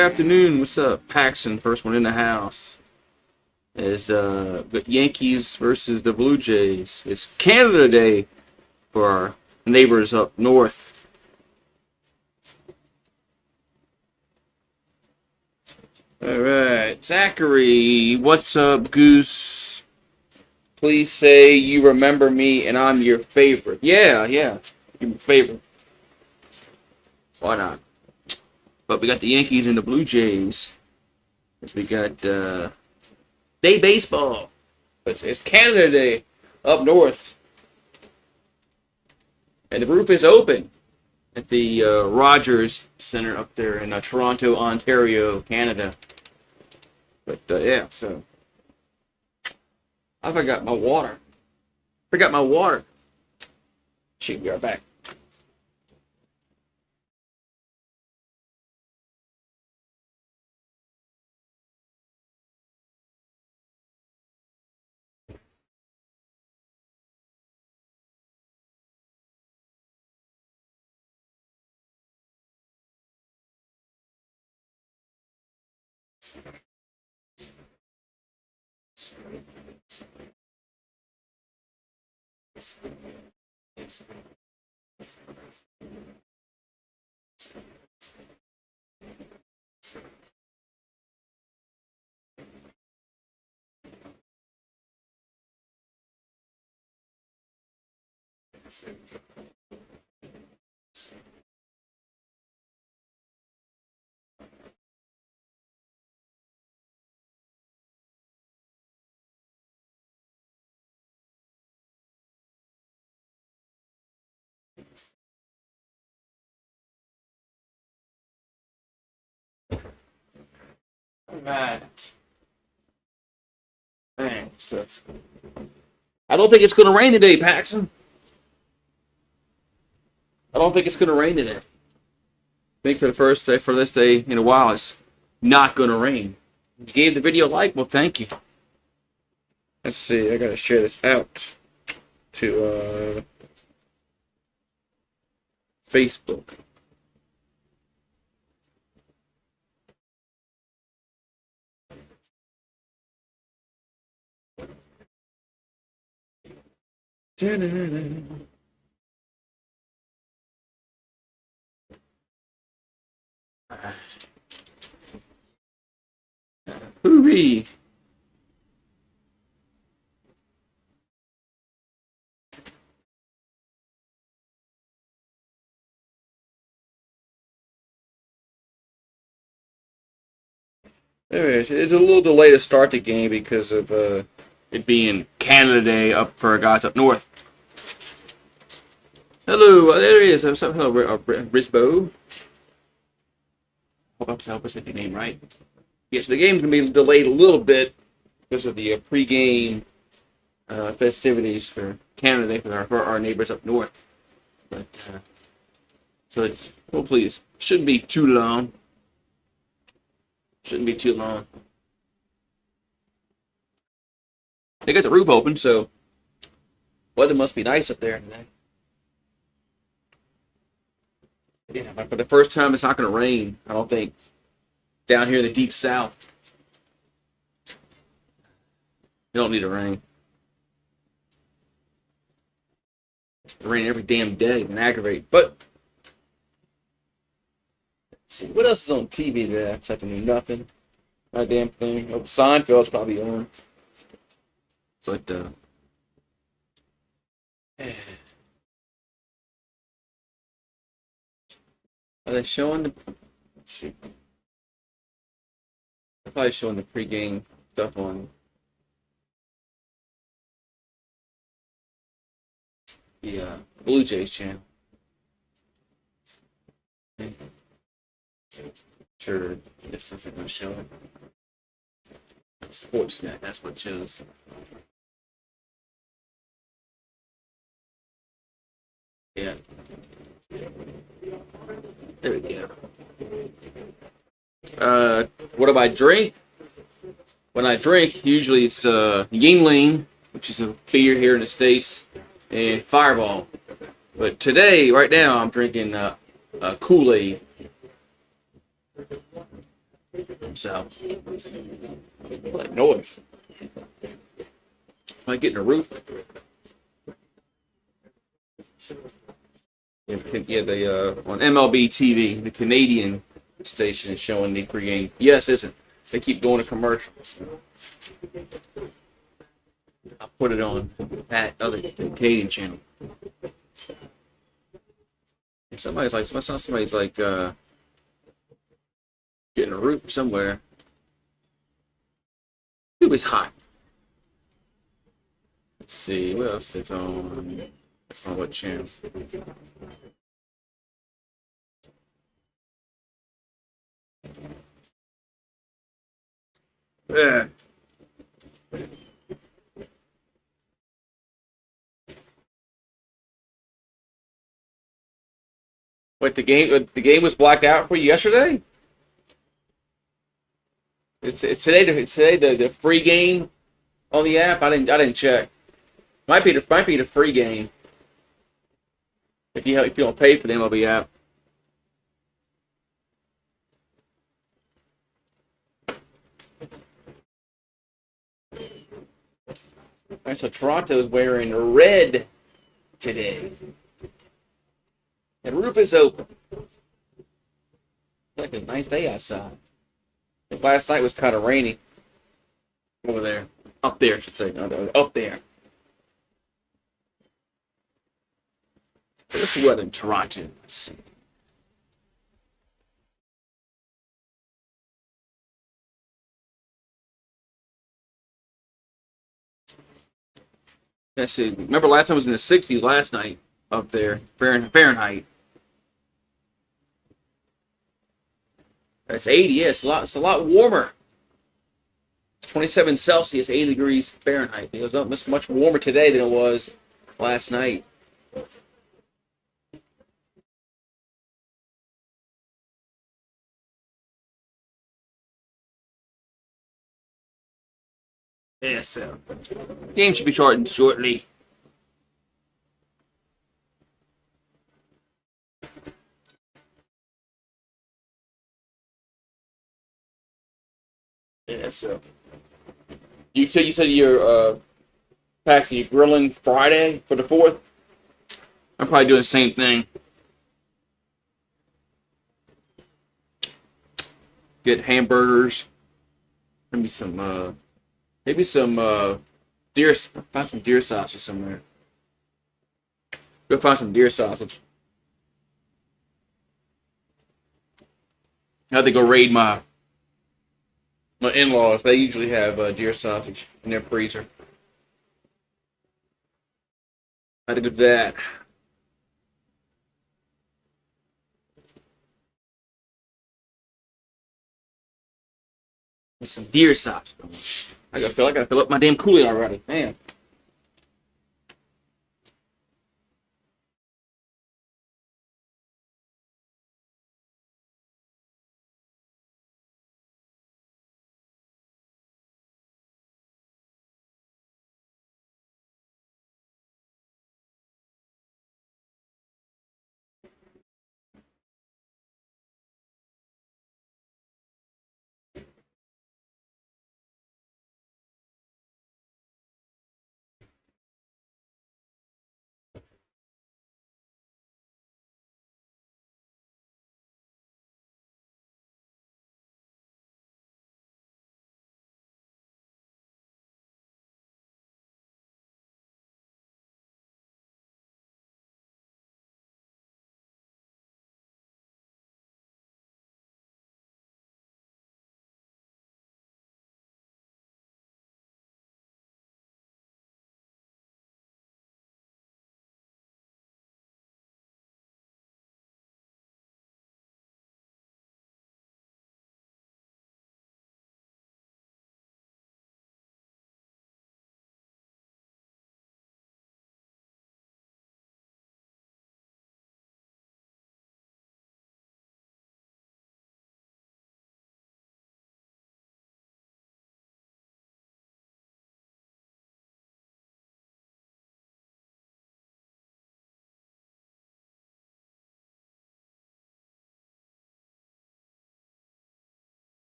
afternoon. What's up, Paxton? First one in the house is the Yankees versus the Blue Jays. It's Canada Day for our neighbors up north. All right, Zachary, what's up, Goose? Please say you remember me and I'm your favorite. Yeah, you're my favorite. Why not? But we got the Yankees and the Blue Jays. We got day baseball. It's Canada Day up north. And the roof is open at the Rogers Center up there in Toronto, Ontario, Canada. But yeah, so I forgot my water. Shoot, we are back. Alright. Thanks. I don't think it's going to rain today, Paxton. I don't think it's going to rain today. I think for the first day, for this day in a while, it's not going to rain. You gave the video a like? Well, thank you. Let's see. I got to share this out to Facebook. Hooray! Anyways, it's a little delay to start the game because of it being Canada Day up for guys up north. Hello, there he is. What's up? Hello, Risbo. Hope I said your name right. Yeah, so the game's going to be delayed a little bit because of the pre-game festivities for Canada Day for our neighbors up north. But so hopefully it shouldn't be too long. Shouldn't be too long. They got the roof open, so weather must be nice up there today. Yeah, but for the first time, it's not going to rain, I don't think, down here in the deep south. You don't need to rain. It's going to rain every damn day and aggravate. But, let's see, what else is on TV today? This afternoon, nothing. Not a damn thing. Oh, Seinfeld's probably on. But, are they showing the... Shoot. They're probably showing the pregame stuff on the Blue Jays channel. Sure, this isn't going to show it. Sportsnet, that's what it shows. Yeah. There we go. What do I drink? When I drink, usually it's Yingling, which is a beer here in the States, and Fireball. But today, right now, I'm drinking Kool-Aid. So, like noise. Like getting a roof. Yeah, on MLB TV, the Canadian station is showing the pregame. Yes, isn't. They keep going to commercials. I'll put it on that other the Canadian channel. And somebody's like getting a roof somewhere. It was hot. Let's see what else is on. That's on what channel. Yeah. Wait, the game was blacked out for you yesterday? It's today. It's today the free game on the app. I didn't check. Might be the free game if you don't pay for the MLB app. All right, so Toronto's wearing red today. The roof is open. It's like a nice day outside. Last night was kind of rainy over there. Up there, I should say. No, up there. What's the weather in Toronto? Let's see. Let's see. Remember last time it was in the 60s last night up there, Fahrenheit. That's 80. Yeah, it's a lot warmer. 27 Celsius, 80 degrees Fahrenheit. It was much warmer today than it was last night. Yeah, so game should be starting shortly. Yeah, so you said you're Paxton, you grilling Friday for the 4th. I'm probably doing the same thing. Get hamburgers, maybe some deer. Find some deer sausage somewhere. Go find some deer sausage. I had to go raid my in-laws. They usually have deer sausage in their freezer. I had to do that. With some deer sausage. I gotta fill up my damn Kool-Aid already. Man.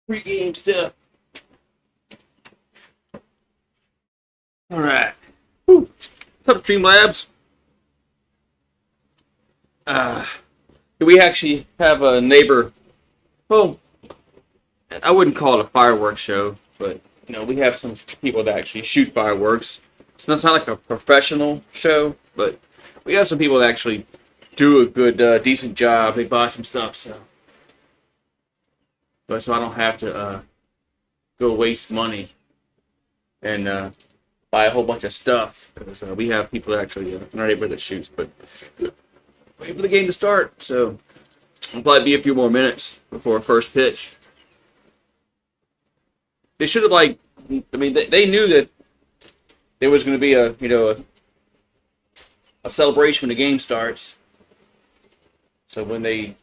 Pre-game stuff. All right. Whew. What's up, Streamlabs? Uh, we actually have a neighbor. Well, I wouldn't call it a fireworks show, but we have some people that actually shoot fireworks. It's not like a professional show, but we have some people that actually do a good, decent job. They buy some stuff, so I don't have to go waste money and buy a whole bunch of stuff. Because we have people that actually in our neighborhood that shoots, but wait for the game to start. So it'll probably be a few more minutes before first pitch. They should have they knew that there was going to be a celebration when the game starts. So when they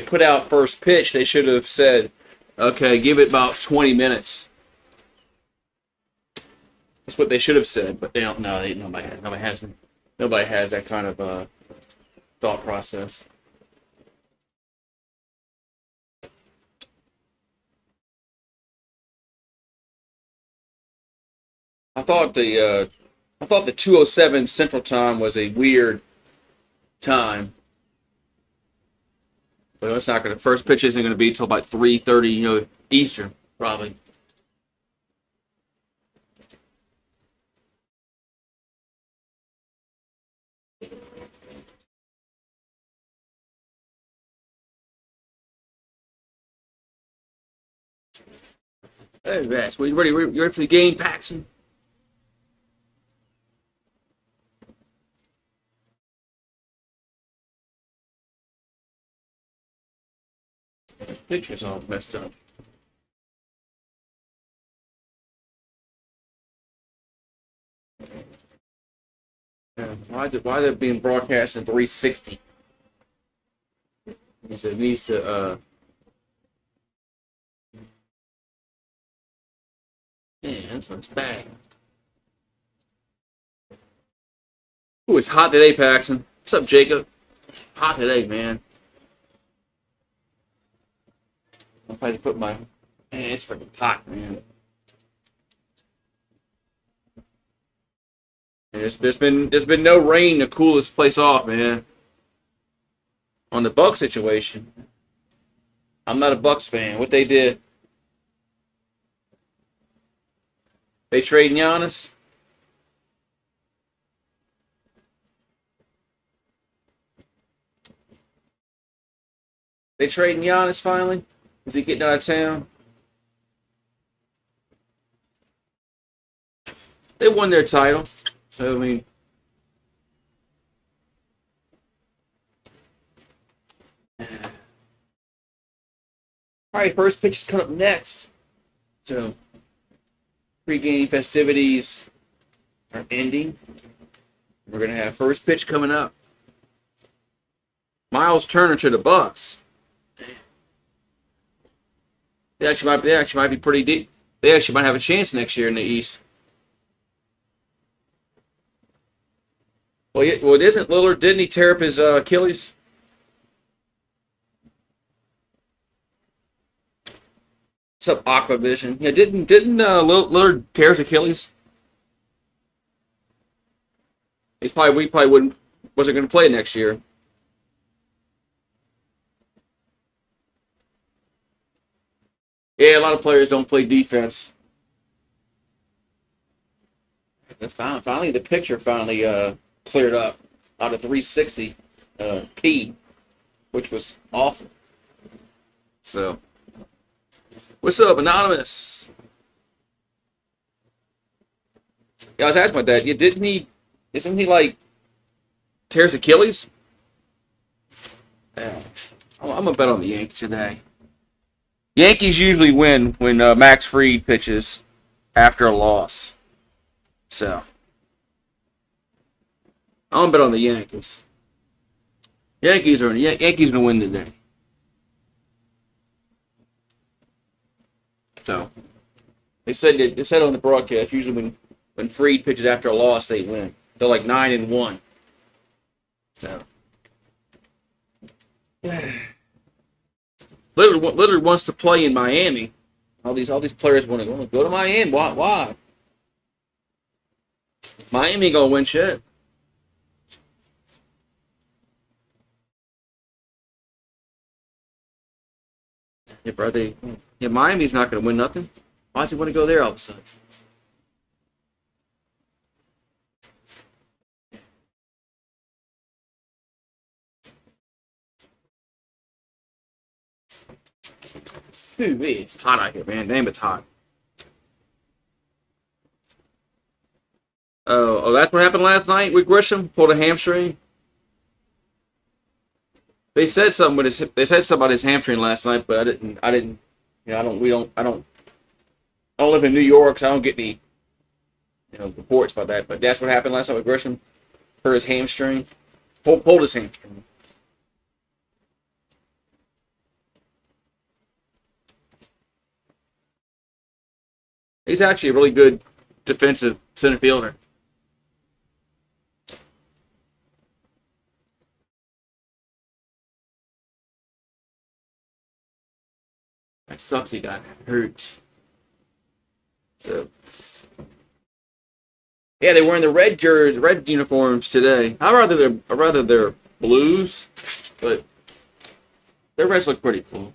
put out first pitch, they should have said, "Okay, give it about 20 minutes." That's what they should have said, but they don't know. Nobody has that kind of thought process. I thought the 2:07 Central Time was a weird time, but it's not going to. First pitch isn't going to be till about 3:30, Eastern probably. Hey, Rats, you ready? You ready for the game, Paxton? Picture's all messed up. Yeah, why is it being broadcast in 360? It needs to man, this looks bad. Ooh, it's hot today, Paxton. What's up, Jacob? Hot today, man. I'll probably put my man, it's freaking hot, man. And there's been no rain to cool this place off, man. On the Bucks situation, I'm not a Bucks fan. What they did, they trade Giannis. They trading Giannis finally. Is he getting out of town? They won their title, so I mean. All right, first pitch is coming up next. So, pre-game festivities are ending. We're gonna have first pitch coming up. Miles Turner to the Bucks. They actually might be pretty deep. They actually might have a chance next year in the East. Well, it isn't Lillard. Didn't he tear up his Achilles? What's up, Aquavision? Yeah, didn't Lillard tear his Achilles? We probably wasn't going to play next year. Yeah, a lot of players don't play defense. Finally, the picture cleared up out of 360 P, which was awful. So, what's up, Anonymous? Yeah, I was asking my dad. Yeah, isn't he like tears Achilles? Yeah, I'm gonna bet on the Yankees today. Yankees usually win when Max Fried pitches after a loss. So, I'm gonna bet on the Yankees. Yankees gonna win today. So, they said on the broadcast usually when Fried pitches after a loss they win. They're like 9-1. So, Lillard wants to play in Miami. All these players want to go to Miami. Why? Miami ain't gonna win shit. Yeah, brother. Yeah, Miami's not gonna win nothing. Why does he want to go there all of a sudden? Phew, it's hot out here, man. Damn, it's hot. That's what happened last night with Grisham. Pulled a hamstring. They said something with his. They said something about his hamstring last night, but I didn't. I didn't. You know, I don't. We don't. I don't. I don't live in New York, so I don't get any reports about that. But that's what happened last night with Grisham for his hamstring. Pulled his hamstring. He's actually a really good defensive center fielder. That sucks. He got hurt. So yeah, they were in the red uniforms today. I'd rather they're blues, but their reds look pretty cool.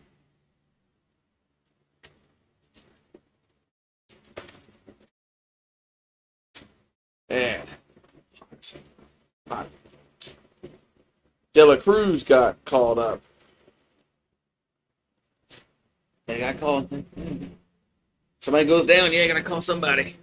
Yeah. De La Cruz got called up. They got called. Somebody goes down, yeah, gonna call somebody.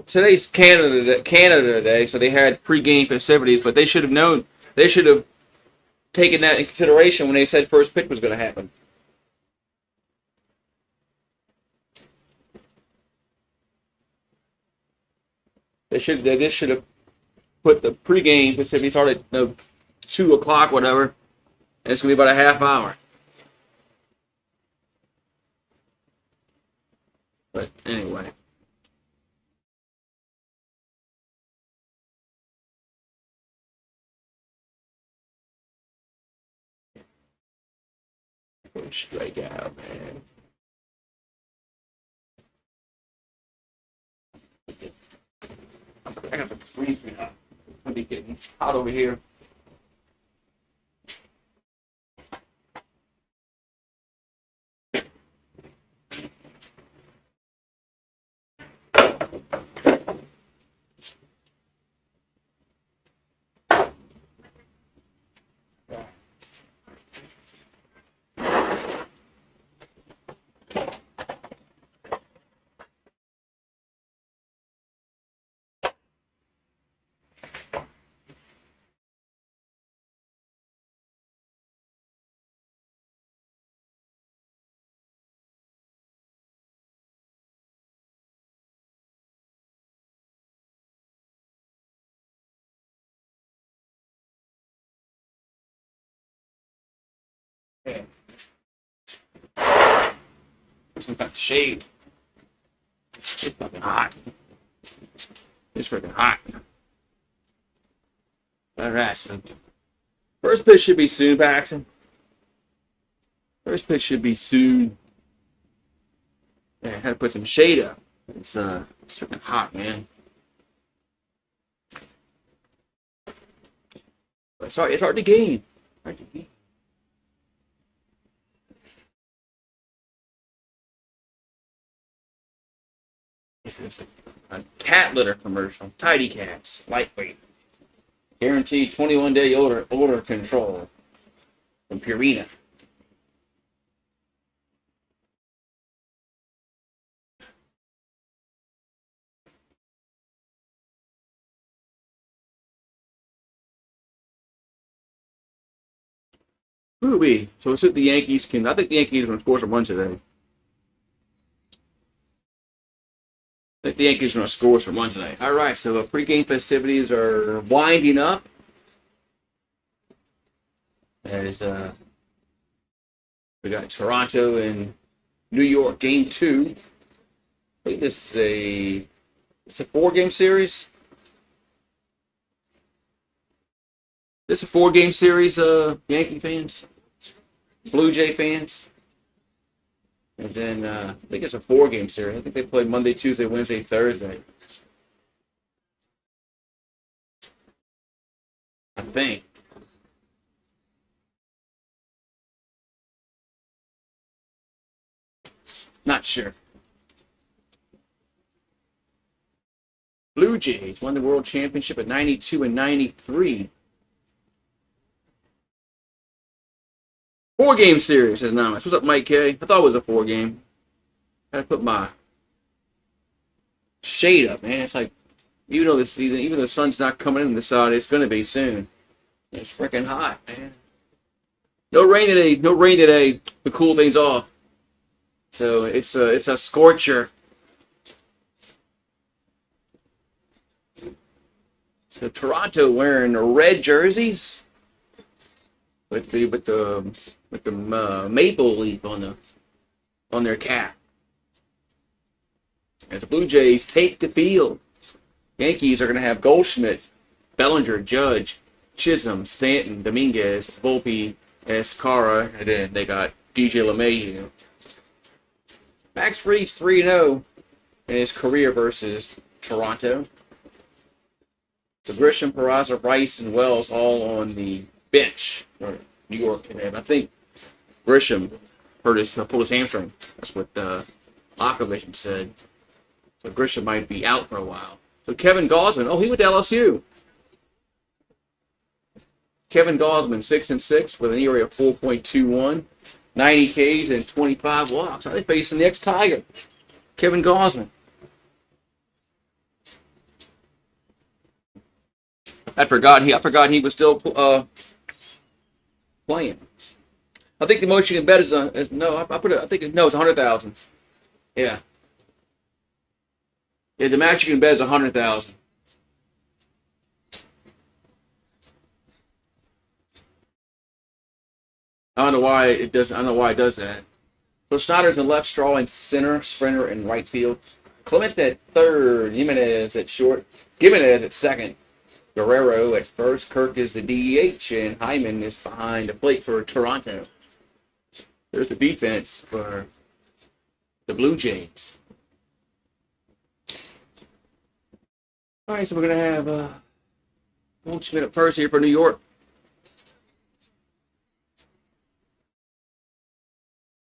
Today's Canada Day, so they had pre-game festivities, but they should have known. They should have taken that in consideration when they said first pitch was going to happen. They should have put the pre-game festivities started at 2 o'clock, whatever, and it's going to be about a half hour. But anyway. Strike out, man. I got the freeze me up. I'll be getting hot over here. Yeah. Some kind of shade. It's fucking hot. It's freaking hot. All right, so first pitch should be soon, Paxton. First pitch should be soon. Yeah, I had to put some shade up. It's freaking hot, man. But sorry, it's hard to gain. Hard to gain. It's a cat litter commercial. Tidy cats, lightweight, guaranteed 21-day odor control from Purina. Ooh-wee. So let's see if the Yankees can. I think the Yankees are going to score some runs today. I think the Yankees are going to score some runs tonight. All right, so the pregame festivities are winding up. As we got Toronto and New York game 2. I think this is it's a 4-game series. This is a 4-game series, Yankee fans, Blue Jay fans. And then I think it's a 4-game series. I think they play Monday, Tuesday, Wednesday, Thursday. I think. Not sure. Blue Jays won the World Championship at 92 and 93. 4-game series, says Namas. What's up, Mike K? I thought it was a 4-game. I had to put my shade up, man. It's like, even though the sun's not coming in this side, it's going to be soon. It's freaking hot, man. No rain today. No rain today to cool things off. So it's a scorcher. So Toronto wearing red jerseys with the maple leaf on their cap. As the Blue Jays take the field, Yankees are going to have Goldschmidt, Bellinger, Judge, Chisholm, Stanton, Dominguez, Volpe, Escara, and then they got DJ LeMahieu. Max Fried's 3-0 in his career versus Toronto. So Grisham, Peraza, Rice, and Wells all on the bench for New York. And I think Grisham pulled his hamstring. That's what Lockovic said. So Grisham might be out for a while. So Kevin Gausman, he went to LSU. Kevin Gausman, 6-6 with an ERA of 4.21, 90 Ks and 25 walks. Are they facing the ex-Tiger, Kevin Gausman? I forgot he was still playing. I think the most you can bet is it's 100,000. Yeah. Yeah, the max you can bet is 100,000. I don't know why it does. I don't know why it does that. So Snyder's in left, Straw in center, Sprinter in right field, Clement at third, Jimenez at short, Gimenez at second, Guerrero at first, Kirk is the DH, and Hyman is behind the plate for Toronto. There's the defense for the Blue Jays. All right, so we're gonna have Goldschmidt up first here for New York.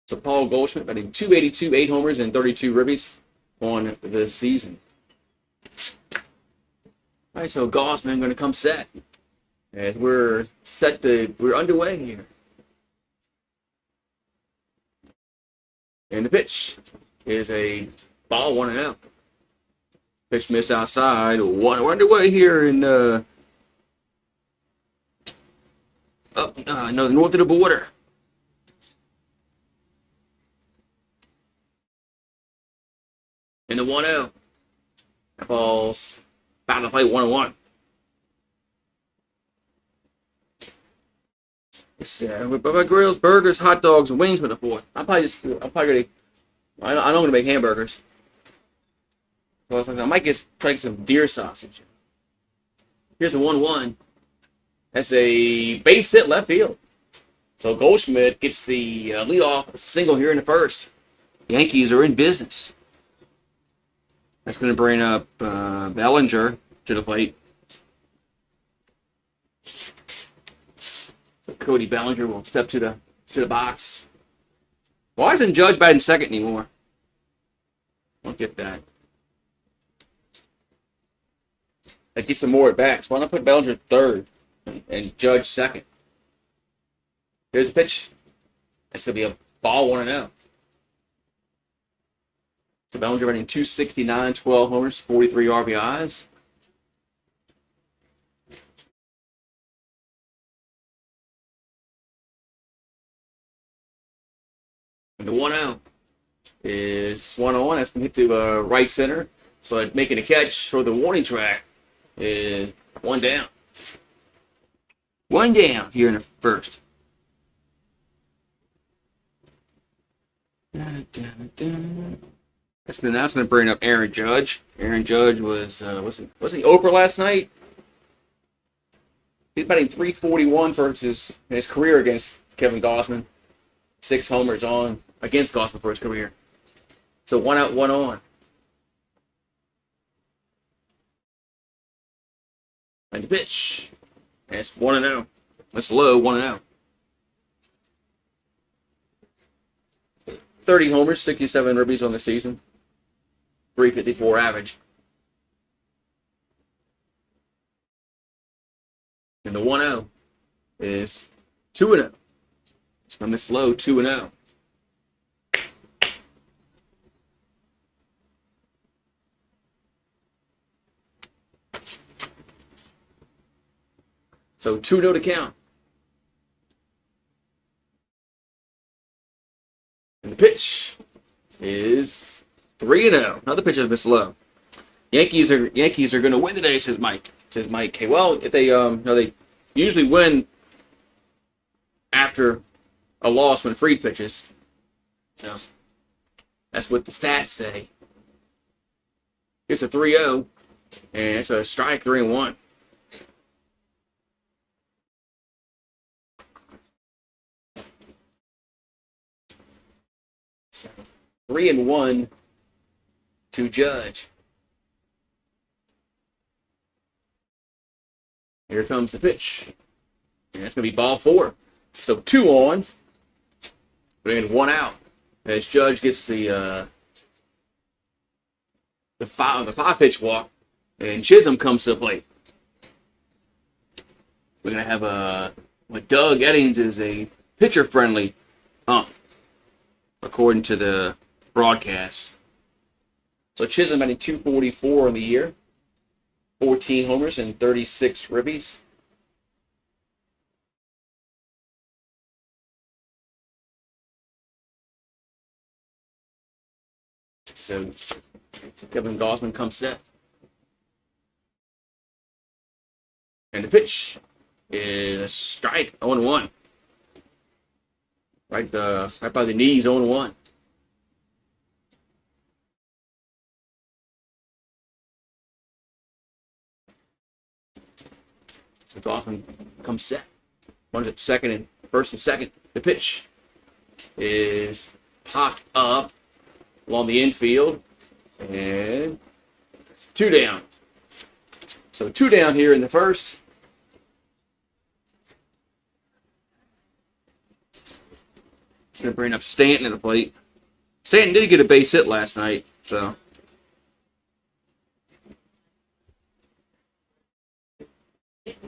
So Paul Goldschmidt batting .282, 8 homers, and 32 ribbies on the season. All right, so Gausman going to come set as we're underway here. And the pitch is a ball 1-0. Pitch missed outside. We're underway here in north of the border. And the 1-0. That ball's about to play 1-1. It's with grills, burgers, hot dogs, and wings for the fourth. I'm probably gonna make hamburgers. I might try some deer sausage. Here's a 1-1. That's a base hit left field. So Goldschmidt gets the leadoff single here in the first. Yankees are in business. That's going to bring up Bellinger to the plate. So Cody Bellinger will step to the box. Why isn't Judge batting second anymore? Don't get that. That gets some more at bats. Why not put Bellinger third and Judge second? Here's the pitch. That's going to be a ball 1-0. So Bellinger running .269, 12 homers, 43 RBIs. And the 1-0 is 1-1. That's going to hit to right center. but making a catch for the warning track is one down. One down here in the first. That's gonna bring up Aaron Judge. Aaron Judge was he over last night? He's batting .341 for his career against Kevin Gausman. 6 homers on against Gausman for his career. So 1 out, 1 on. And the pitch. And it's 1-0. That's low, 1-0. 30 homers, 67 ribbies on the season. .354 average. And the 1-0 is 2-0. It's on this low, 2-0. So 2-0 to count. And the pitch is 3-0. Another pitch is low. Yankees are going to win today, says Mike. Says Mike. Hey, well, if they they usually win after a loss when Fried pitches. So that's what the stats say. It's a 3-0, and it's a strike 3-1. So 3-1 to Judge. Here comes the pitch. And that's going to be ball 4. So 2 on. And 1 out. As Judge gets the 5-pitch walk. And Chisholm comes to the plate. We're going to have Doug Eddings is a pitcher-friendly ump, according to the broadcast. So Chisholm batting .244 in the year. 14 homers and 36 ribbies. So Kevin Gausman comes set. And the pitch is a strike, 0-1. Right by the knees, 0-1. So Gausman comes set. Runs at first and second. The pitch is popped up along the infield. And 2 down. So 2 down here in the first. It's going to bring up Stanton at the plate. Stanton did get a base hit last night, so.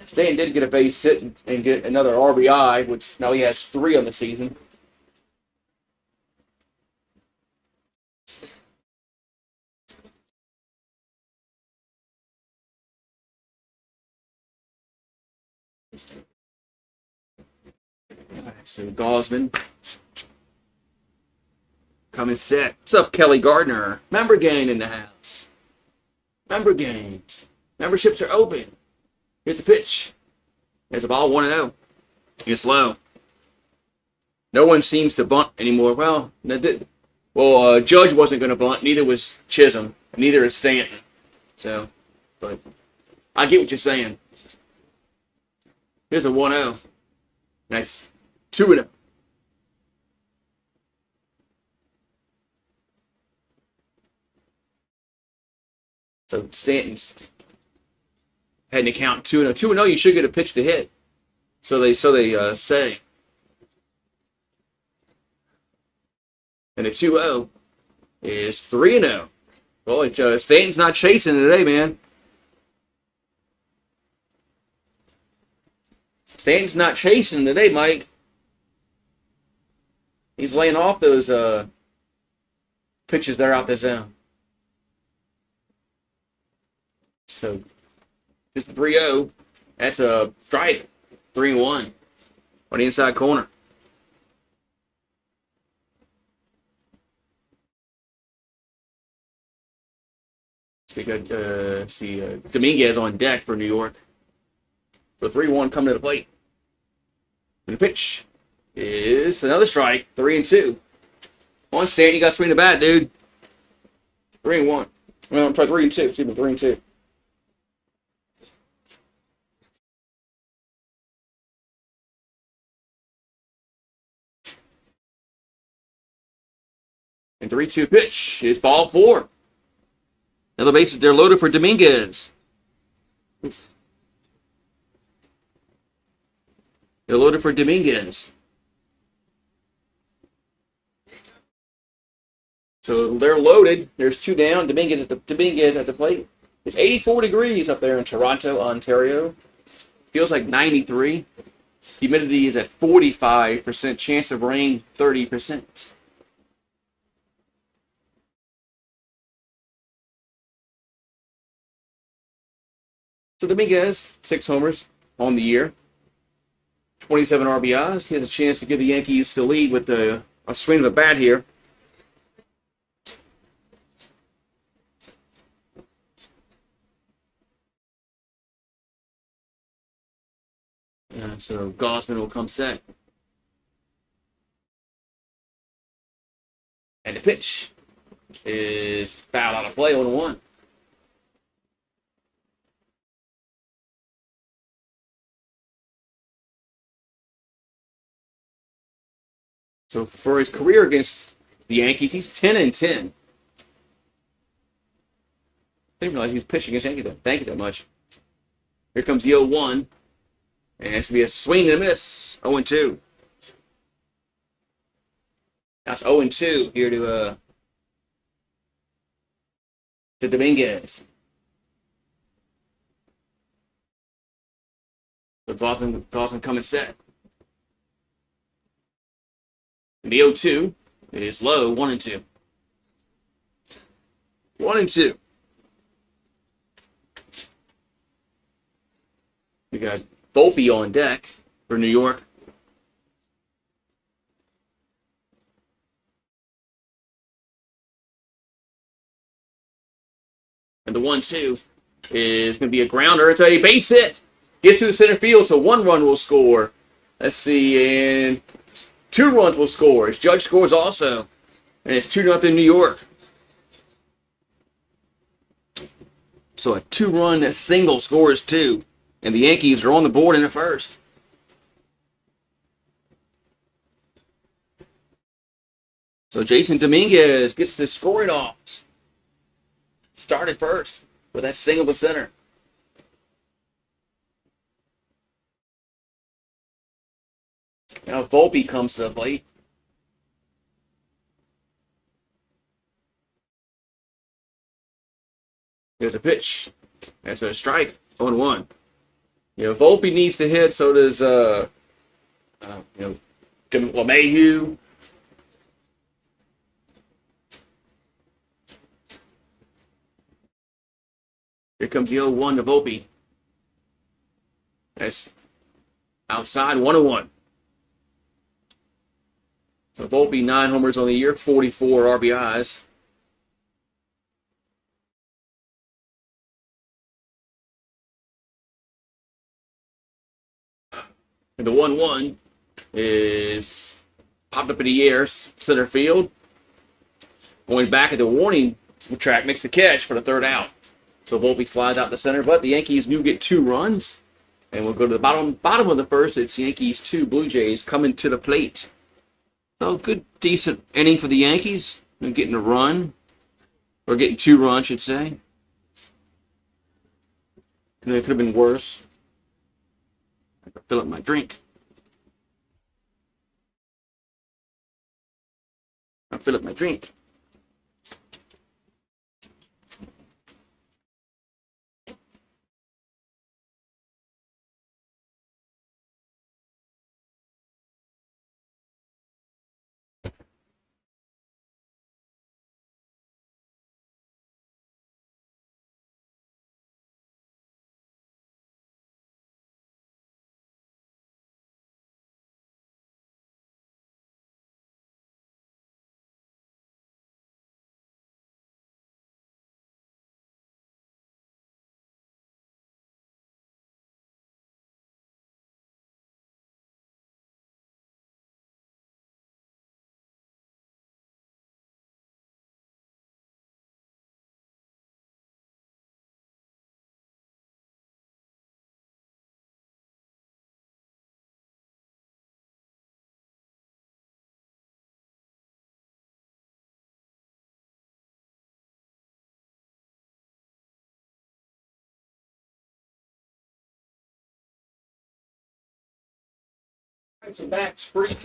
Stanton did get a base hit and get another RBI, which now he has 3 on the season. So Gausman coming set. What's up, Kelly Gardner? Member game in the house. Member games. Memberships are open. Here's a pitch. There's a ball, 1-0. It's low. No one seems to bunt anymore. Well, Judge wasn't going to bunt. Neither was Chisholm. Neither is Stanton. So, but I get what you're saying. Here's a 1-0. Nice. 2-0. So Stanton's heading to count 2-0. 2-0, you should get a pitch to hit. So they say. And the 2-0 is 3-0. Well, Stanton's not chasing today, man. Stanton's not chasing today, Mike. He's laying off those pitches that are out the zone. So, just a 3-0. That's a strike. 3-1 on the inside corner. So we got Dominguez on deck for New York. So 3-1 coming to the plate. And the pitch is another strike. 3-2. On Stan, you got to swing the bat, dude. 3-1. Well, I'm sorry, 3-2. Excuse me, 3-2. And 3-2 pitch is ball 4. Another base, they're loaded for Dominguez. They're loaded for Dominguez. So they're loaded. There's 2 down. Dominguez at the plate. It's 84 degrees up there in Toronto, Ontario. Feels like 93. Humidity is at 45%. Chance of rain, 30%. So Dominguez, 6 homers on the year. 27 RBIs. He has a chance to give the Yankees the lead with a swing of the bat here. So Gausman will come set. And the pitch is foul out of play, 1-1. So for his career against the Yankees, he's 10-10. Didn't realize he's pitching against Yankees. Thank you so much. Here comes the 0-1. And it's going to be a swing and a miss. 0-2. That's 0-2 here to Dominguez. So Gausman coming set. And the 0-2 is low, 1-2. 1-2. We got Volpe on deck for New York. And the 1-2 is going to be a grounder. It's a base hit. Gets to the center field, so 1 run will score. Let's see, and 2 runs will score. As Judge scores also. And it's 2-0 New York. So a 2-run single scores 2. And the Yankees are on the board in the first. So Jason Dominguez gets the scoring off. Started first with that single to center. Now Volpe comes to the plate. There's a pitch. That's a strike. 0-1. Volpe needs to hit. So does LeMahieu. Here comes the 0-1 to Volpe. That's outside, 1-1. So Volpe, 9 homers on the year, 44 RBIs. And the 1-1 is popped up in the air, center field. Going back at the warning track, makes the catch for the 3rd out. So Volpe flies out the center, but the Yankees do get 2 runs. And we'll go to the bottom of the first. It's Yankees 2, Blue Jays coming to the plate. So good, decent inning for the Yankees. They're getting a run. Or getting 2 runs, I should say. And it could have been worse. I can fill up my drink. I'll fill up my drink. So Max Fried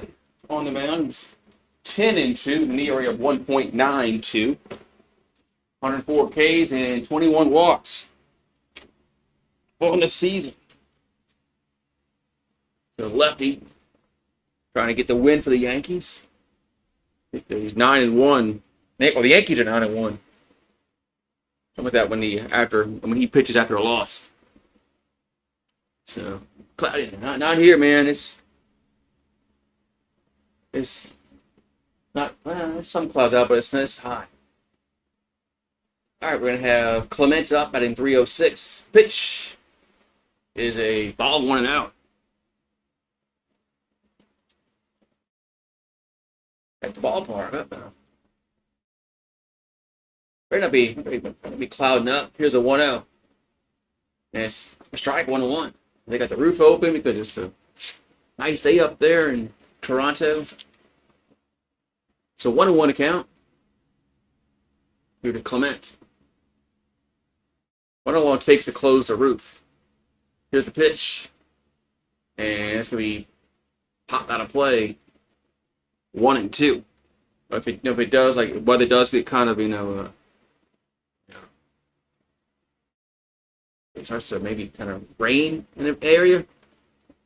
on the mound. He's 10-2 in the area of 1.92. 104 Ks and 21 walks on the season. So lefty trying to get the win for the Yankees. He's 9-1. Well, the Yankees are 9-1. Something like that when he pitches after a loss. So cloudy, not here, man. It's not. Well, there's some clouds out, but it's hot. All right, we're gonna have Clements up batting 306. Pitch is a ball, 1-out. At the ballpark, up now. Better not be clouding up. Here's a 1-0. And it's a strike, 1-1. They got the roof open because it's a nice day up there in Toronto. So 1-1 account. Here to Clement. 1-1 takes to close the roof. Here's the pitch. And it's going to be popped out of play. 1-2. If it does, like weather does get kind of, it starts to maybe kind of rain in the area. I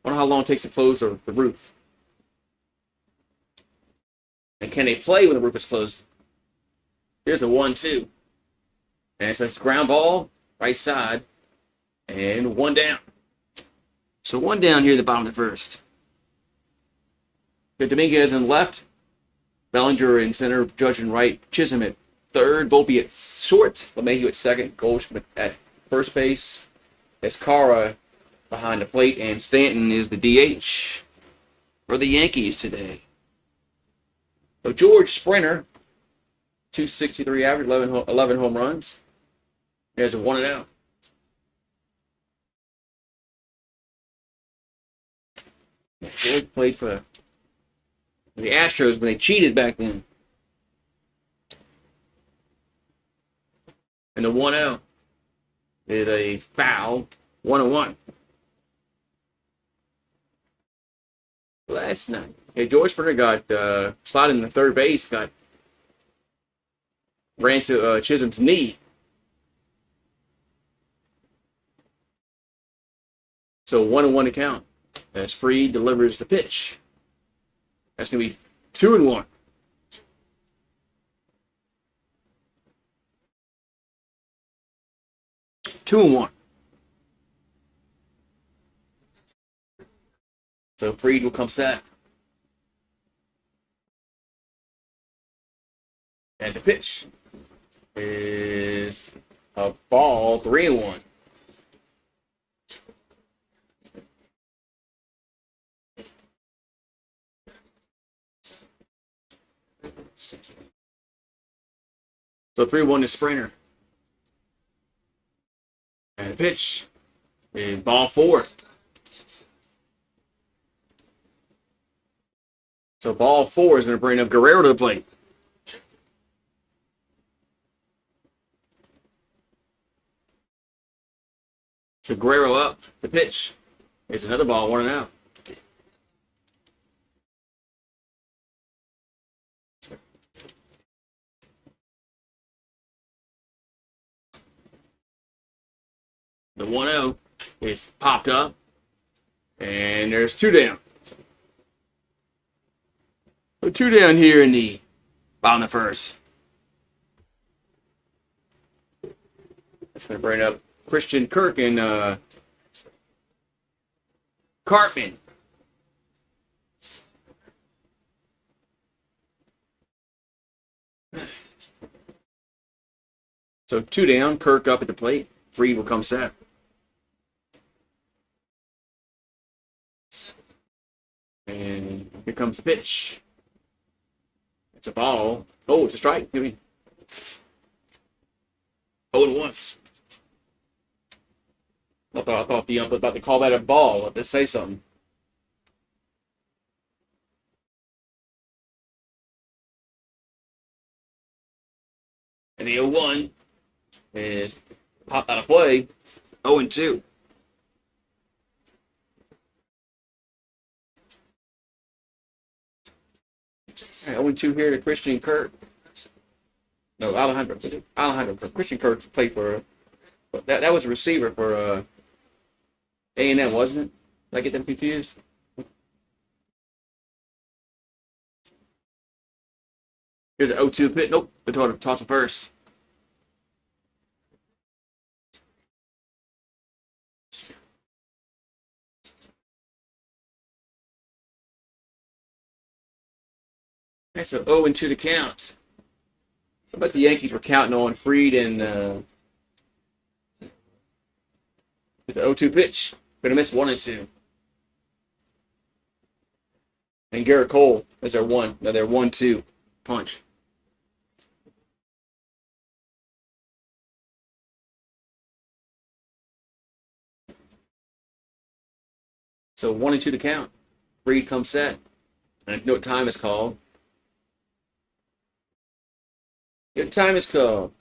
wonder how long it takes to close the roof. And can they play when the roof is closed? Here's a 1-2. And it says ground ball, right side, and 1 down. So 1 down here at the bottom of the first. Good Dominguez in left. Bellinger in center, Judge in right. Chisholm at third. Volpe at short. LeMahieu at second. Goldschmidt at first base. Escara behind the plate. And Stanton is the DH for the Yankees today. So George Springer, 263 average, 11 home runs. There's a 1-out. George played for the Astros when they cheated back then. And the 1-out is a foul, 1-1. Last night, George Springer got sliding in the third base, ran to Chisholm's knee. So 1-1 account as Fried delivers the pitch. That's going to be 2-1. So Fried will come set. And the pitch is a ball, 3-1. So 3-1 to Springer. And the pitch is ball 4. So ball 4 is going to bring up Guerrero to the plate. So Guerrero up. The pitch is another ball, 1-out. The 1-0 is popped up, and there's 2 down. So 2 down here in the bottom of the first. That's going to bring up Christian Kirk and Cartman. So 2 down, Kirk up at the plate. Fried will come set. And here comes the pitch. It's a ball. Oh, it's a strike. 0-1. I thought the ump was about to call that a ball. Let us say something. And the 0-1 is popped out of play. 0-2. All right, 0-2 here to Christian Kirk. No, Alejandro. Alejandro. Christian Kirk played for. That was a receiver for A&M, wasn't it? Did I get them confused? Here's an 0-2 pitch. Nope. I toss it first. Okay, so 0-2 to count. But the Yankees were counting on Freed and with the 0-2 pitch. Gonna miss 1-2. And Garrett Cole is their 1-2 punch. So 1-2 to count. Freed comes set. And no time is called. Your time is called.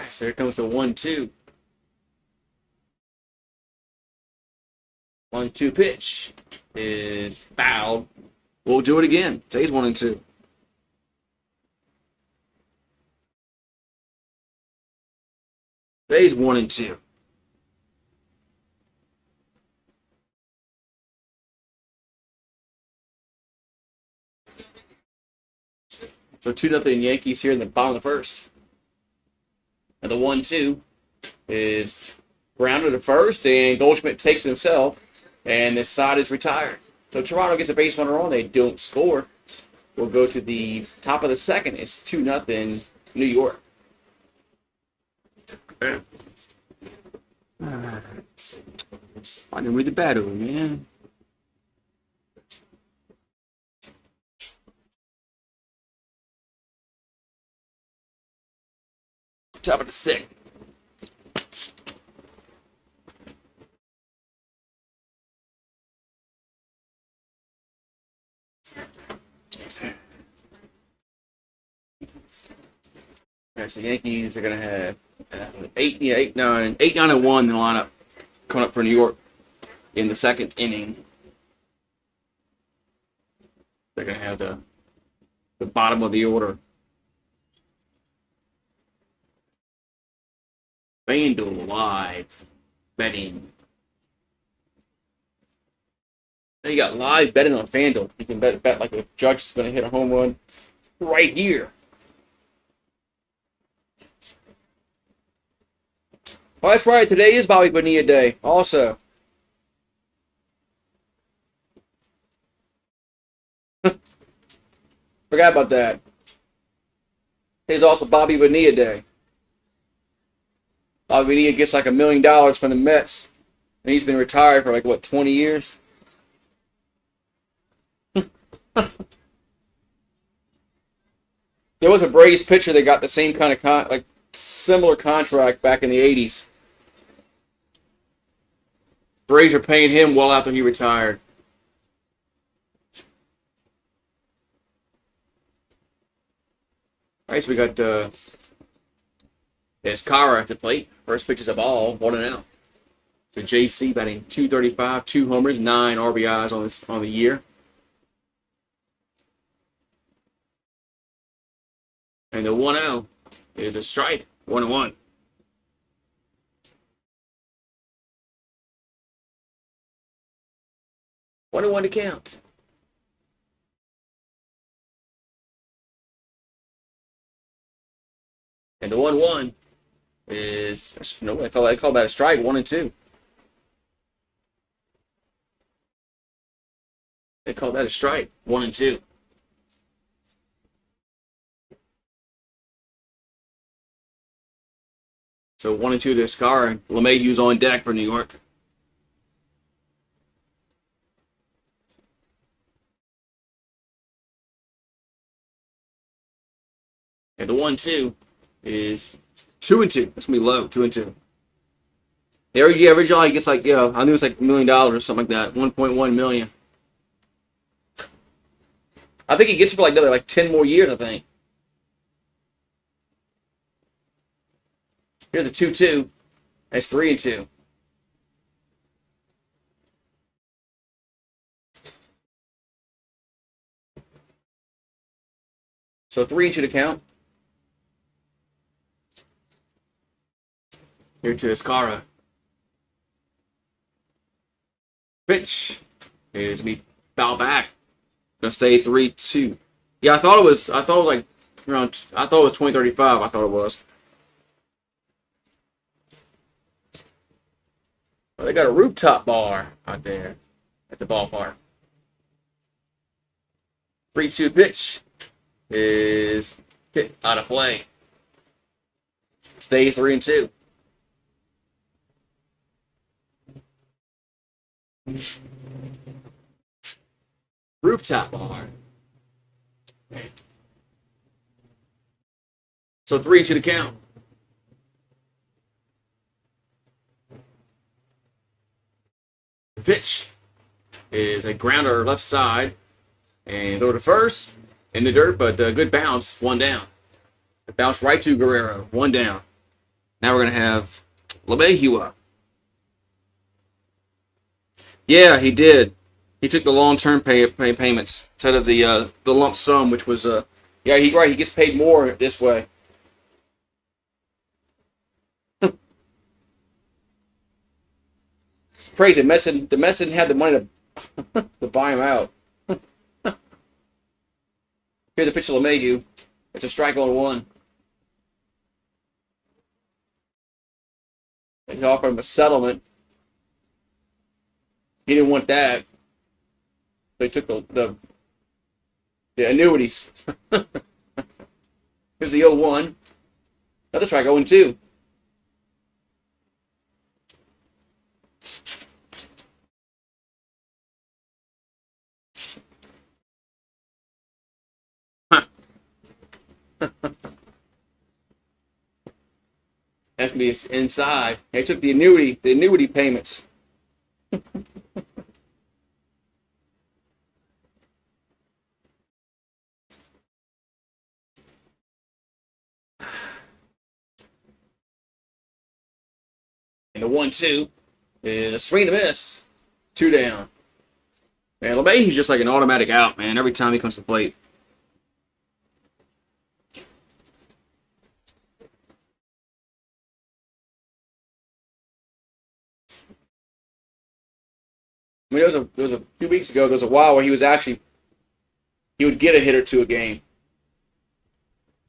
So here comes the 1-2. 1-2 pitch is fouled. We'll do it again. Today's 1-2. Today's 1-2. So 2-0 Yankees here in the bottom of the first. And the 1-2 is grounded to first, and Goldschmidt takes it himself, and this side is retired. So Toronto gets a base runner on. They don't score. We'll go to the top of the second. It's 2-0 New York. I didn't read the battle, man. Top of the sixth. Alright, so the Yankees are gonna have 8-9 and 1 in the lineup coming up for New York in the second inning. They're gonna have the bottom of the order. FanDuel live betting. Now you got live betting on FanDuel. You can bet like a Judge is going to hit a home run right here. Oh, that's right. Today is Bobby Bonilla Day. Also, forgot about that. Today's also Bobby Bonilla Day. Bobby Bonilla gets like $1 million from the Mets, and he's been retired for like, what, 20 years? There was a Braves pitcher that got the same kind of similar contract back in the 80s. Braves are paying him well after he retired. All right, so we got Escara at the plate. First pitch is a ball, 1-out. So JC batting .235, 2 homers, 9 RBIs on the year. And the 1-0 is a strike, 1-1. One and one to count. And the 1-1 is no. I call that a strike. 1-2. They call that a strike. 1-2. So 1-2 to Escara. LeMahieu's on deck for New York. And the 1-2 is 2-2. That's gonna be low. 2-2. The average he gets like, I think it was like $1 million or something like that. 1.1 million. I think he gets it for like another 10 more years, I think. Here's the 2-2. That's 3-2. So 3-2 to count. Here to Escara. Pitch is me foul back. Gonna stay 3-2. Yeah, I thought it was like around. I thought it was 2035. I thought it was. Well, they got a rooftop bar out there at the ballpark. 3-2 pitch is hit out of play. Stays 3-2. Rooftop bar. So 3-2 to count. The pitch is a grounder left side. And throw to first in the dirt, but good bounce, one down. It bounced right to Guerrero, one down. Now we're going to have LeMahieu up. Yeah, he did. He took the long-term payments instead of the lump sum, which was yeah, he gets paid more this way. Crazy. The Mets didn't have the money to buy him out. Here's a pitch to LeMahieu. It's a strike on one. They offered him a settlement. He didn't want that. They took the annuities. Here's the 0-1. Another strike, 0-2. That's gonna be inside. They took the annuity payments. And the 1-2 is a swing and a miss. 2 down. Man, LeMahieu's just like an automatic out, man, every time he comes to the plate. I mean, there was a few weeks ago, there was a while where he would get a hit or two a game.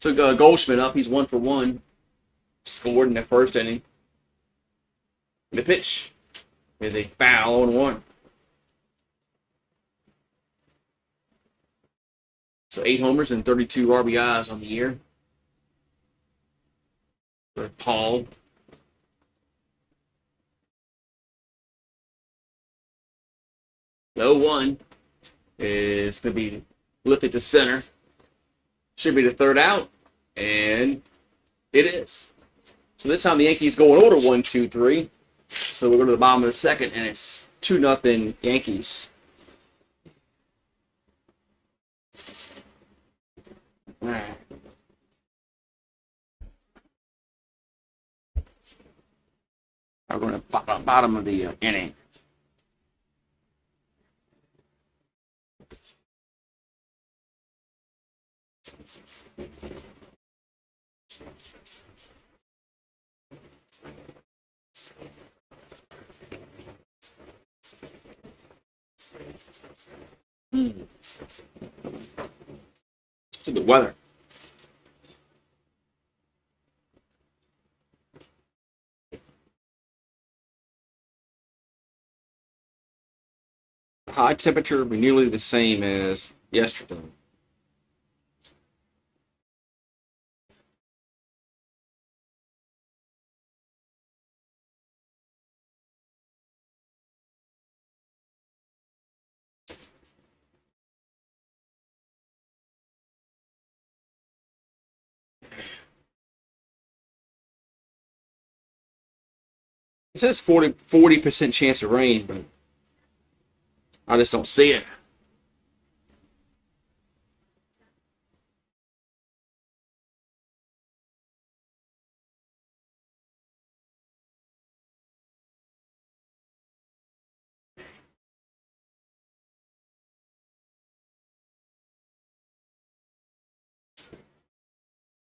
Took Goldschmidt up. He's 1 for 1. Scored in the first inning. And the pitch is a foul on 1. So 8 homers and 32 RBIs on the year for Paul. The 0-1 is going to be lifted to center. Should be the third out, and it is. So this time the Yankees go in order 1-2-3. So we go to the bottom of the second, and it's 2-0 Yankees. All right. We're going to bottom of the inning. To the weather. High temperature will be nearly the same as yesterday. It says 40% chance of rain, but I just don't see it.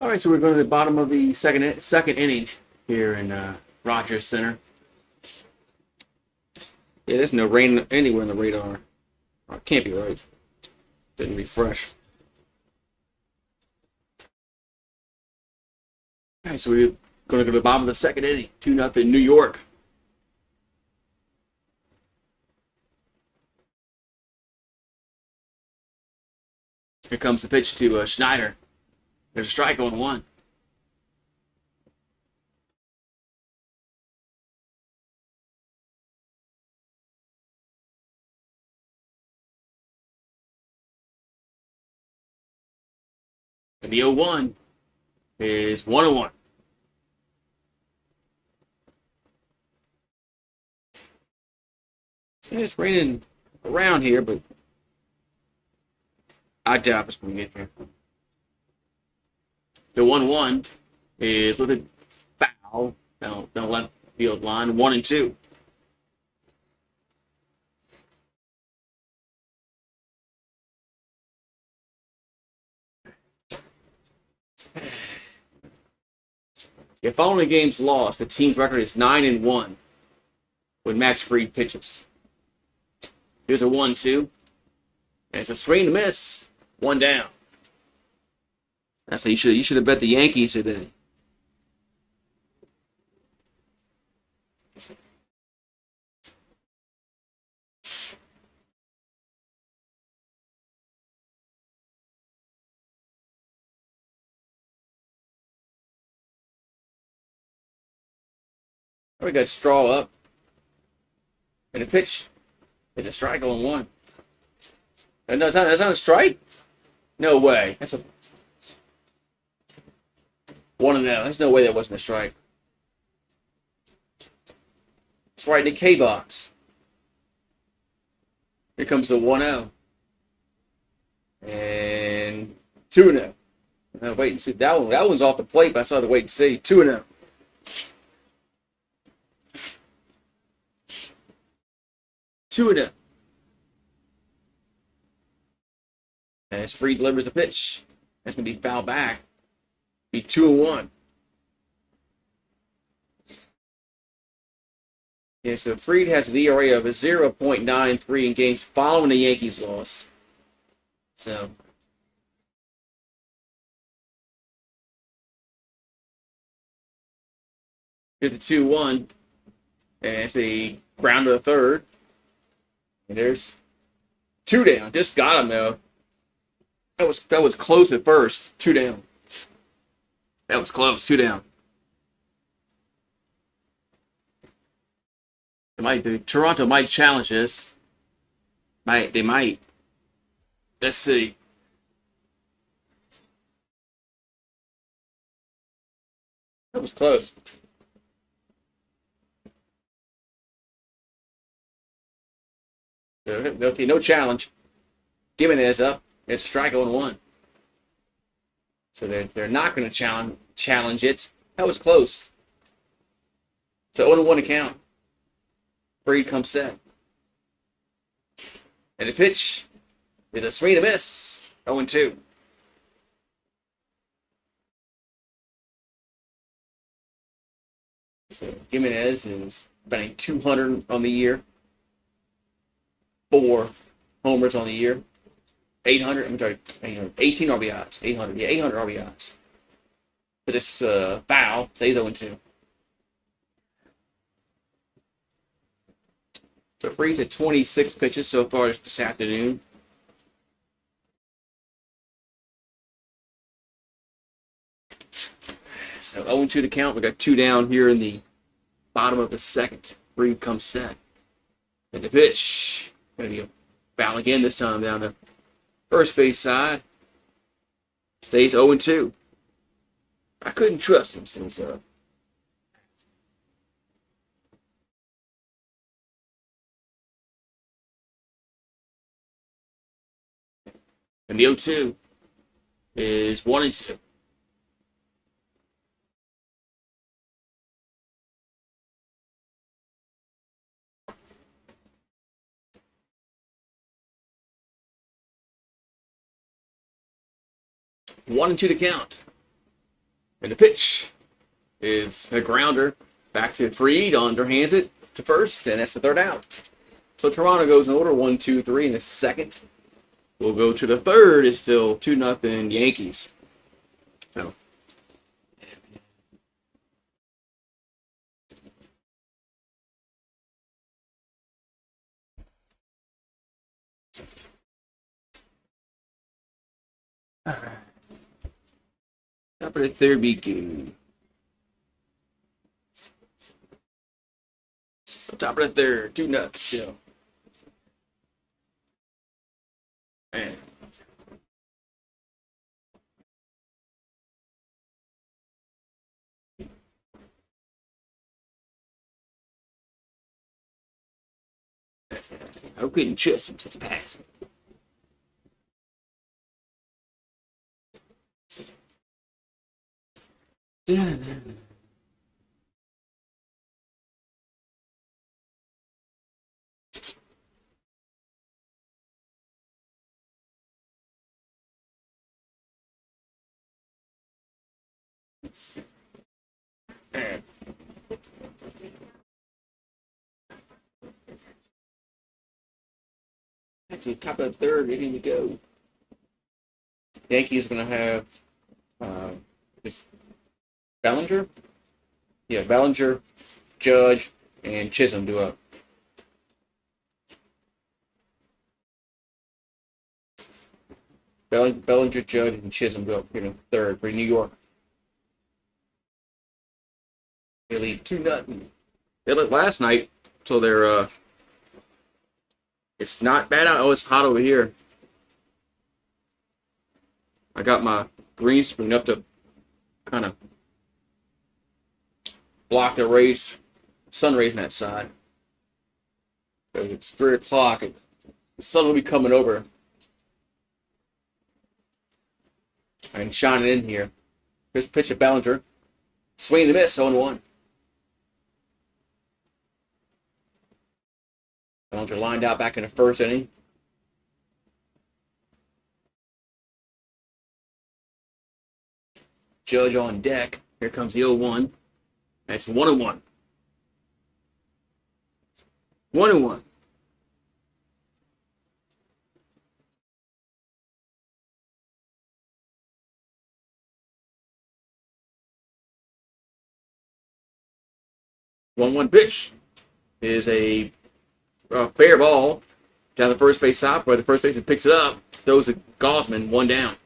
All right, so we're going to the bottom of the second inning here in Rogers Center. Yeah, there's no rain anywhere in the radar. Oh, it can't be right. Didn't refresh. All right, so we're going to go to the bottom of the second inning. 2-0 New York. Here comes the pitch to Schneider. There's a strike on one. And the 0-1 is 1-1. Yeah, it's raining around here, but I doubt it's going to get here. The 1-1 is with a foul down the left field line, 1-2. If following the game's lost, the team's record is 9-1 with Max Fried pitches. Here's a 1-2. And it's a swing and a miss. One down. That's how you should have bet the Yankees today. We got Straw up. And a pitch. It's a strike on one. No, that's not a strike? No way. That's a 1-0. There's no way that wasn't a strike. It's right in the K box. Here comes the 1-0. And 2-0. I'll wait and see. That one's off the plate, but I saw the wait and see. 2-0. 2-0. As Fried delivers the pitch, that's going to be fouled back. Be 2-1. Yeah, so Fried has an ERA of a 0.93 in games following the Yankees' loss. So here's the 2-1. And it's a ground to the third. And there's 2 down. Just got him though. That was close at first. 2 down. That was close. 2 down. Toronto might challenge this. They might. Let's see. That was close. Okay, no challenge. Gimenez up. It's strike on one. So they're not going to challenge it. That was close. So 0-1 to count. Fried comes set. And the pitch is a swing and a miss. 0-2. So Gimenez is batting 200 on the year. 4 homers on the year. 800, I'm sorry, 18 RBIs. 800, yeah, 800 RBIs. But this foul stays 0-2. So Fried's at 26 pitches so far this afternoon. So 0-2 to count. We got 2 down here in the bottom of the second. Fried comes set. And the pitch. Going to be a foul again this time down the first base side. Stays 0-2. I couldn't trust him since and the 0-2 is 1-2. One and 2 to count. And the pitch is a grounder back to Fried. Underhands it to first, and that's the third out. So Toronto goes in order 1, 2, 3 in the second. We'll go to the third. It's still 2-0 Yankees. So. All right. Top of the third begin. So top of the third, 2-0 still. Man. I couldn't trust him since passing. Actually, top of the third, ready to go. Yankees going to have Bellinger. Yeah, Bellinger, Judge, and Chisholm do up. Bellinger, Judge, and Chisholm go up here in third for New York. They lead 2-0. They looked last night, so they're it's not bad out. Oh, it's hot over here. I got my green screen up to kind of block the rays, sun rays on that side. So it's 3 o'clock. The sun will be coming over and shining in here. Here's a pitch of Bellinger. Swing and miss, 0-1. Bellinger lined out back in the first inning. Judge on deck. Here comes the 0-1. That's 1-1. 1-1. One pitch is a fair ball down the first base side where the first baseman picks it up, throws a Gosman, 1 down.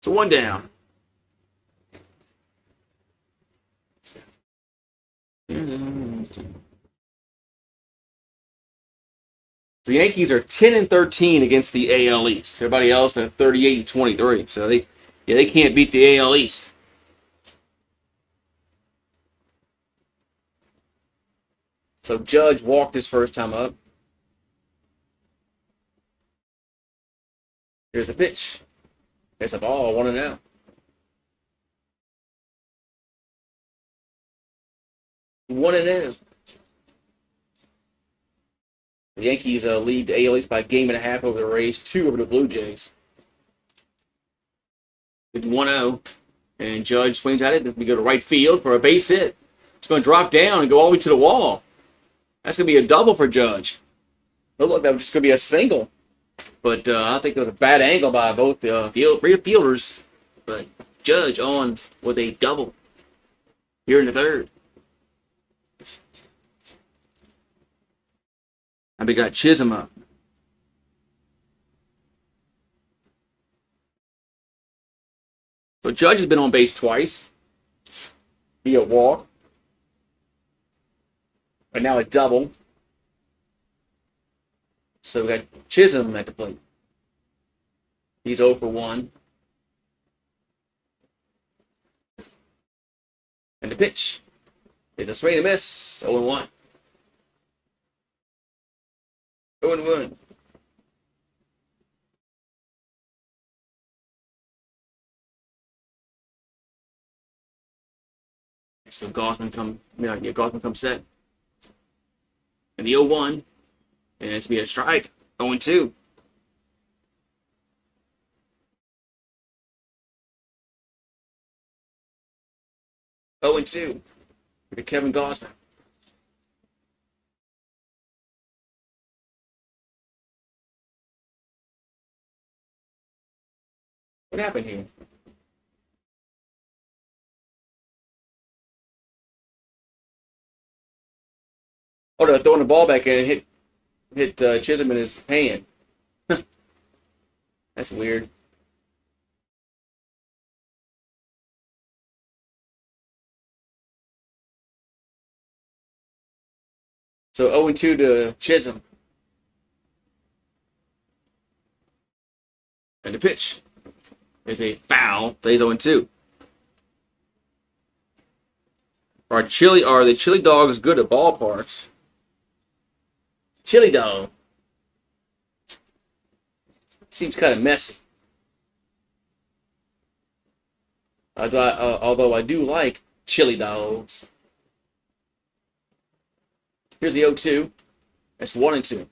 So 1 down. The Yankees are 10-13 against the AL East. Everybody else at 38-23. So they can't beat the AL East. So Judge walked his first time up. Here's a pitch. There's a ball, 1-0. One and is. The Yankees lead the AL East by a game and a half over the Rays, 2 over the Blue Jays. It's 1-0, and Judge swings at it. We go to right field for a base hit. It's going to drop down and go all the way to the wall. That's going to be a double for Judge. Oh, look, that was just going to be a single. But I think it was a bad angle by both fielders. But Judge on with a double here in the third. And we got Chisholm up. So Judge has been on base twice via walk. But now a double. So we got Chisholm at the plate. He's 0 for 1. And the pitch. It's a swing and a miss. 0-1. 0-1. So Gosman comes set. And the 0-1. And it's be a strike. 0-2. 0-2 to Kevin Gausman. What happened here? Oh, they're throwing the ball back in and hit Chisholm in his hand. That's weird. So 0-2 to Chisholm. And the pitch is a foul. Plays 0-2. Are the chili dogs good at ballparks? Chili dog. Seems kind of messy. Although I do like chili dogs. Here's the 0-2. That's 1-2.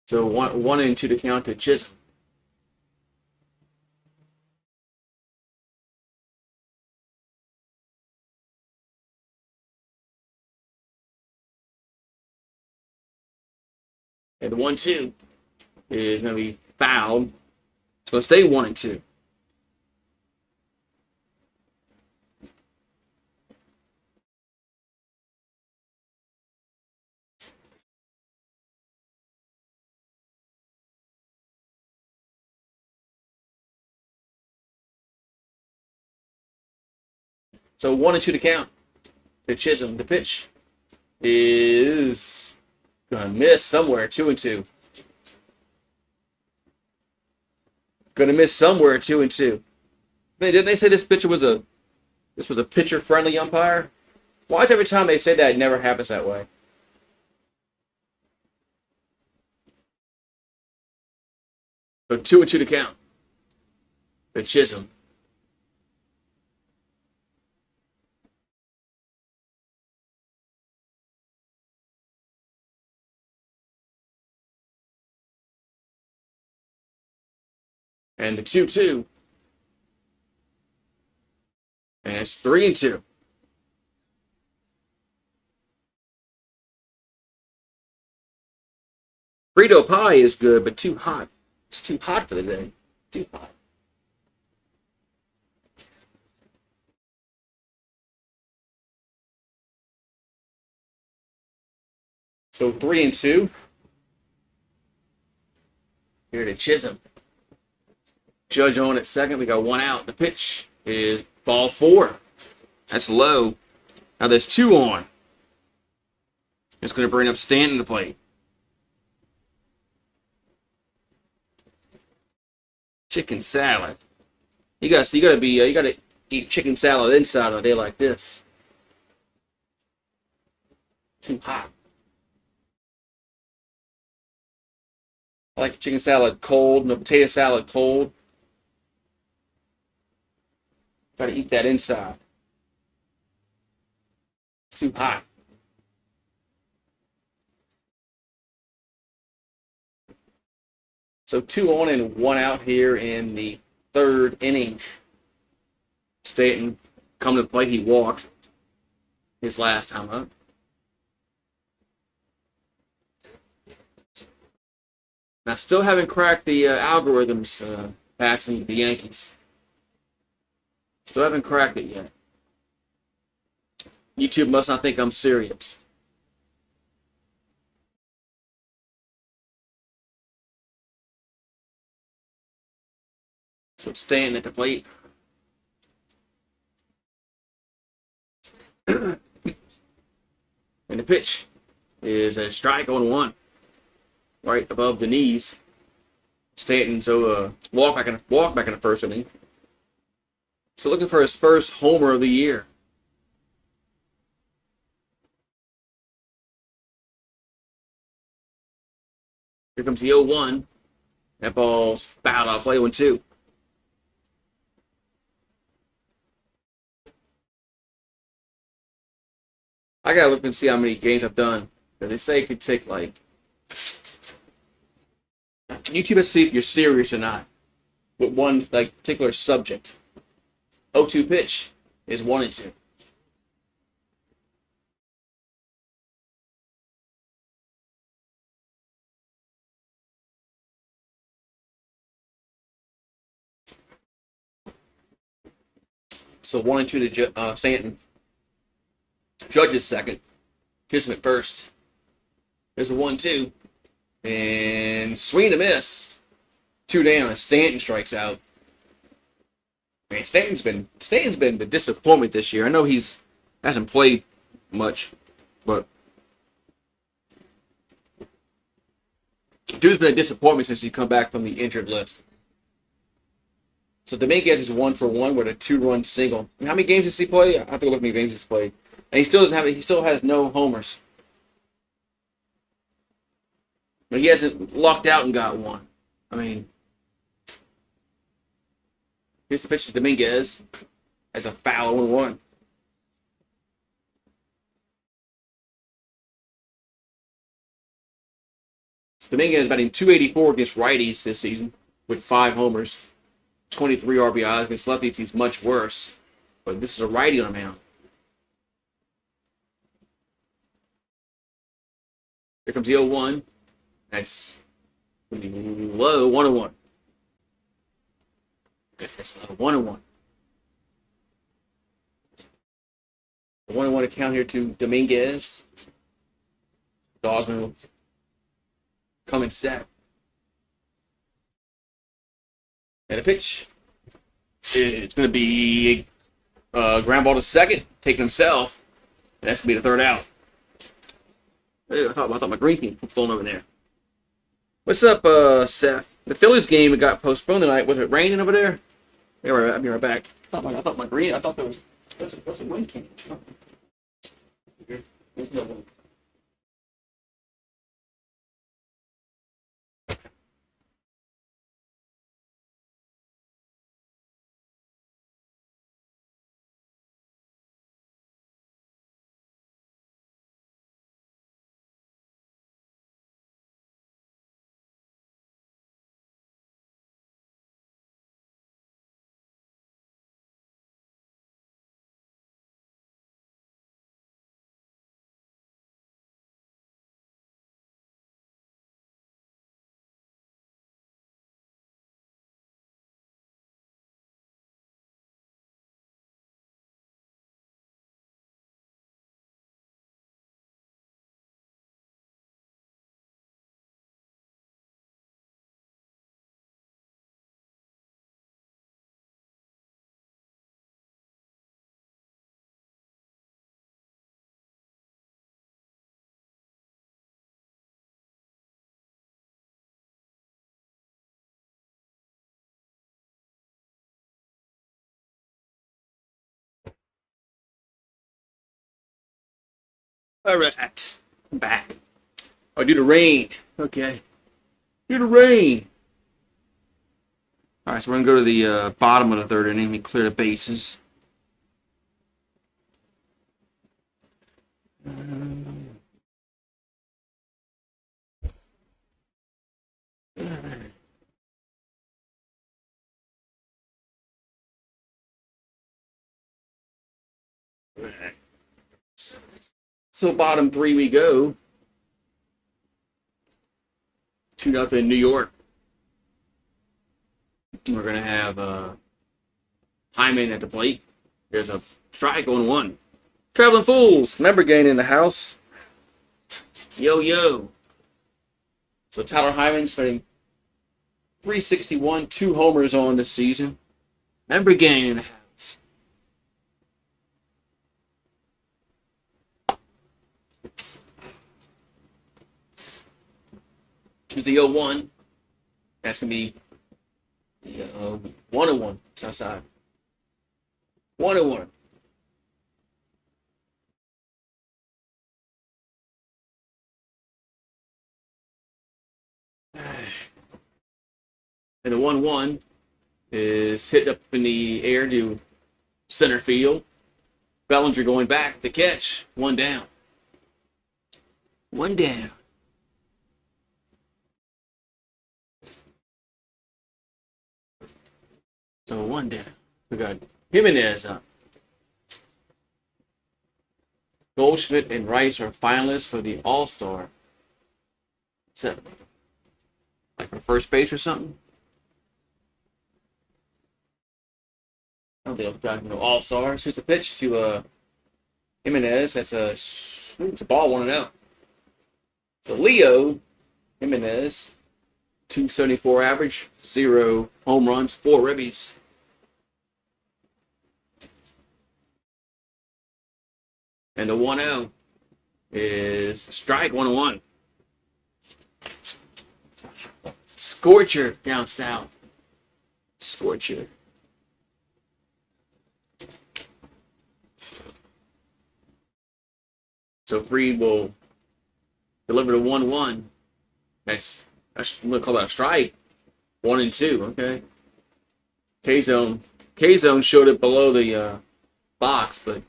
So 1-2 to count to Chisholm. And the 1-2 is going to be fouled. It's going to stay 1-2. So 1-2 to count to Chisholm. The pitch is gonna miss somewhere. 2-2. Gonna miss somewhere. 2-2. Didn't they say this pitcher was a pitcher friendly umpire? Why is every time they say that it never happens that way? So 2-2 to count to Chisholm. And the 2-2. And it's 3-2. Frito pie is good, but too hot. It's too hot for the day. Too hot. So 3-2. Here to Chisholm. Judge on at second. We got one out. The pitch is ball 4. That's low. Now there's 2 on. It's going to bring up Stanton to plate. Chicken salad. You gotta eat chicken salad inside on a day like this. Too hot. I like chicken salad cold, no potato salad cold. Gotta eat that inside. It's too hot. So 2 on and 1 out here in the 3rd inning. Stanton come to play. He walked his last time up. Now, still haven't cracked the algorithms, Paxton, the Yankees. Still haven't cracked it yet. YouTube must not think I'm serious. So Stanton at the plate. And the pitch is a strike on 1. Right above the knees. Stanton, so walk back in the 1st inning. So looking for his first homer of the year. Here comes the 0-1. That ball's fouled off. Play 1-2. I gotta look and see how many games I've done. They say it could take like YouTube has to see if you're serious or not with one like particular subject. 0-2 pitch is 1 and 2. So 1 and 2 to Stanton. Judge's second. Kismet first. There's a 1-2. And swing to miss. 2 down. Stanton strikes out. Man, Stanton's been the disappointment this year. I know hasn't played much, but dude's been a disappointment since he's come back from the injured list. So Dominguez is 1 for 1 with a 2-run single. How many games does he play? I have to look how many games he's played. And he still has no homers. But he hasn't lucked out and got one. I mean, here's the pitch to Dominguez as a foul 1-1. So Dominguez is batting .284 against righties this season with 5 homers, 23 RBIs. Against lefties, he's much worse. But this is a righty on a mound. Here comes the 0-1. That's low, 1-1. That's 1-1. 1-1 account here to Dominguez. Gosman will come in set. And a pitch. It's going to be a ground ball to second, taking himself. And that's going to be the third out. I thought my green team was flown over there. What's up, Seth? The Phillies game got postponed tonight. Was it raining over there? Yeah, I'll be right back. I thought there was. What's the wind came? There's no wind. All right, I'm back. Oh, due to rain. Okay, due to rain. All right, so we're gonna go to the bottom of the third inning. We clear the bases. So bottom 3 we go. 2-0 New York. We're gonna have Hyman at the plate. There's a strike on 1. Traveling Fools, member gain in the house. Yo. So Tyler Hyman spending .361, 2 homers on this season. Member gain in the house. Here's the 0-1. That's going to be 1-1. It's outside. 1-1. And the 1-1 is hit up in the air to center field. Bellinger going back. The catch. 1 down. One down. So one down. We got Jimenez up. Goldschmidt and Rice are finalists for the All-Star. Is that like for first base or something? I don't think I've got no All-Stars. Here's the pitch to Jimenez. That's it's a ball 1-0. So Leo Jimenez, 274 average, 0 home runs, 4 ribbies. And the 1-0 is strike 1-1. Scorcher down south. Scorcher. So Freed will deliver to 1-1. That's I'm gonna call that a strike. 1 and 2. Okay. K-zone showed it below the box, but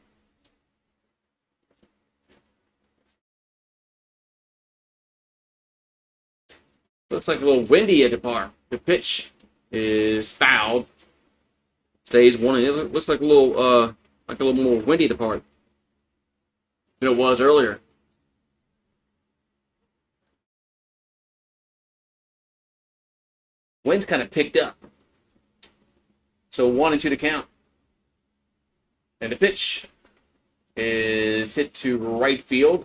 looks like a little windy at the park. The pitch is fouled. Stays 1. It looks like a little more windy at the park than it was earlier. Wind's kind of picked up. So 1 and 2 to count. And the pitch is hit to right field.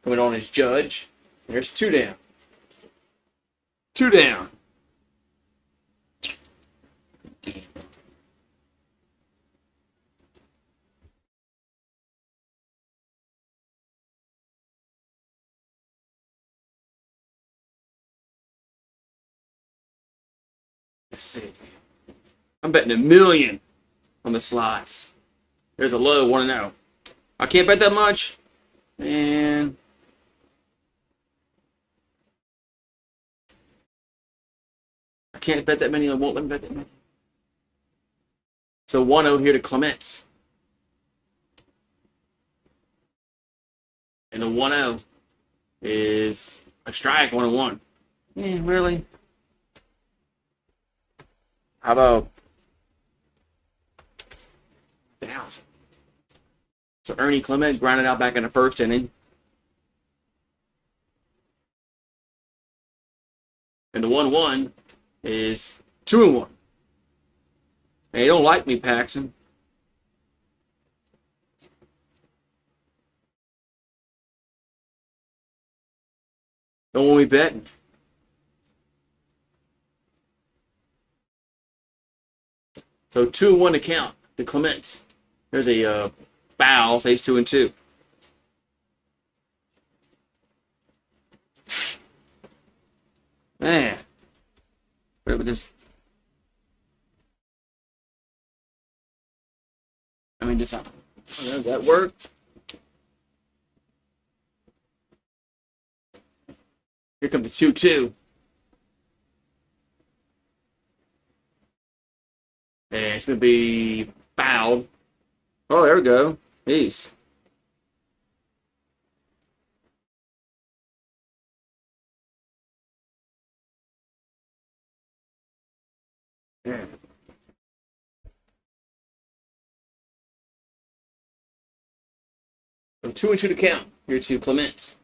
Coming on as Judge. There's 2 down. 2 down. Let's see. I'm betting $1 million on the slots. There's a low 1-0. I can't bet that much. Man. I can't bet that many. I won't let me bet that many. So 1-0 here to Clements. And the 1-0 is a strike 1-1. Yeah, really? How about 1,000? So Ernie Clement grounded out back in the first inning. And the 1-1 is 2-1. Hey, you don't like me, Paxton. Don't want me betting. So 2-1 to count to Clements. There's a foul. Stays 2 and 2. Man, what about this? I mean, does that work? Here comes the 2-2. And it's going to be fouled. Oh, there we go. Peace. Yeah. So 2 and 2 to count here to Clements.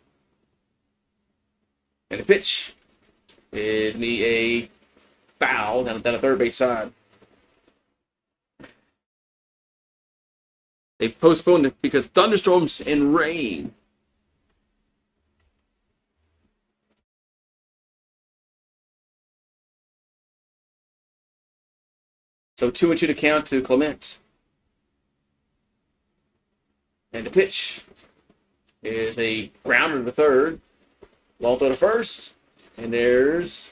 And the pitch is a foul down the third base side. They postponed it because thunderstorms and rain. So 2 and 2 to count to Clement. And the pitch is a grounder to third. Ball to the first. And there's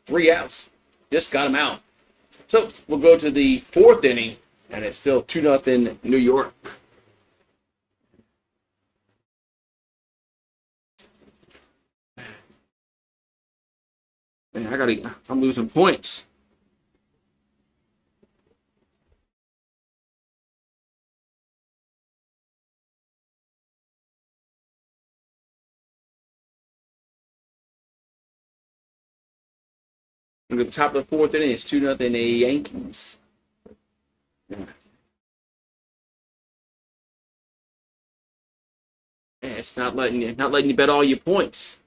3 outs. Just got him out. So we'll go to the 4th inning. And it's still 2-0 New York. Man, I'm losing points. At the top of the fourth inning, it's 2-0 the Yankees. Yeah. Yeah, it's not letting you bet all your points.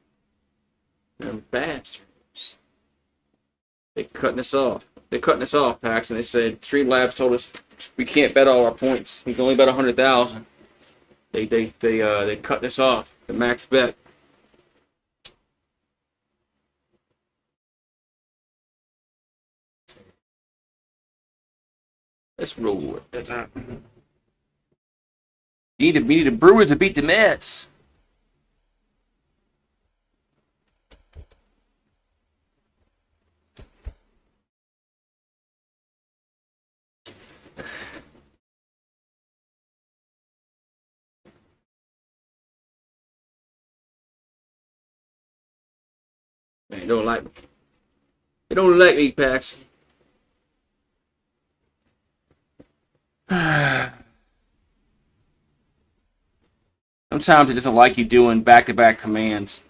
Them bastards. They're cutting us off. They're cutting us off, Paxton. They said Streamlabs told us we can't bet all our points. We can only bet 100,000. They cut us off. The max bet. Let's roll with it. We need the Brewers to beat the Mets. Man, they don't like me. They don't like me, Paxton. Sometimes it doesn't like you doing back-to-back commands.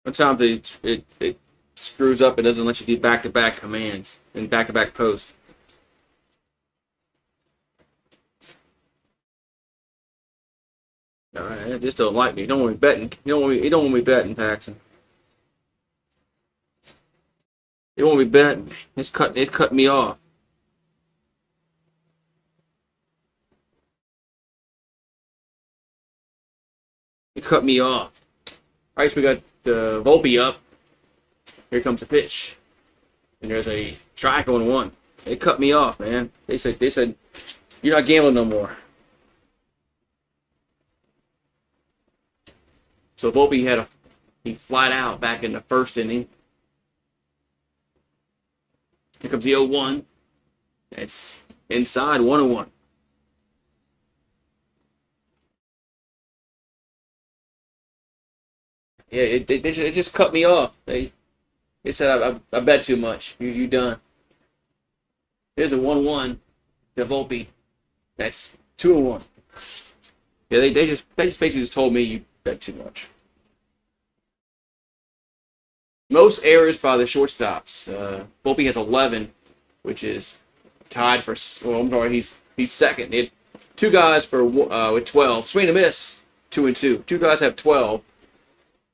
Sometimes it screws up. It doesn't let you do back-to-back commands and back-to-back posts. All right, it just don't like me. You don't want me betting. You don't want me betting, Paxton. You don't want me betting. It cut me off. It cut me off. All right, so we got Volpe up. Here comes the pitch, and there's a strike on one. It cut me off, man. They said you're not gambling no more. So Volpe he flied out back in the first inning. Here comes the 0-1. It's inside 1-1. Yeah, it just cut me off. They said I bet too much. You done. There's a 1-1 to Volpe. That's 2-1. Yeah, they just basically just told me you bet too much. Most errors by the shortstops. Volpe has 11, which is tied for. Well, I'm sorry, he's second. It two guys for with 12. Swing and miss, 2-2. Two guys have 12.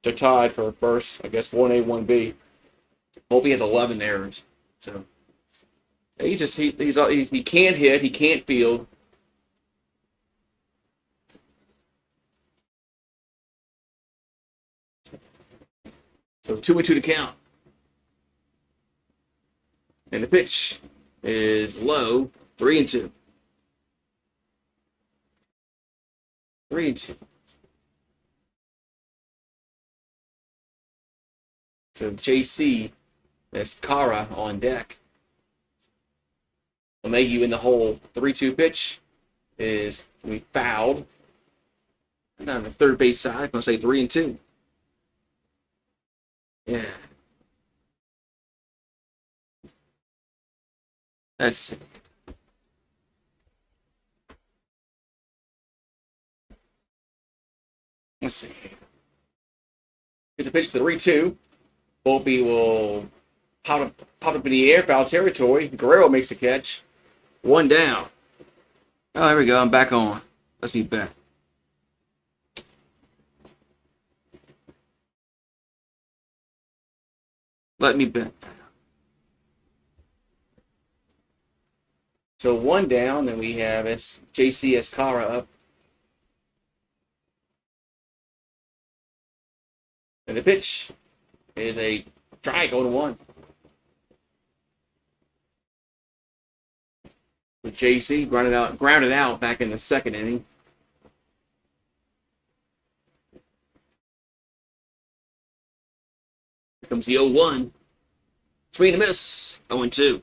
They're tied for first. I guess 1A, 1B. Volpe has 11 errors. So he can't hit. He can't field. So 2-2 to count. And the pitch is low, 3-2. 3-2. So JC, that's Kara on deck. LeMahieu in the hole. 3-2 pitch is we fouled. And on the third base side, I'm going to say 3-2. Yeah. Let's see. Let's see. Get the pitch to 3-2. Volpe will pop up in the air, foul territory. Guerrero makes the catch. One down. Oh, there we go. I'm back on. Let's be back. Let me bet. So one down, and we have JC Escara up. And the pitch is a strike on 1. With JC grounded out back in the second inning. Here comes the 0-1. Swing and miss. 0-2.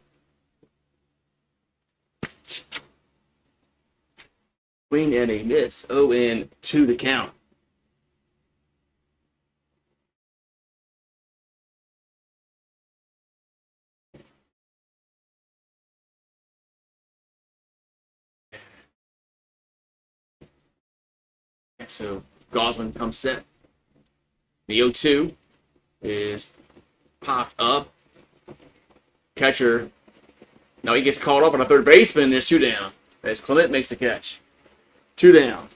Swing and a miss. 0-2 to count. So Gosman comes set. The 0-2 is popped up. Catcher. Now he gets caught up on a third baseman. There's 2 down. As Clement makes the catch. 2 down.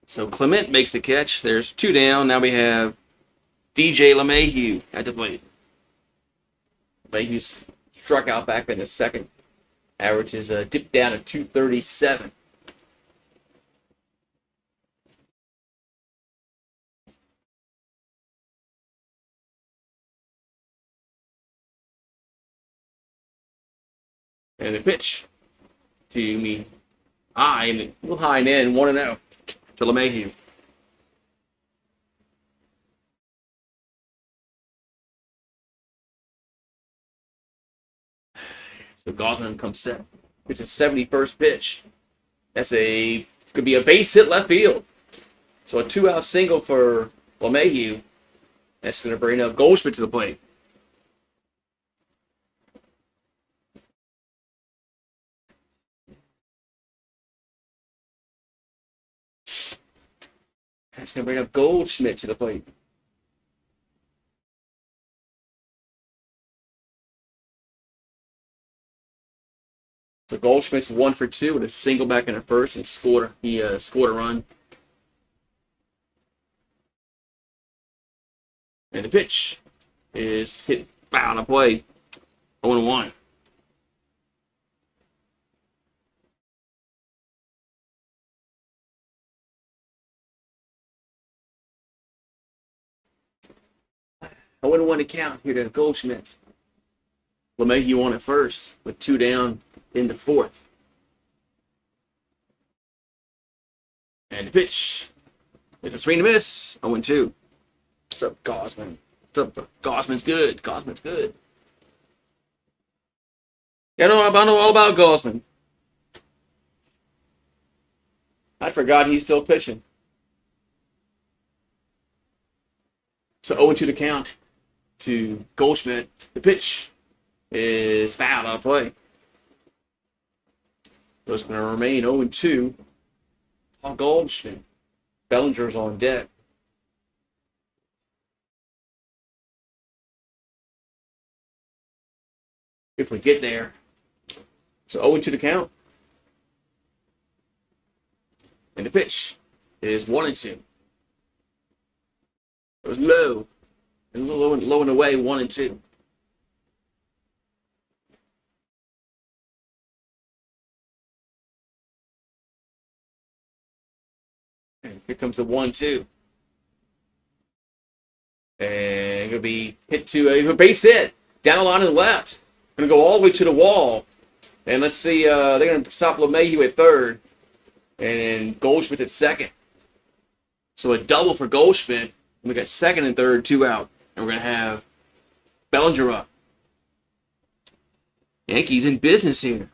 So Clement makes the catch. There's 2 down. Now we have DJ LeMahieu at the plate. LeMahieu's struck out back in the second. Average is dipped down to 237. And the pitch to me. A little high and in, 1-0 to LeMahieu. So Gosman comes set. It's a 71st pitch. Could be a base hit left field. So a 2-out single for LeMahieu. That's going to bring up Goldschmidt to the plate. That's going to bring up Goldschmidt to the plate. So Goldschmidt's 1 for 2 with a single back in the first and scored. He scored a run. And the pitch is hit foul of play. 0-1. I wouldn't want to count here to Goldschmidt. LeMahieu on at first with 2 down in the 4th. And the pitch. It's a swing and a miss. 0-2. What's up, Gosman? What's up? Gosman's good. Gosman's good. Yeah, I know all about Gosman. I forgot he's still pitching. So 0-2 to count to Goldschmidt. The pitch is fouled out of play. So it's going to remain 0-2 on Goldschmidt. Bellinger's on deck. If we get there. So 0-2 to count. And the pitch is 1-2. It was low. And low and away, 1-2. And here comes the 1-2. And going to be hit to a base hit. Down the line and left. Going to go all the way to the wall. And let's see, they're going to stop LeMahieu at third. And Goldschmidt at second. So a double for Goldschmidt. We got second and third, 2 out. And we're going to have Bellinger up. Yankees in business here.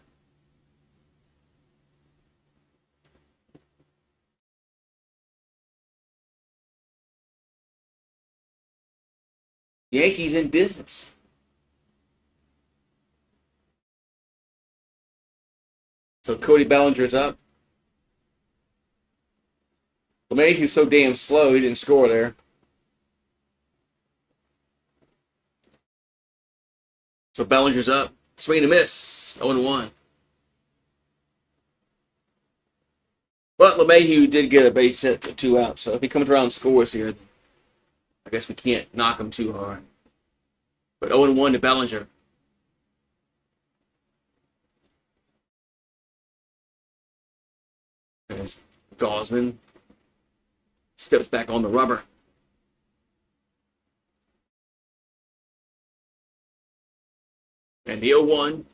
Yankees in business. So Cody Bellinger's up. LeMahieu's so damn slow, he didn't score there. So Bellinger's up. Swing and a miss. 0-1. But LeMahieu did get a base hit with 2 outs. So if he comes around and scores here, I guess we can't knock him too hard. But 0-1 to Bellinger. As Gosman steps back on the rubber. And the 0-1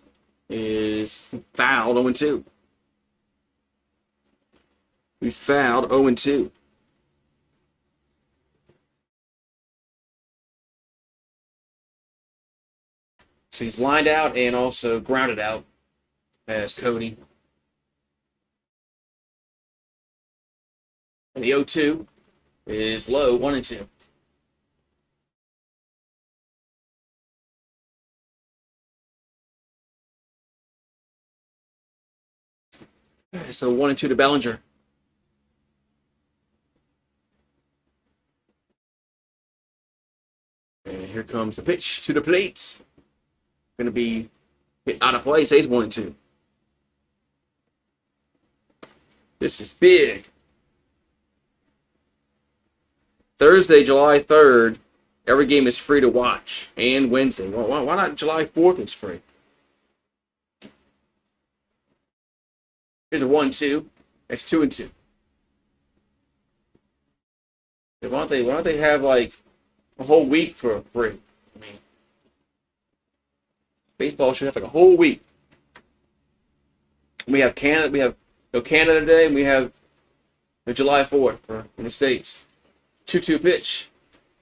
is fouled, 0-2. We fouled 0-2. So he's lined out and also grounded out as Cody. And the 0-2 is low, 1-2. So 1-2 to Bellinger. here comes the pitch to the plate. Going to be hit out of play. Stays 1-2. This is big. Thursday, July 3rd. Every game is free to watch. And Wednesday. Why not July 4th is free? Here's a 1-2. That's 2-2. Why don't they have like a whole week for free? I mean, baseball should have like a whole week. We have Canada. We have Canada Day, and we have the July 4th in the States. 2-2 pitch,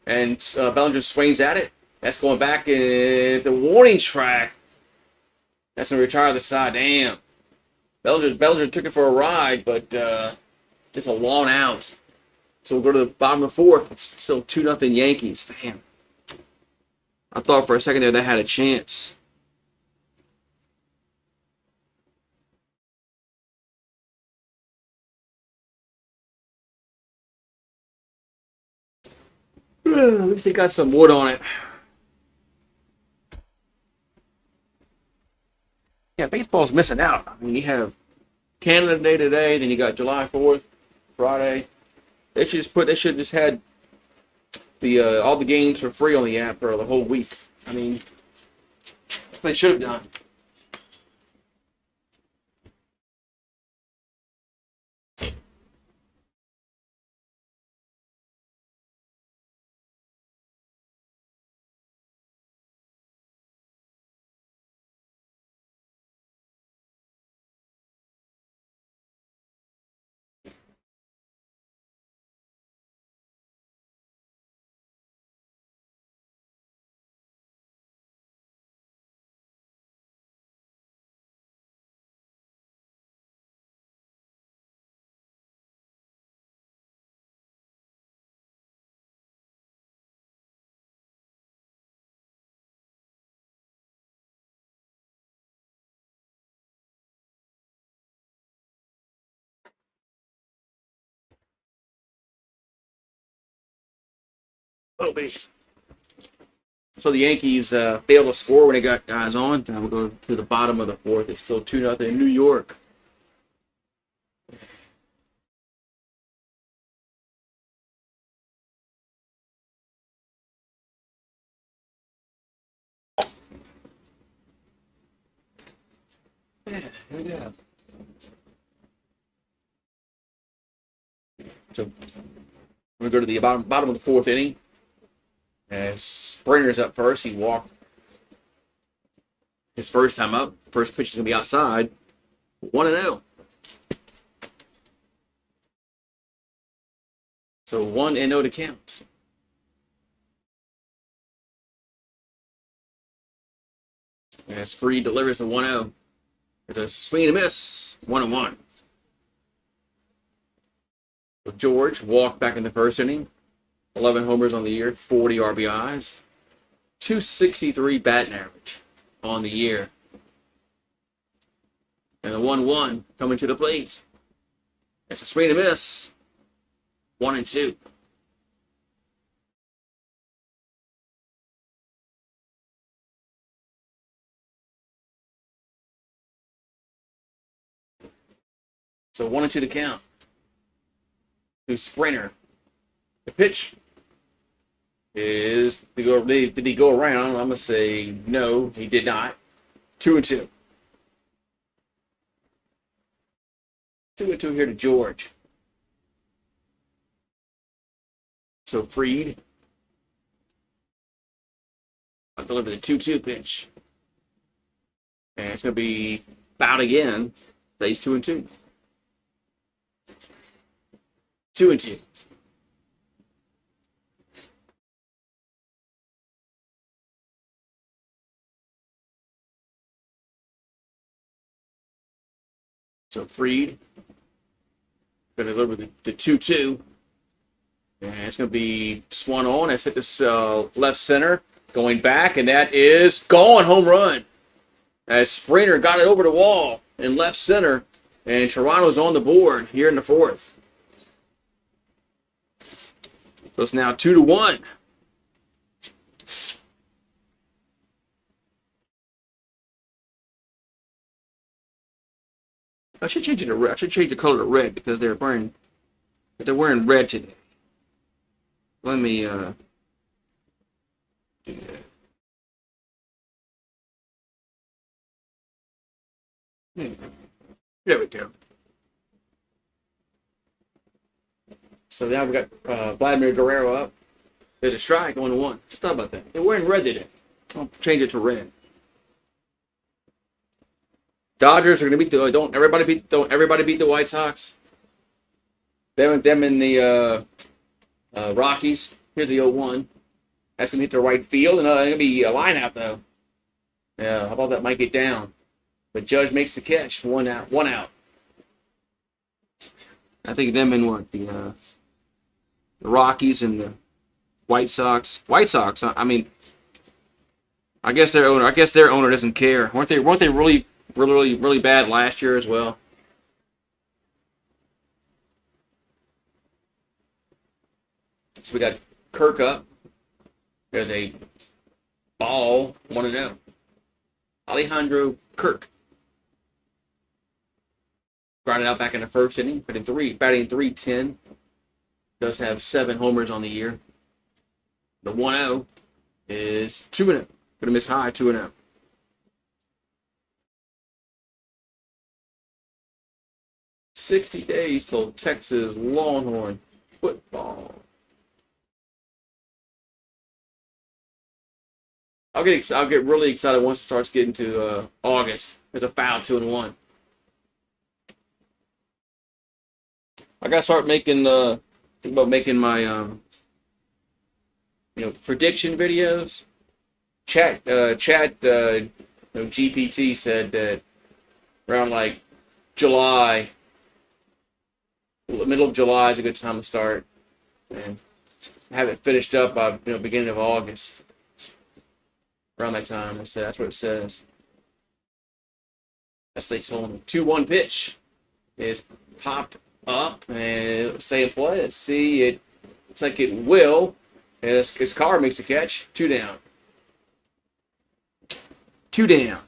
and Bellinger swings at it. That's going back in the warning track. That's going to retire the side. Damn. Bellinger took it for a ride, but just a long out. So we'll go to the bottom of the 4th. It's still 2-0 Yankees. Damn. I thought for a second there they had a chance. At least they got some wood on it. Yeah, baseball's missing out. I mean, you have Canada Day today, then you got July 4th, Friday. They should just had the all the games for free on the app for the whole week. I mean, that's what they should have done. Oh, base. So the Yankees failed to score when they got guys on. Now we'll go to the bottom of the 4th. It's still 2-0 in New York. Yeah. So we're going to go to the bottom of the 4th inning. As Springer's up first, he walked his first time up. First pitch is going to be outside. 1-0. So 1-0 to count. As Freed delivers the 1-0. There's a swing and a miss. 1-1. So George walked back in the first inning. 11 homers on the year, 40 RBIs, 263 batting average on the year. And the 1-1 coming to the plate. It's a swing and a miss. 1-2. So 1-2 to count. To Springer. The pitch is did he go around? I'm gonna say no, he did not. 2-2. 2-2 here to George. So Freed. I'll deliver the 2-2 pitch. And it's gonna be fouled again. Stays 2-2. 2-2. So Freed going to deliver the 2-2. And it's going to be swung on. It's hit this left center. Going back, and that is gone. Home run. As Springer got it over the wall in left center. And Toronto's on the board here in the 4th. So it's now 2-1. I should change it to red. I should change the color to red because they're wearing red today. Let me do that. There we go. So now we got Vladimir Guerrero up. There's a strike, 1-1. Just thought about that. They're wearing red today. I'll change it to red. Dodgers are going to beat the. Don't everybody beat the White Sox. Them in the Rockies. Here's the 0-1. That's going to hit the right field, and it's going to be a line out though. Yeah, how about that? Might get down, but Judge makes the catch. 1 out. 1 out. I think them in what the Rockies and the White Sox. White Sox. I mean, I guess their owner doesn't care. Weren't they really bad last year as well? So we got Kirk up. There's a ball, 1-0. Alejandro Kirk. Grounded out back in the first inning, batting 310. Does have 7 homers on the year. The 1-0 is 2-0. Going to miss high, 2-0. $60 days till Texas Longhorn football. I'll get really excited once it starts getting to August. There's a foul, 2-1. I gotta start making think about making my prediction videos. GPT said that around like July, middle of July is a good time to start, and have it finished up by beginning of August. Around that time, that's what it says. That's what they told me. 2-1 pitch is popped up and it'll stay in play. Let's see. It looks like it will. As his car makes a catch. 2 down. 2 down.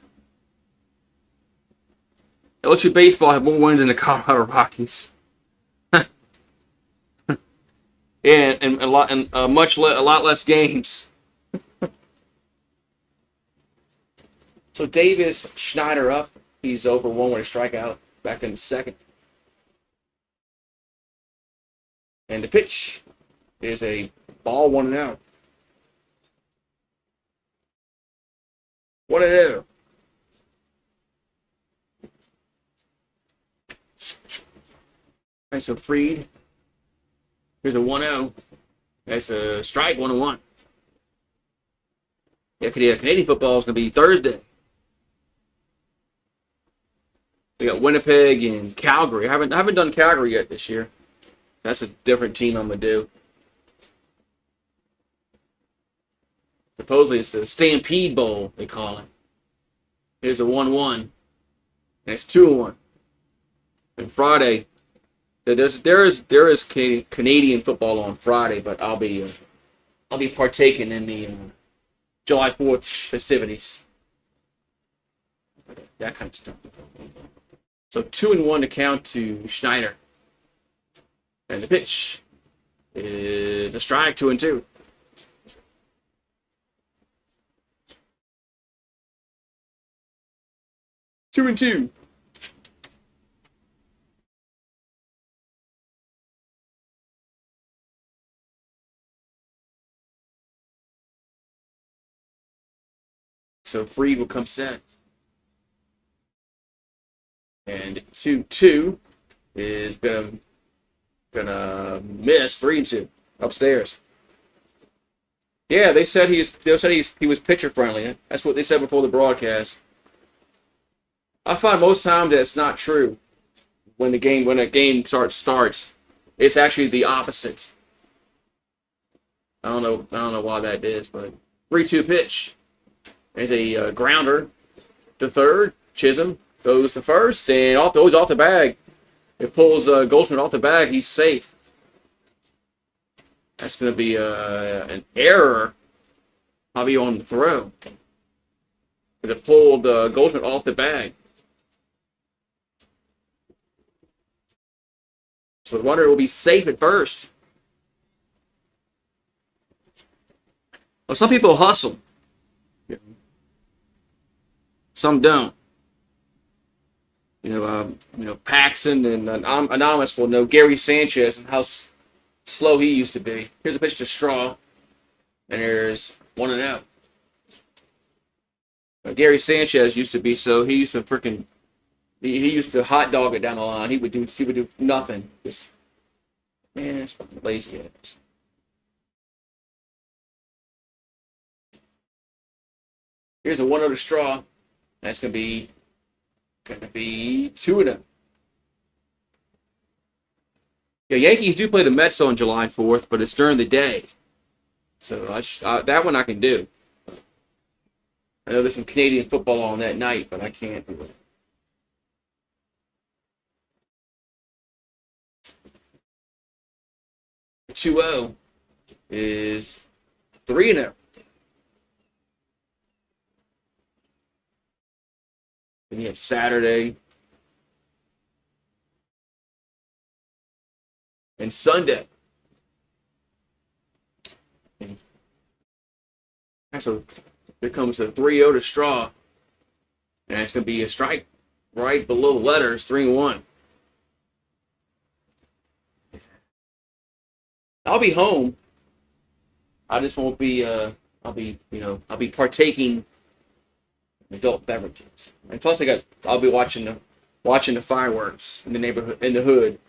LSU baseball have more wins than the Colorado Rockies. and a lot less games. So Davis Schneider up. He's over 1 with a strikeout back in the second. And the pitch is a ball, 1-0. 1-0. All right, so Freed. Here's a 1-0. That's a strike, 1-1. Yeah, Canadian football is going to be Thursday. They got Winnipeg and Calgary. I haven't done Calgary yet this year. That's a different team I'm going to do. Supposedly it's the Stampede Bowl, they call it. Here's a 1-1. That's 2-1. And Friday, there is Canadian football on Friday, but I'll be partaking in the July 4th festivities. That kind of stuff. So 2-1 to count to Schneider. And the pitch is a strike, 2-2. Two and two. So Freed will come set. And 2-2 is gonna miss 3-2 upstairs. Yeah, they said he was pitcher friendly. That's what they said before the broadcast. I find most times that's not true. When a game starts, it's actually the opposite. I don't know why that is, but 3-2 pitch. There's a grounder to third. Chisholm goes to first, and off the bag. It pulls Goldschmidt off the bag. He's safe. That's going to be an error, probably on the throw. But it pulled Goldschmidt off the bag. So the runner will be safe at first. Well, some people hustle. Some don't. Paxton and Anonymous will know Gary Sanchez and how slow he used to be. Here's a pitch to Straw, and there's 1-0. Gary Sanchez used to be so he used to freaking he used to hot dog it down the line. He would do nothing. Just it's fucking lazy ass. Here's a 1-0 to Straw. That's gonna be 2-0. Yeah, Yankees do play the Mets on July 4th, but it's during the day, so that one I can do. I know there's some Canadian football on that night, but I can't do it. The 2-0 is 3-0. Then you have Saturday and Sunday. So here comes a 3-0 to Straw. And it's going to be a strike right below letters, 3-1. I'll be home. I just won't be, I'll be partaking adult beverages. And plus I'll be watching the fireworks in the neighborhood, in the hood.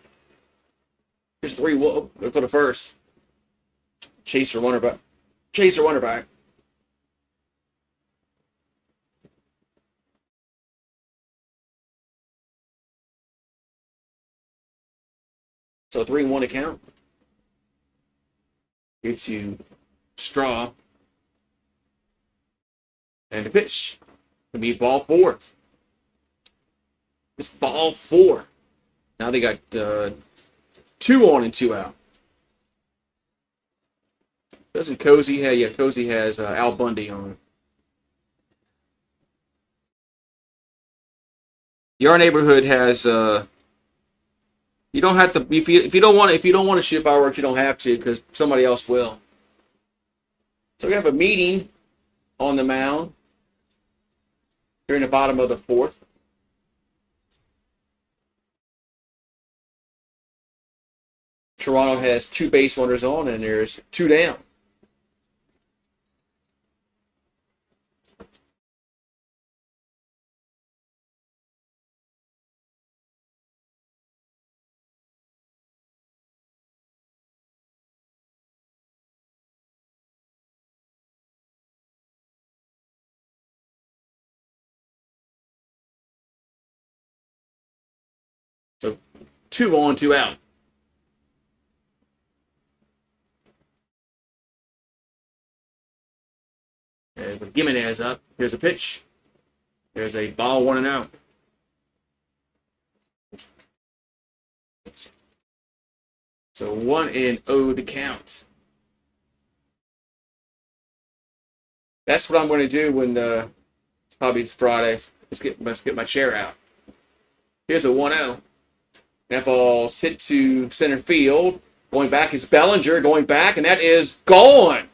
Here's 3-1 for the first. Chaser runner back. So 3-1 to count. Here to Straw. And the pitch. Gonna be ball 4. It's ball 4. Now they got 2 on and 2 out. Doesn't Cozy have? Yeah, Cozy has Al Bundy on. Your neighborhood has. You don't have to. If you don't want to shoot fireworks, you don't have to because somebody else will. So we have a meeting on the mound during the bottom of the 4th. Toronto has 2 base runners on, and there's 2 down. So 2 on, 2 out. And with Gimenez up, here's a pitch. There's a ball, 1-0. So 1-0 to count. That's what I'm going to do when it's probably Friday. Let's get my chair out. Here's a 1-0. That ball's hit to center field. Going back is Bellinger. Going back, and that is gone.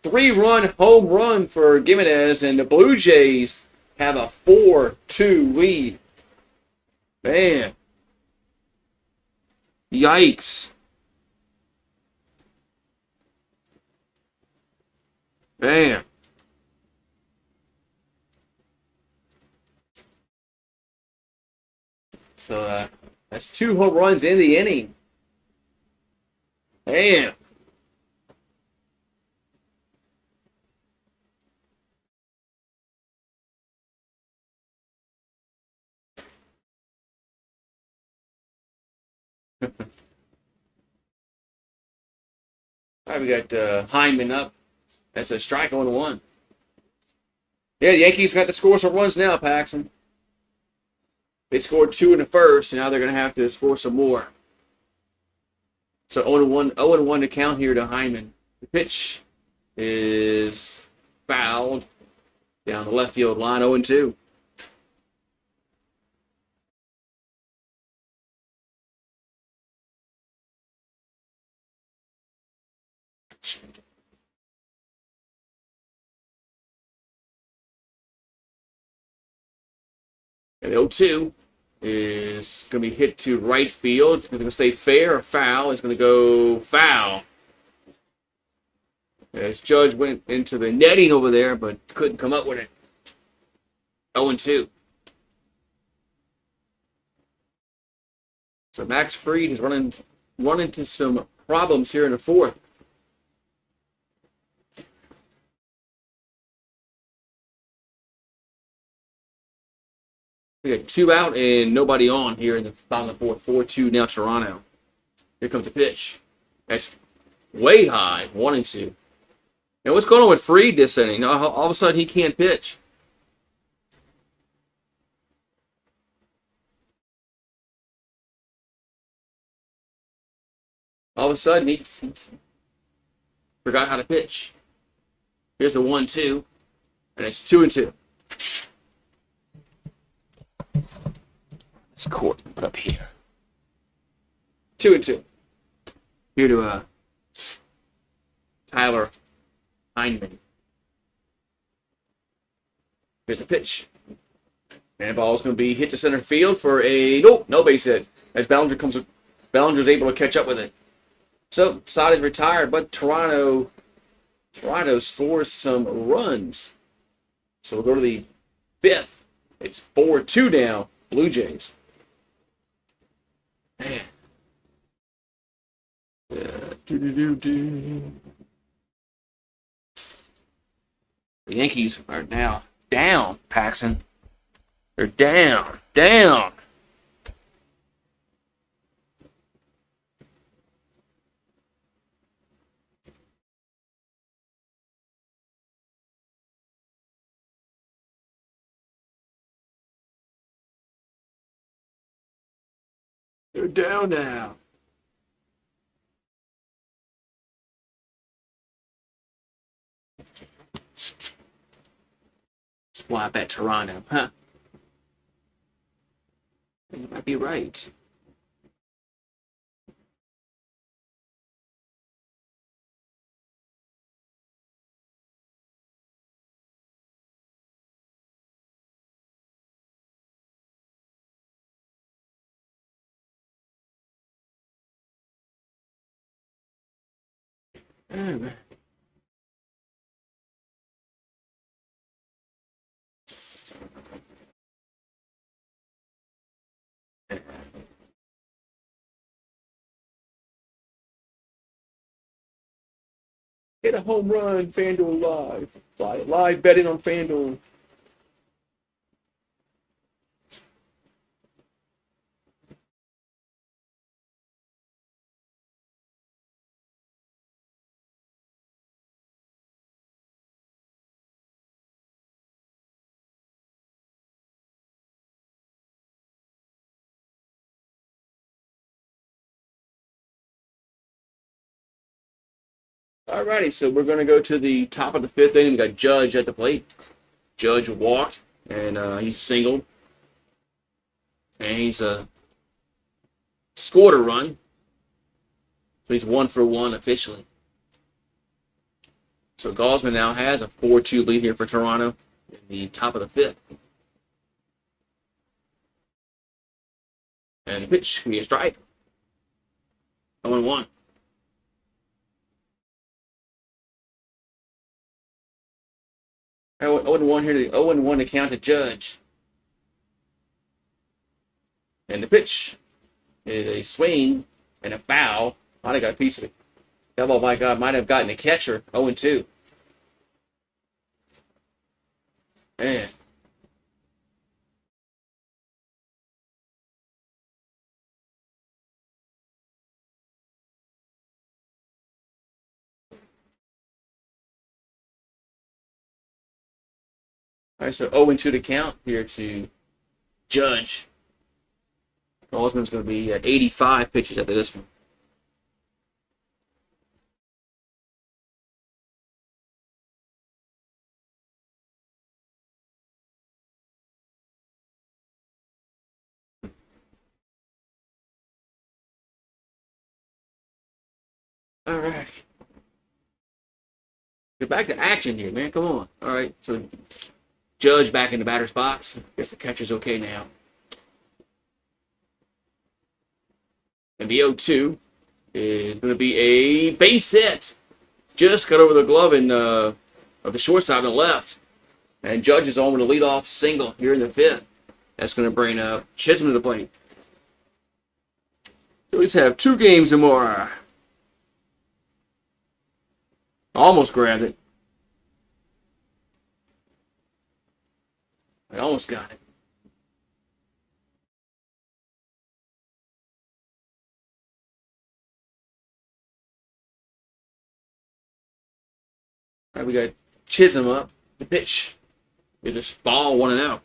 3-run home run for Gimenez, and the Blue Jays have a 4-2 lead. Man. Yikes. Man. So that's 2 home runs in the inning. Man. All right, we got Hyman up. That's a strike on 1. Yeah, the Yankees got to score some runs now, Paxton. They scored 2 in the first, and now they're going to have to score some more. So 0-1 to count here to Hyman. The pitch is fouled down the left field line, 0-2. And the 0-2 is going to be hit to right field. Is it going to stay fair or foul? It's going to go foul. As Judge went into the netting over there, but couldn't come up with it. 0-2. So Max Fried is run into some problems here in the fourth. We got 2 out and nobody on here in the bottom of the fourth. 4-2 now Toronto. Here comes a pitch. That's way high. 1-2. Now what's going on with Fried this inning? All of a sudden he can't pitch. All of a sudden he forgot how to pitch. Here's the 1-2, and it's 2-2. Let's court put up here. 2-2. Here to Tyler Heineman. Here's a pitch. And the ball's going to be hit to center field for a no base hit. As Ballinger's able to catch up with it. So side is retired, but Toronto scores some runs. So we'll go to the fifth. It's 4-2 now. Blue Jays. Man. The Yankees are now down, Paxton. They're down. They're down now. That's why I bet Toronto, huh? You might be right. Oh, hit a home run, FanDuel Live. Live betting on FanDuel. Alrighty, so we're going to go to the top of the fifth inning. We got Judge at the plate. Judge walked, and he's singled. And he's scored a run. So he's 1 for 1 officially. So Gosman now has a 4-2 lead here for Toronto in the top of the fifth. And the pitch can be a strike. 0-1. 0-1 here. 0-1 to count to Judge. And the pitch is a swing and a foul. Might have got a piece of it. That ball, my God, might have gotten a catcher. 0-2. Man. All right, so 0-2 to count here to Judge. Osman's going to be at 85 pitches after this one. All right. Get back to action here, man. Come on. All right. So Judge back in the batter's box. Guess the catcher's okay now. And the 0-2 is going to be a base hit. Just got over the glove of the shortstop on the left. And Judge is on with a leadoff single here in the 5th. That's going to bring Chisholm to the plate. Phillies have 2 games or more. Almost grabbed it. I almost got it. All right, we got Chisholm up. The pitch. It just ball 1-0.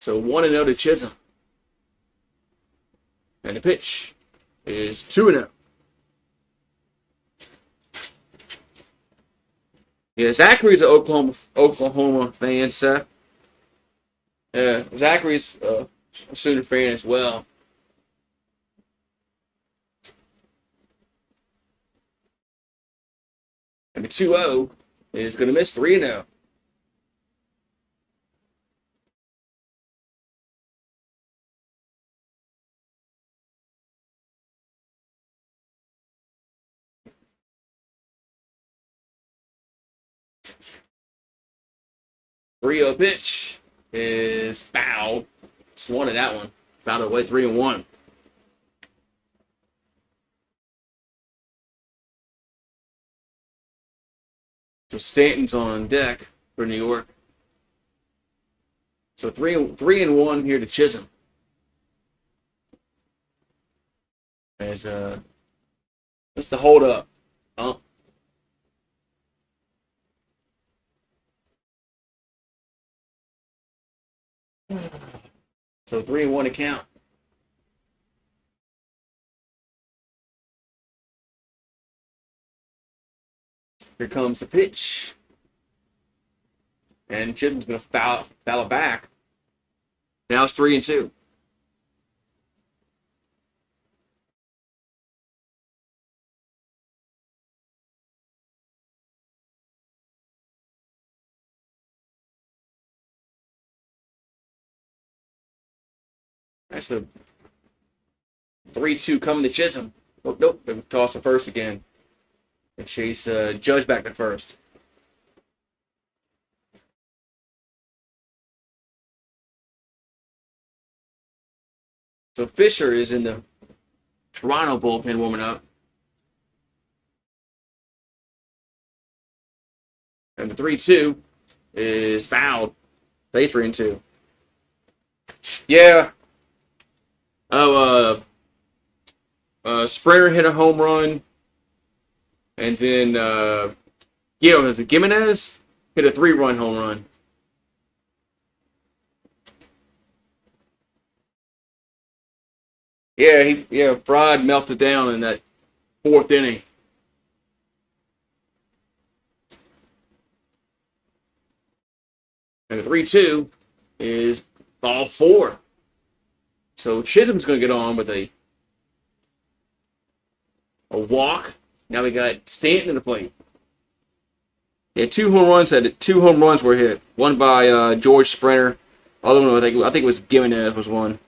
So 1-0 to Chisholm. And the pitch is 2-0. Yeah, Zachary's an Oklahoma fan, Seth. Zachary's a Sooner fan as well. And the 2-0 is going to miss 3-0. Three-0 pitch is fouled. Just wanted that one. Fouled away 3-1. So Stanton's on deck for New York. So 3-1 here to Chisholm. As just the hold up. Oh. So 3-1 to count. Here comes the pitch. And Chisholm's going to foul it back. Now it's 3-2. That's the 3-2 coming to Chisholm. Oh, nope, they toss to first again. And chase Judge back to first. So Fisher is in the Toronto bullpen warming up. And the 3-2 is fouled. They 3-2. Yeah. Springer hit a home run. And then, Gimenez hit a 3-run home run. Yeah, Fried melted down in that 4th inning. And the 3-2 is ball 4. So Chisholm's going to get on with a walk. Now we got Stanton in the plate. Yeah, 2 home runs were hit. One by George Springer. Other one, I think it was Gimenez was one.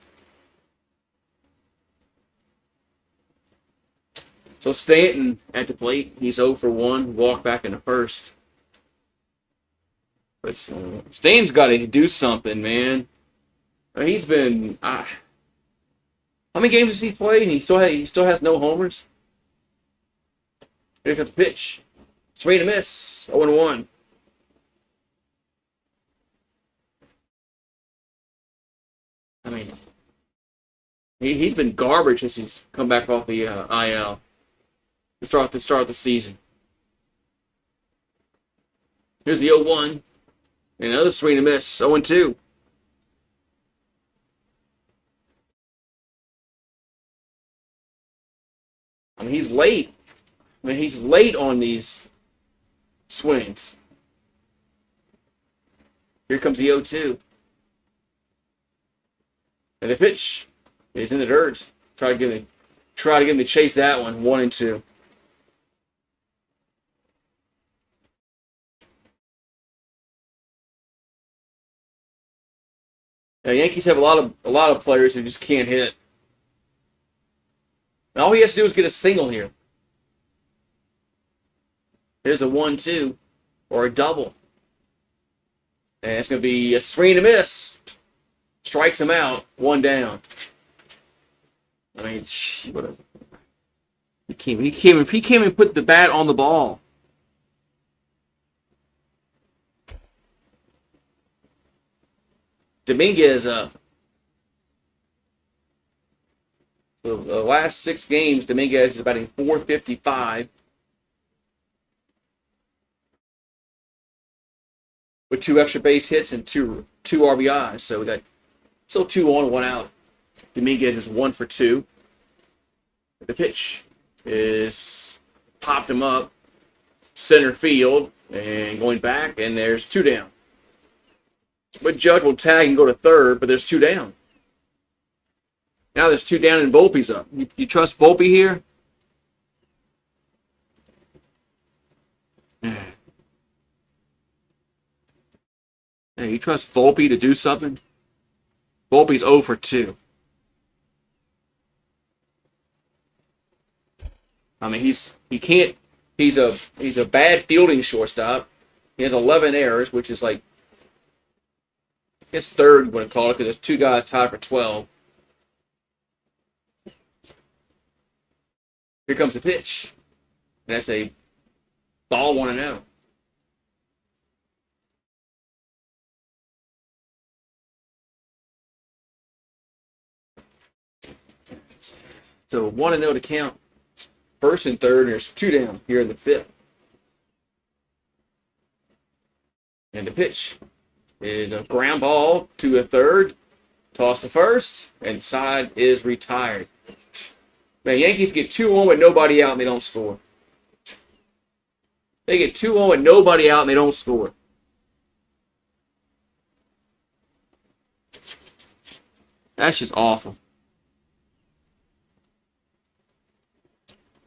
So Stanton at the plate. He's 0 for 1. Walk back in the first. But Stanton's got to do something, man. He's been. How many games has he played? And he still has no homers. Here comes the pitch. Swing and a miss. 0-1. I mean, he's been garbage since he's come back off the IL. To start the season. Here's the 0-1. And another swing and a miss. 0-2. I mean, he's late. He's late on these swings. Here comes the 0-2. And the pitch is in the dirt. Try to get him to chase that one. 1-2. Now, Yankees have a lot of players who just can't hit. And all he has to do is get a single here. There's a 1-2 or a double. And it's going to be a swing and a miss. Strikes him out. 1 down. I mean, what a... He came and put the bat on the ball. Dominguez up. So the last 6 games, Dominguez is batting .455 with 2 extra base hits and two RBIs. So we got still 2 on, 1 out. Dominguez is 1 for 2. The pitch is popped him up center field and going back, and there's 2 down. But Judge will tag and go to third, but there's 2 down. Now there's 2 down and Volpe's up. You trust Volpe here? Hey, you trust Volpe to do something? Volpe's 0 for 2. I mean, he's a bad fielding shortstop. He has 11 errors, which is like, I guess third, you want to call it, because there's 2 guys tied for 12. Here comes the pitch. And that's a ball 1-0. So 1-0 to count. First and third, and there's 2 down here in the 5th. And the pitch is a ground ball to a third, toss to first, and side is retired. Man, Yankees get 2 on with nobody out and they don't score. They get 2 on with nobody out and they don't score. That's just awful.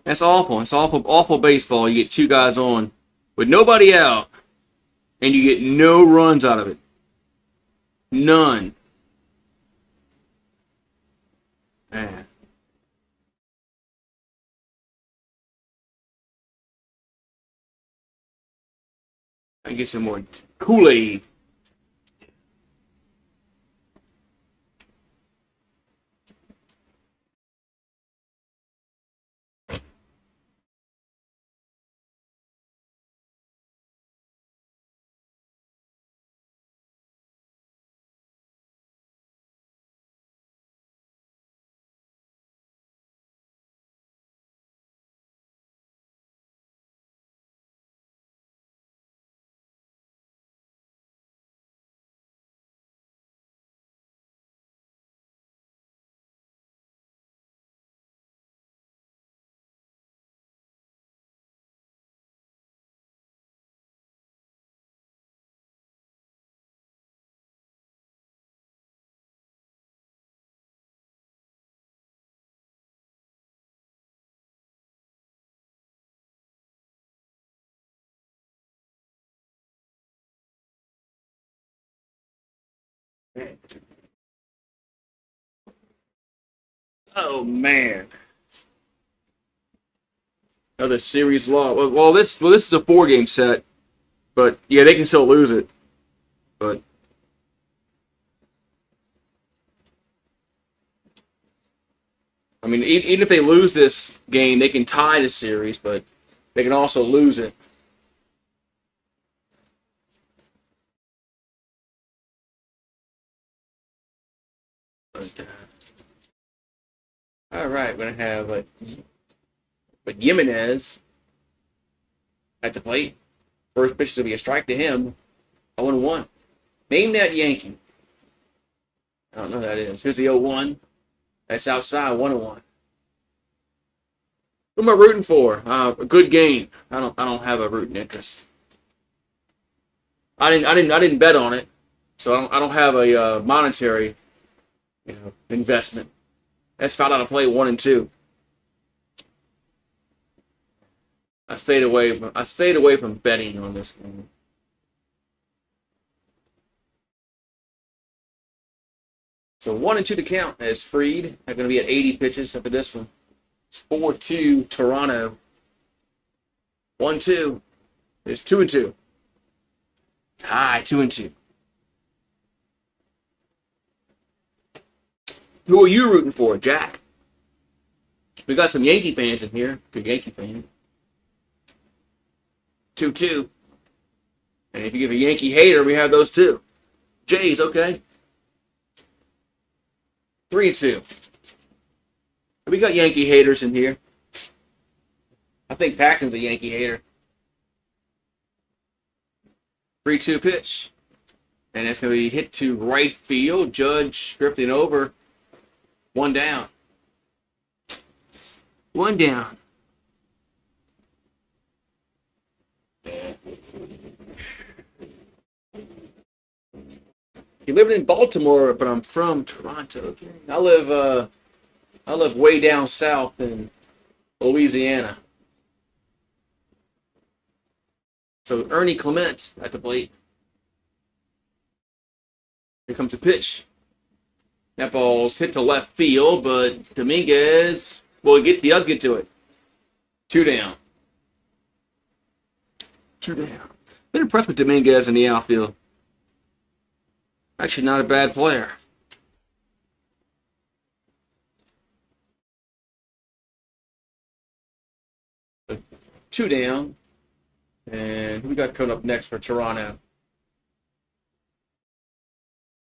That's awful. It's awful baseball. You get 2 guys on with nobody out, and you get no runs out of it. None. Man. I get some more Kool-Aid. Oh man. Another series loss. Well, this is a 4-game set, but yeah, they can still lose it. But I mean, even if they lose this game, they can tie the series, but they can also lose it. All right, we're gonna have but Jimenez at the plate. First pitch will be a strike to him. 0-1. Name that Yankee. I don't know who that is. Here's the 0-1. That's outside. 1-1. Who am I rooting for? A good game. I don't have a rooting interest. I didn't bet on it, so I don't have a monetary investment. That's found out to play 1 and 2. I stayed away from betting on this game. So 1 and 2 to count as Freed. I'm going to be at 80 pitches after this one. It's 4-2 Toronto. 1-2. It's 2 and 2. Tie 2 and 2. Who are you rooting for, Jack? We got some Yankee fans in here. Good Yankee fan. 2-2. And if you give a Yankee hater, we have those too. Jays, okay. 3-2. We got Yankee haters in here. I think Paxton's a Yankee hater. 3-2 pitch. And it's going to be hit to right field. Judge drifting over. 1 down. 1 down. You're living in Baltimore, but I'm from Toronto. Okay. I live way down south in Louisiana. So Ernie Clement at the plate. Here comes a pitch. That ball's hit to left field, but Dominguez he does get to it. 2 down. 2 down. Been impressed with Dominguez in the outfield. Actually, not a bad player. Two down. And who we got coming up next for Toronto?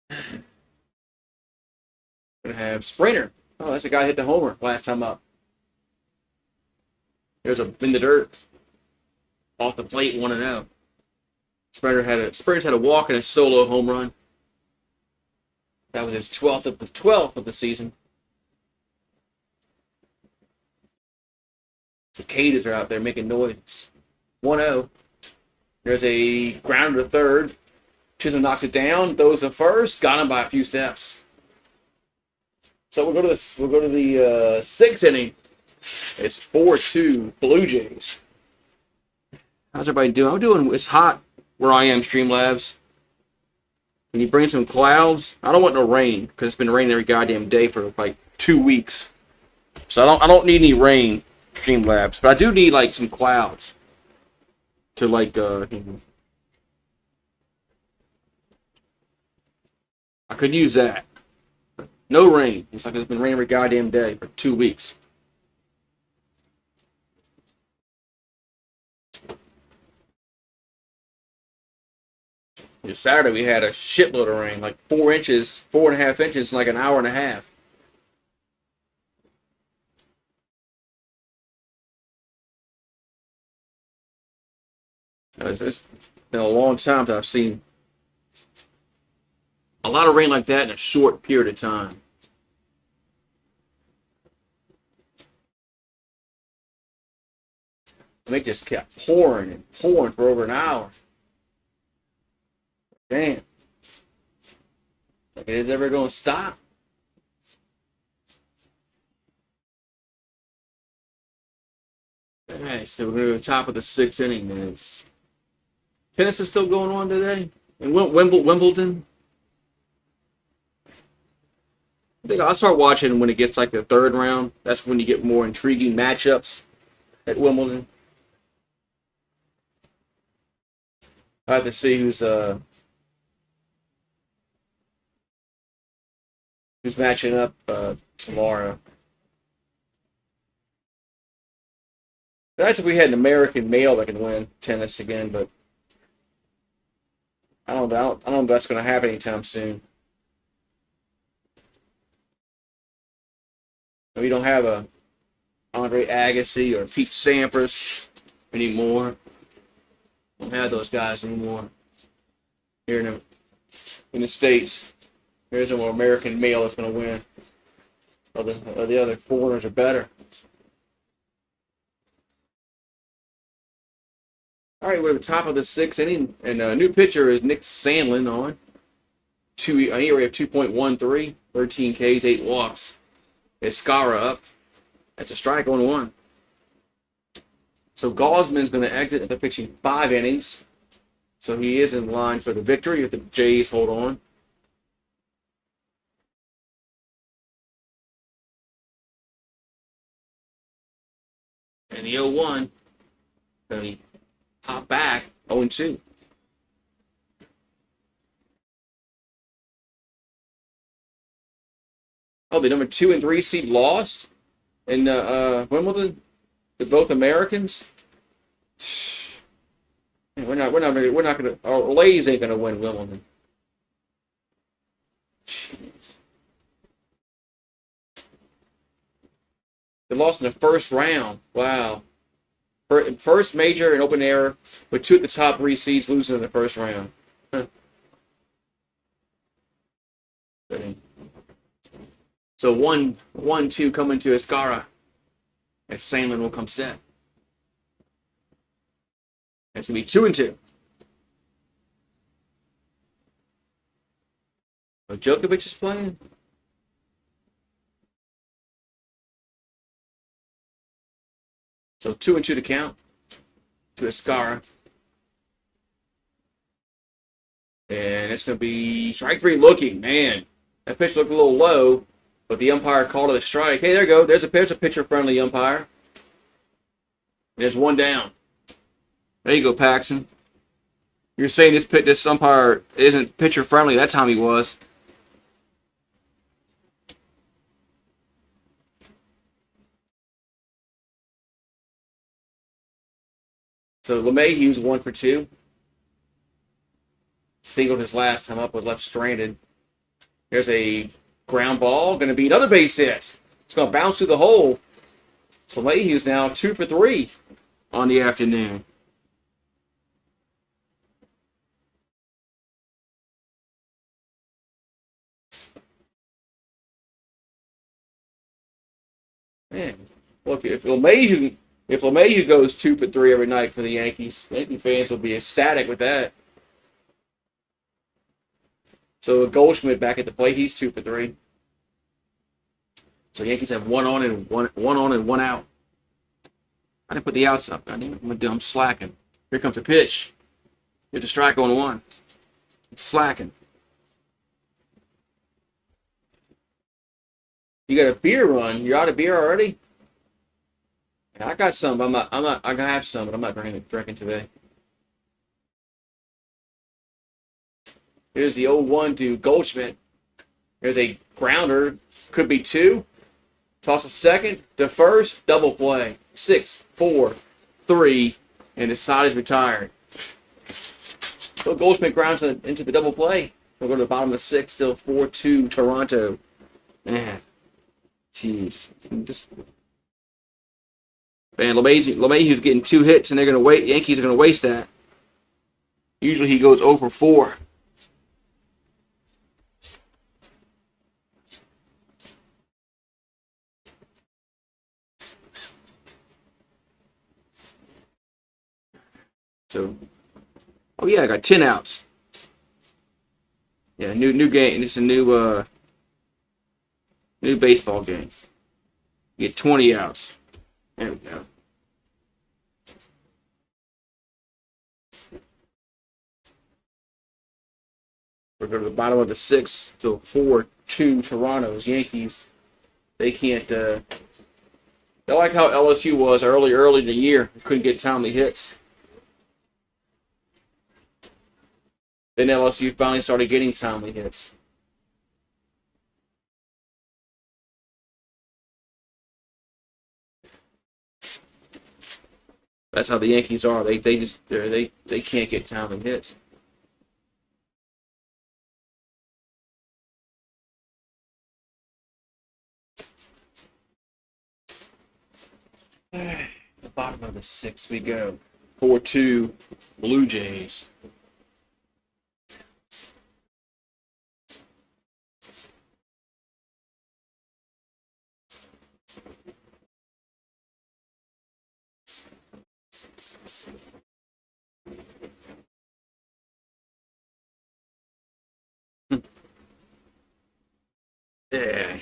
Gonna have Springer. Oh, that's the guy who hit the homer last time up. There's in the dirt. Off the plate, 1-0. Springer's had a walk and a solo home run. That was his 12th of the season. Cicadas are out there making noise. 1-0. There's a grounder to third. Chisholm knocks it down, throws it first, got him by a few steps. So we'll go to the 6th inning. It's 4-2 Blue Jays. How's everybody doing? It's hot where I am, Streamlabs. Can you bring some clouds? I don't want no rain because it's been raining every goddamn day for like 2 weeks. So I don't need any rain, Streamlabs, but I do need like some clouds to like I could use that. No rain. It's like it's been raining every goddamn day for 2 weeks. Saturday we had a shitload of rain, like 4 inches, 4.5 inches in like an hour and a half. It's been a long time that I've seen a lot of rain like that in a short period of time. It just kept pouring and pouring for over an hour. Damn. Like it's never going to stop. Alright, so we're going to go to the top of the 6th inning. Tennis is still going on today? In Wimbledon? I think I'll start watching when it gets like the 3rd round. That's when you get more intriguing matchups at Wimbledon. I have to see who's matching up tomorrow. That's if we had an American male that can win tennis again, but I don't know if that's going to happen anytime soon. We don't have a Andre Agassi or Pete Sampras anymore. Don't have those guys anymore here in the States. There's a more American male that's going to win. The other foreigners are better. All right, we're at the top of the 6th inning, and a new pitcher is Nick Sandlin on. an ERA of 2.13, 13 Ks, 8 walks. Escara up. That's a strike on 1. So Gosman's going to exit after pitching 5 innings. So he is in line for the victory if the Jays hold on. And the 0-1 going to be popped back 0-2. Oh, the number 2 and 3 seed lost in Wimbledon. They're both Americans. We're not gonna. Our ladies ain't gonna win Wimbledon. Jeez. They lost in the first round. Wow. First major and open air, with 2 of the top 3 seeds losing in the first round. Huh. So 1-2 coming to Escara. As Sandlin will come set. It's going to be 2-2. Oh, Djokovic is playing? So 2-2 to count to Escara. And it's going to be strike 3 looking. Man, that pitch looked a little low, but the umpire called it a strike. Hey, there you go. There's a pitcher-friendly umpire. There's 1 down. There you go, Paxton. You're saying this umpire isn't pitcher friendly. That time he was. So LeMahieu's 1 for 2. Singled his last time up, was left stranded. There's a ground ball. Going to be another base hit. It's going to bounce through the hole. So LeMahieu's now 2 for 3 on the afternoon. Man, well, if LeMahieu goes 2 for 3 every night for the Yankees, Yankee fans will be ecstatic with that. So Goldschmidt back at the plate, he's 2 for 3. So Yankees have 1 on and 1 out. I didn't put the outs up. I'm slacking. Here comes a pitch. Here's a strike on 1. It's slacking. You got a beer run. You're out of beer already? I got some. I'm not. I'm gonna have some, but I'm not drinking today. Here's the 0-1 to Goldschmidt. There's a grounder. Could be 2. Toss a second to first. Double play. 6, 4, 3, and the side is retired. So Goldschmidt grounds into the double play. We'll go to the bottom of the 6th. Still 4-2 Toronto. Man. Jeez. Man, LeMahieu's getting 2 hits, and they're gonna wait. Yankees are gonna waste that. Usually he goes 0 for 4. So, oh yeah, I got 10 outs. Yeah, new game. It's a new baseball game. You get 20 outs. There we go. We're going to the bottom of the 6th to 4-2 Toronto's Yankees. They can't. They're like how LSU was early in the year. Couldn't get timely hits. Then LSU finally started getting timely hits. That's how the Yankees are. They can't get timely hits. The bottom of the 6th we go. 4-2 Blue Jays.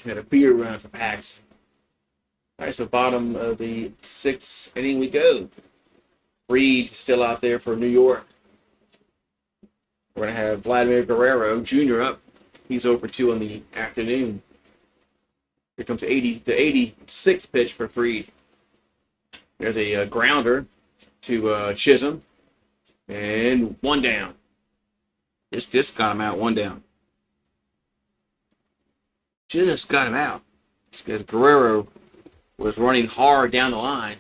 Had a beer run for Pax. All right, so bottom of the 6th inning we go. Reed still out there for New York. We're going to have Vladimir Guerrero Jr. up. He's over 2 in the afternoon. Here comes the 86th pitch for Freed. There's a grounder to Chisholm. And 1 down. Just got him out, 1 down. Just got him out. Because Guerrero was running hard down the line.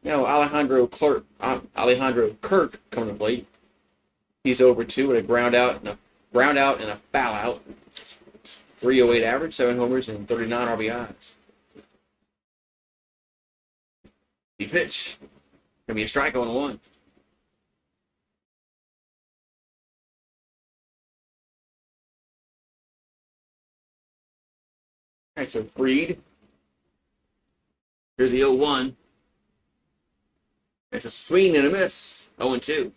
Alejandro Kirk coming to plate. He's over 2 with a ground out and a foul out. 308 average, 7 homers, and 39 RBIs. The pitch. Gonna be a strike on 1. All right, so Freed. Here's the 0-1. It's a swing and a miss. 0-2.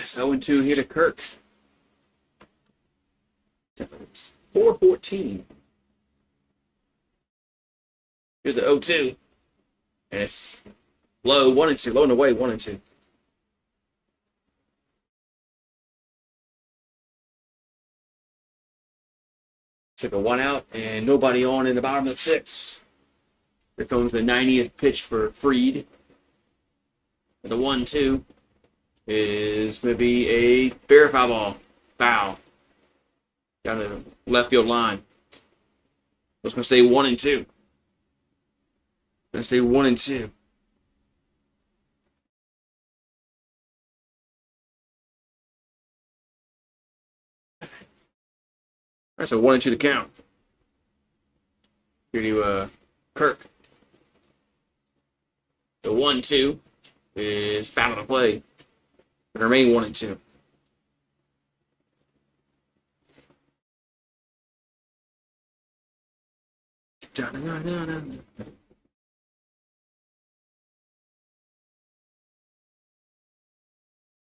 It's 0-2 here to Kirk. 4-14. Here's the 0-2. And it's low, 1-2. Low and away, 1-2. Took a 1 out and nobody on in the bottom of the 6th. Here comes the 90th pitch for Freed. And the 1-2 is going to be a fair foul ball. Foul. Down the left field line. It's going to stay 1-2. Going to stay 1-2. That's a 1-2 to count. Here to Kirk. The 1-2 is foul on the play. But remain 1-2.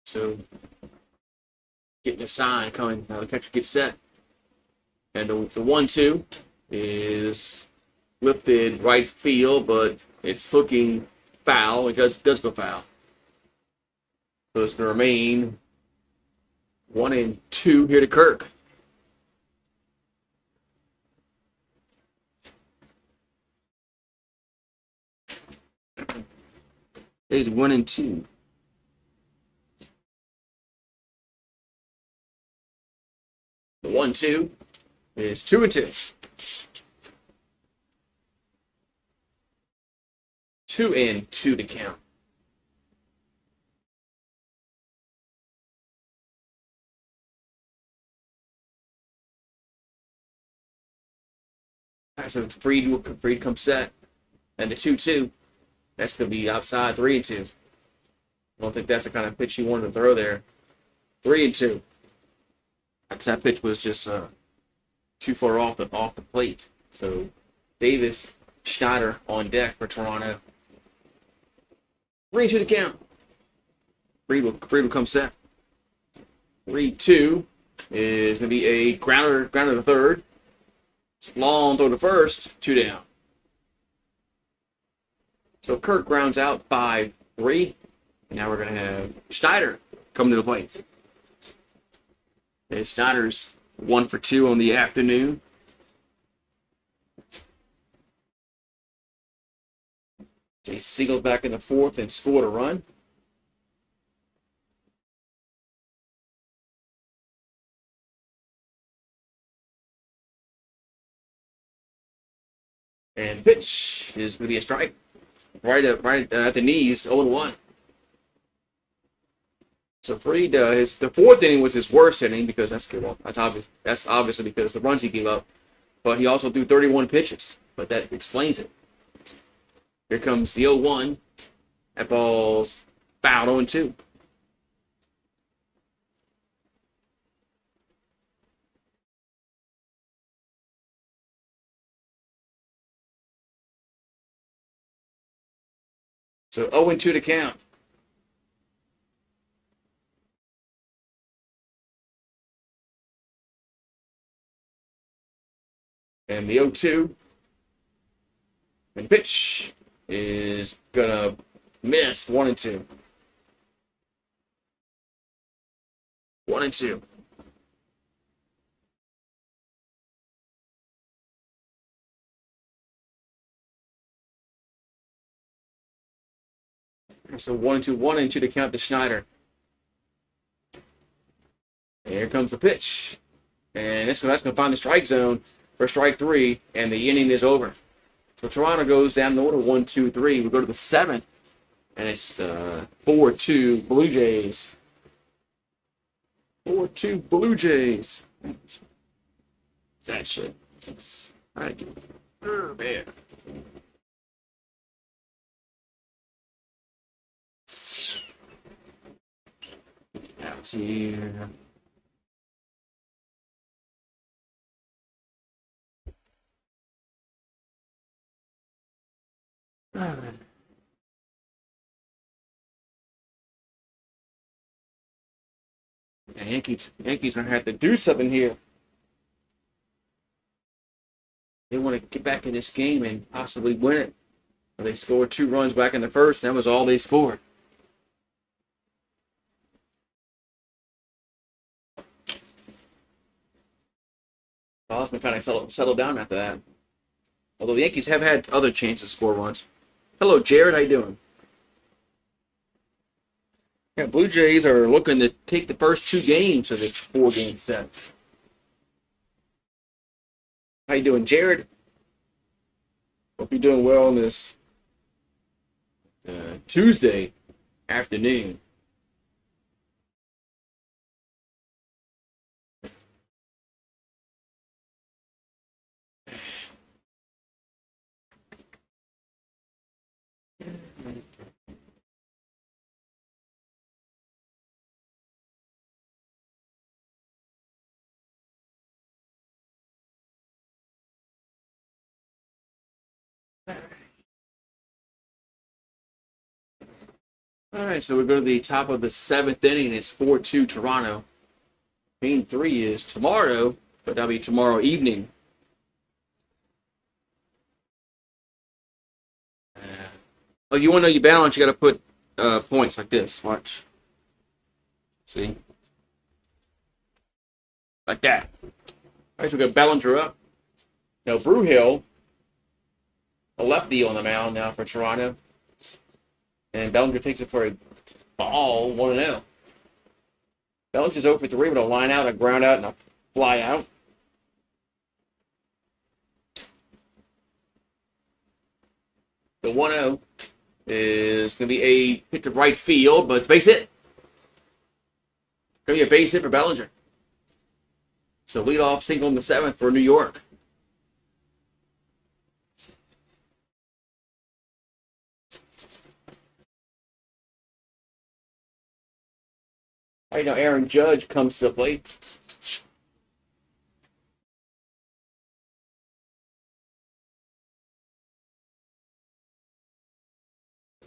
So, getting the sign coming. Now the catcher gets set. And the 1-2 is lifted right field, but it's looking foul. It does go foul. So it's going to remain 1-2 here to Kirk. It's 1-2. The 1-2 is 2-2. 2-2 to count. All right, so Freed comes set. And the 2-2, that's going to be outside 3-2. I don't think that's the kind of pitch you wanted to throw there. 3-2. That pitch was just too far off the plate. So Davis, Schneider on deck for Toronto. 3-2 to count. Freed will come set. 3-2 is going to be a grounder to third. Long throw to first, 2 down. So Kirk grounds out 5-3. Now we're going to have Schneider coming to the plate. And Schneider's 1 for 2 on the afternoon. He singled back in the 4th and scored a run. And the pitch is going to be a strike. Right at the knees, 0-1. So Freed, the 4th inning was his worst inning because that's obvious. That's obviously because the runs he gave up. But he also threw 31 pitches. But that explains it. Here comes the 0-1. That ball's fouled 0-2. So 0-2 to count. And the 0-2. And the pitch is gonna miss. 1-2. 1-2. So 1-2, 1-2 to count the Schneider. And here comes the pitch. And that's going to find the strike zone for strike 3, and the inning is over. So Toronto goes down in order 1-2-3. We go to the 7th, and it's 4-2 Blue Jays. 4-2 Blue Jays. That shit. All right. Oh, man. Out here. All right. The Yankees are gonna have to do something here. They want to get back in this game and possibly win it. They scored 2 runs back in the first, and that was all they scored. Osman kind of settled down after that. Although the Yankees have had other chances to score runs. Hello, Jared. How you doing? Yeah, Blue Jays are looking to take the first 2 games of this 4-game set. How you doing, Jared? Hope you're doing well on this Tuesday afternoon. All right, so we go to the top of the 7th inning. It's 4-2 Toronto. Game 3 is tomorrow, but that'll be tomorrow evening. Oh, you want to know your balance? You got to put points like this. Watch. See? Like that. All right, so we got Bellinger up. Now, Brewhill, a lefty on the mound now for Toronto. And Bellinger takes it for a ball, 1-0. Bellinger's 0 for 3 with a line out, a ground out, and a fly out. The 1-0 is going to be a hit to right field, but it's base hit. Going to be a base hit for Bellinger. So leadoff single in the 7th for New York. All right, now Aaron Judge comes to the plate.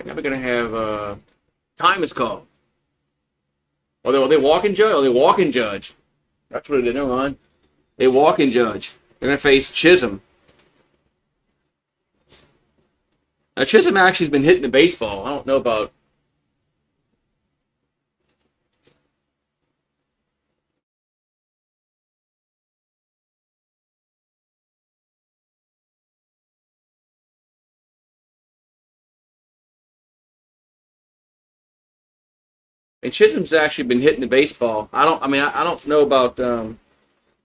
Now we're going to have time is called. Are they walking Judge? Are they walking Judge? That's what they know, hon. They walking Judge. They're going to face Chisholm. Now, Chisholm actually has been hitting the baseball. I don't know about... And Chisholm's actually been hitting the baseball. I don't know about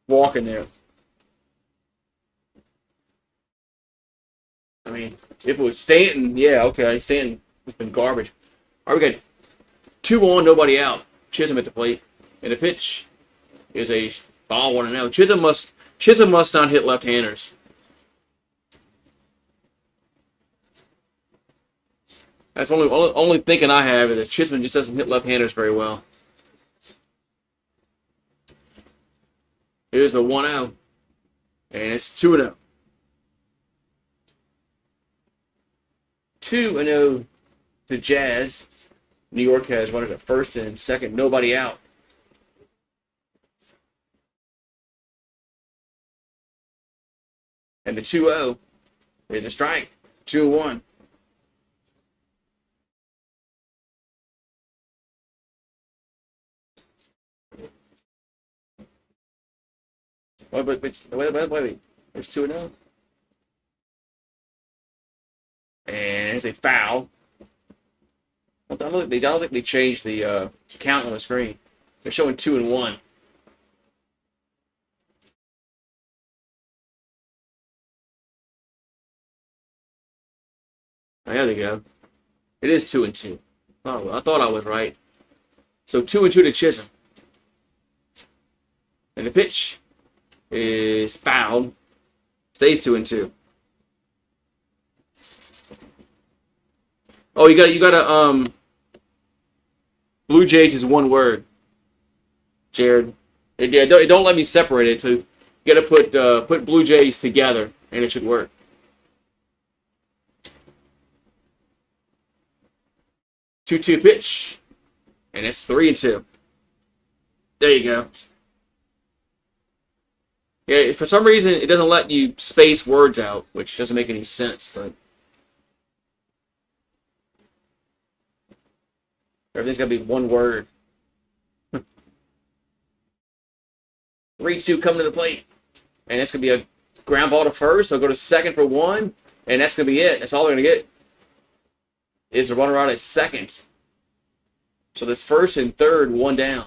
walking there. I mean, if it was Stanton, yeah, okay. Stanton has been garbage. All right, we got 2 on, nobody out. Chisholm at the plate. And the pitch is a ball, 1-0. Chisholm must not hit left-handers. That's the only thinking I have is that Chisholm just doesn't hit left-handers very well. Here's the 1-0. And it's 2-0. 2-0 the Jazz. New York has one at first and second, nobody out. And the 2-0 is a strike. 2-1. Wait. It's 2-0. And it's a foul. I don't think they changed the count on the screen. They're showing 2-1. Oh, there they go. It is 2-2. I thought I was right. So 2-2 to Chisholm. And the pitch is fouled. Stays 2-2. Oh, you gotta Blue Jays is one word. Jared. It don't let me separate it, so you gotta put Blue Jays together and it should work. 2-2 pitch. And it's 3-2. There you go. Yeah, for some reason it doesn't let you space words out, which doesn't make any sense, but everything's gotta be one word. 3-2 coming to the plate. And it's gonna be a ground ball to first, so go to second for one, and that's gonna be it. That's all they're gonna get. Is a runner out at second. So this first and third, one down.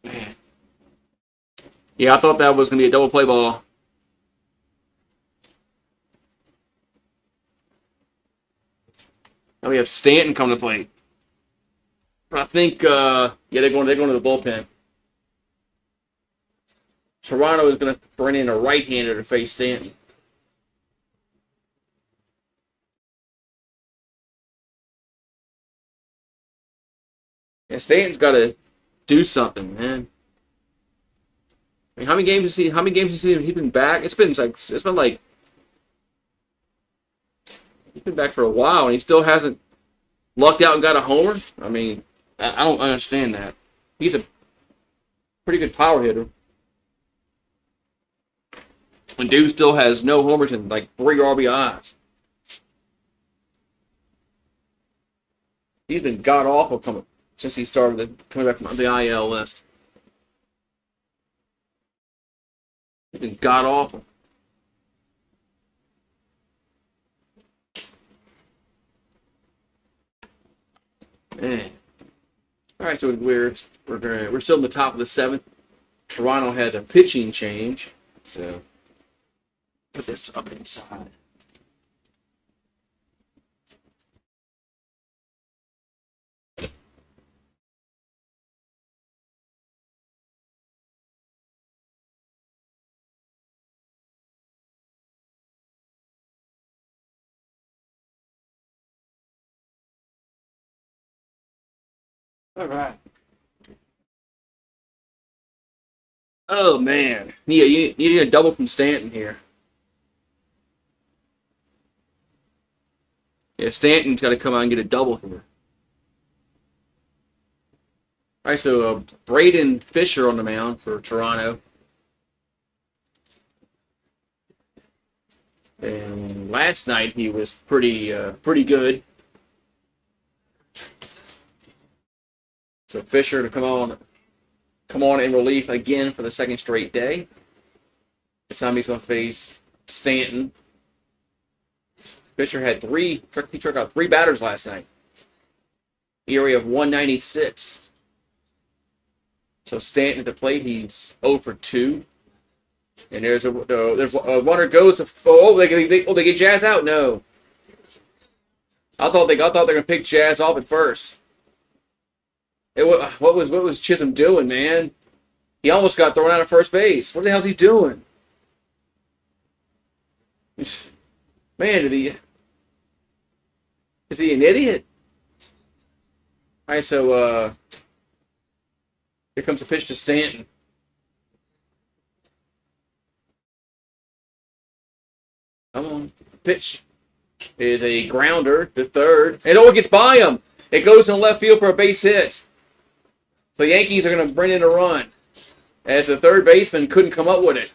Man. Yeah, I thought that was going to be a double play ball. Now we have Stanton coming to plate. But I think, yeah, they're going to the bullpen. Toronto is going to bring in a right-hander to face Stanton. Yeah, Stanton's got to do something, man. I mean, how many games has he been back? It's been like he's been back for a while and he still hasn't lucked out and got a homer. I mean, I don't understand that. He's a pretty good power hitter. And dude still has no homers and like 3 RBIs. He's been god awful since he started coming back from the IL list. He's been god awful. Man. All right, so we're still in the top of the 7th. Toronto has a pitching change, so put this up inside. All right. Oh man, yeah, you need a double from Stanton here. Yeah, Stanton's got to come out and get a double here. All right, so Braden Fisher on the mound for Toronto. And last night he was pretty good. So Fisher to come on in relief again for the second straight day. This time he's going to face Stanton. Fisher had he struck out 3 batters last night. ERA of 196. So Stanton at the plate, he's 0 for 2. And there's a runner goes to they get Jazz out. No, I thought they were gonna pick Jazz off at first. What was Chisholm doing, man? He almost got thrown out of first base. What the hell is he doing? Man, is he an idiot? All right, so here comes a pitch to Stanton. Come on, pitch. is a grounder to third. And it gets by him. It goes in left field for a base hit. So the Yankees are going to bring in a run. As the third baseman couldn't come up with it.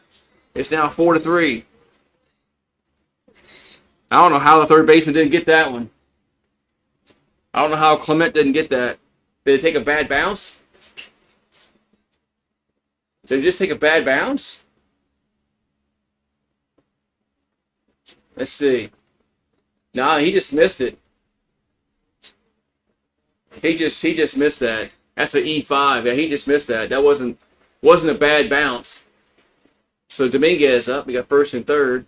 It's now 4-3. I don't know how the third baseman didn't get that one. I don't know how Clement didn't get that. Did it take a bad bounce? Did it just take a bad bounce? Let's see. Nah, he just missed it. He just missed that. That's an E5. Yeah, he just missed that. That wasn't a bad bounce. So Dominguez up. We got first and third.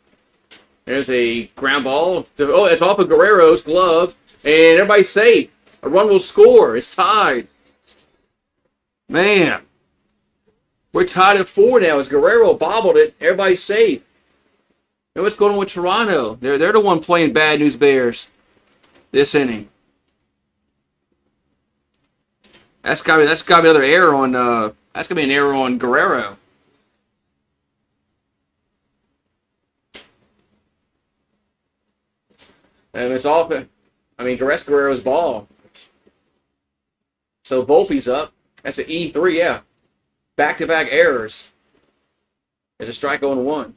There's a ground ball. Oh, it's off of Guerrero's glove. And everybody's safe. A run will score. It's tied. Man. We're tied at 4 now as Guerrero bobbled it. Everybody's safe. And what's going on with Toronto? They're the one playing bad news Bears this inning. That's gotta be another error on that's gonna be an error on Guerrero. And it's off. I mean, Guerrero's ball. So Volpe's up. That's an E3, yeah. Back-to-back errors. There's a strike on 1.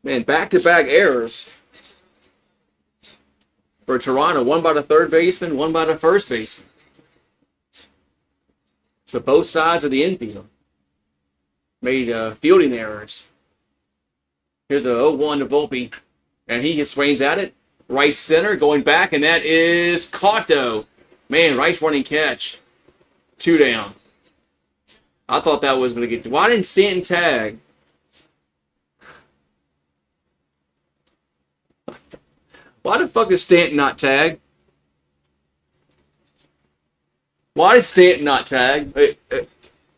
Man, back-to-back errors for Toronto. One by the third baseman, one by the first baseman. So both sides of the infield made fielding errors. Here's a 0-1 to Volpe. And he swings at it. Right center, going back, and that is caught, though. Man, Wright's running catch. 2 down. I thought that was going to get... Why didn't Stanton tag? Why the fuck did Stanton not tag? Why did Stanton not tag?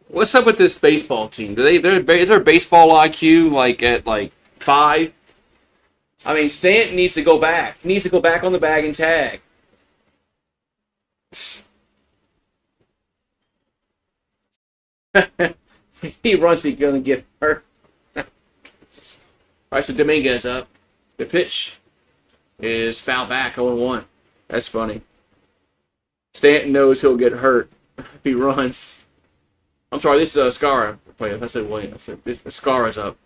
What's up with this baseball team? Is their baseball IQ at 5? I mean, Stanton needs to go back. He needs to go back on the bag and tag. He runs, he's going to get hurt. All right, so Dominguez up. The pitch is foul back, 0-1. That's funny. Stanton knows he'll get hurt if he runs. I'm sorry, this is Scara. I said Williams. Scara's up.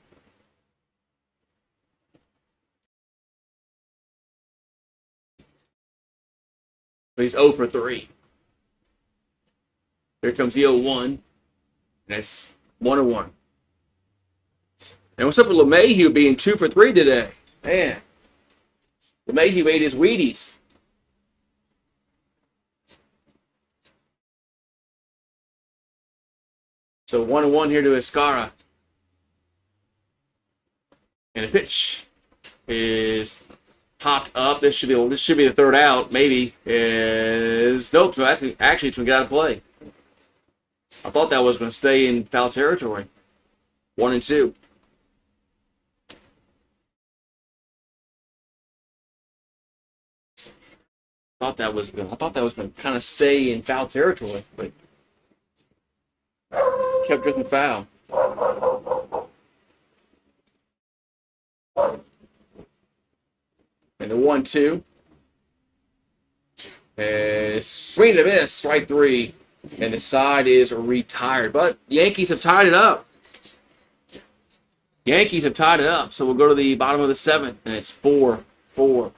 But he's 0 for 3. Here comes the 0-1. And it's 1-1. And what's up with LeMahieu being 2 for 3 today? Man. LeMahieu ate his Wheaties. So 1-1 here to Escara. And the pitch is popped up. This should be the third out. Maybe is nope. So actually, it's going to get out of play. I thought that was going to stay in foul territory. 1-2. I thought that was going to kind of stay in foul territory, but kept drifting foul. And the 1-2. Swing and a miss, strike 3. And the side is retired. But Yankees have tied it up. So we'll go to the bottom of the 7th, and it's 4-4.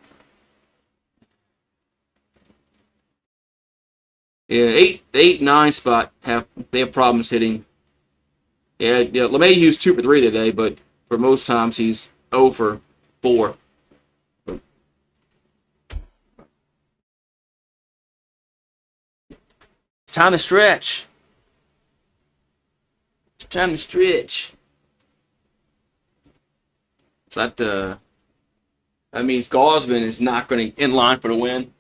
Yeah, 8-9 spot they have problems hitting. Yeah, LeMahieu's 2 for 3 today, but for most times he's 0 for 4. It's time to stretch. So that means Gausman is not going to in line for the win.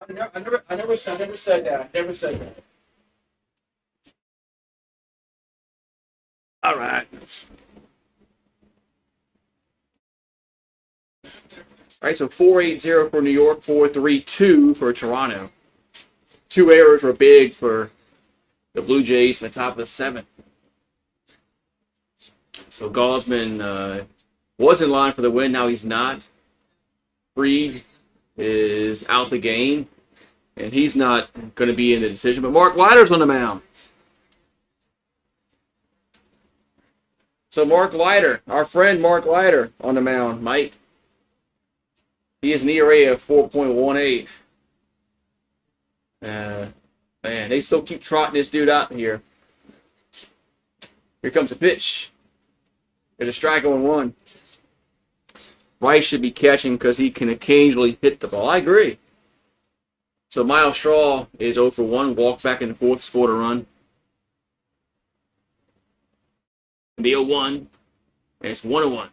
I never said that. I never said that. All right. All right, so 4-8-0 for New York, 4-3-2 for Toronto. Two errors were big for the Blue Jays in the top of the seventh. So Gaussman was in line for the win. Now he's not. Fried is out the game, and he's not going to be in the decision. But Mark Leiter's on the mound. So Mark Leiter, our friend Mark Leiter on the mound, Mike. He has an ERA of 4.18. Man, they still keep trotting this dude out here. Here comes a pitch. Get a strike on one. Rice should be catching because he can occasionally hit the ball. I agree. So Miles Straw is 0 for 1. Walked back in the fourth, scored a run. The 0-1. And it's 1-1.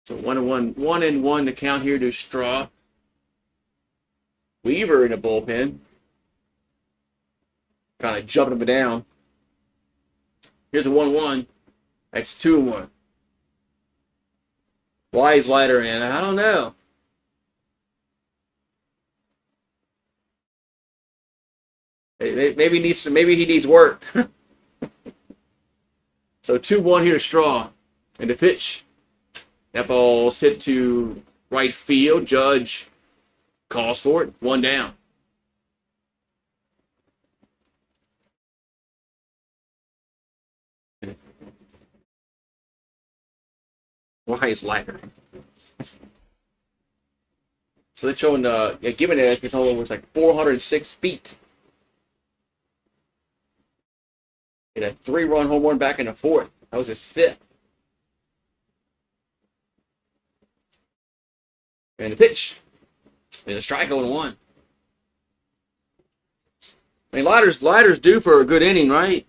So 1-1. 1-1 to count here to Straw. Weaver in the bullpen. Kind of jumping him down. Here's a 1-1. That's 2-1. Why is Leiter in? I don't know. Maybe he needs work. So 2-1 here to Straw. And the pitch. That ball's hit to right field. Judge calls for it. One down. Why is Leiter? So they're showing given it, it's almost like 406 feet. Hit a 3-run home run back in the fourth. That was his fifth. And the pitch. And a strike 0-1. I mean, Leiter's due for a good inning, right?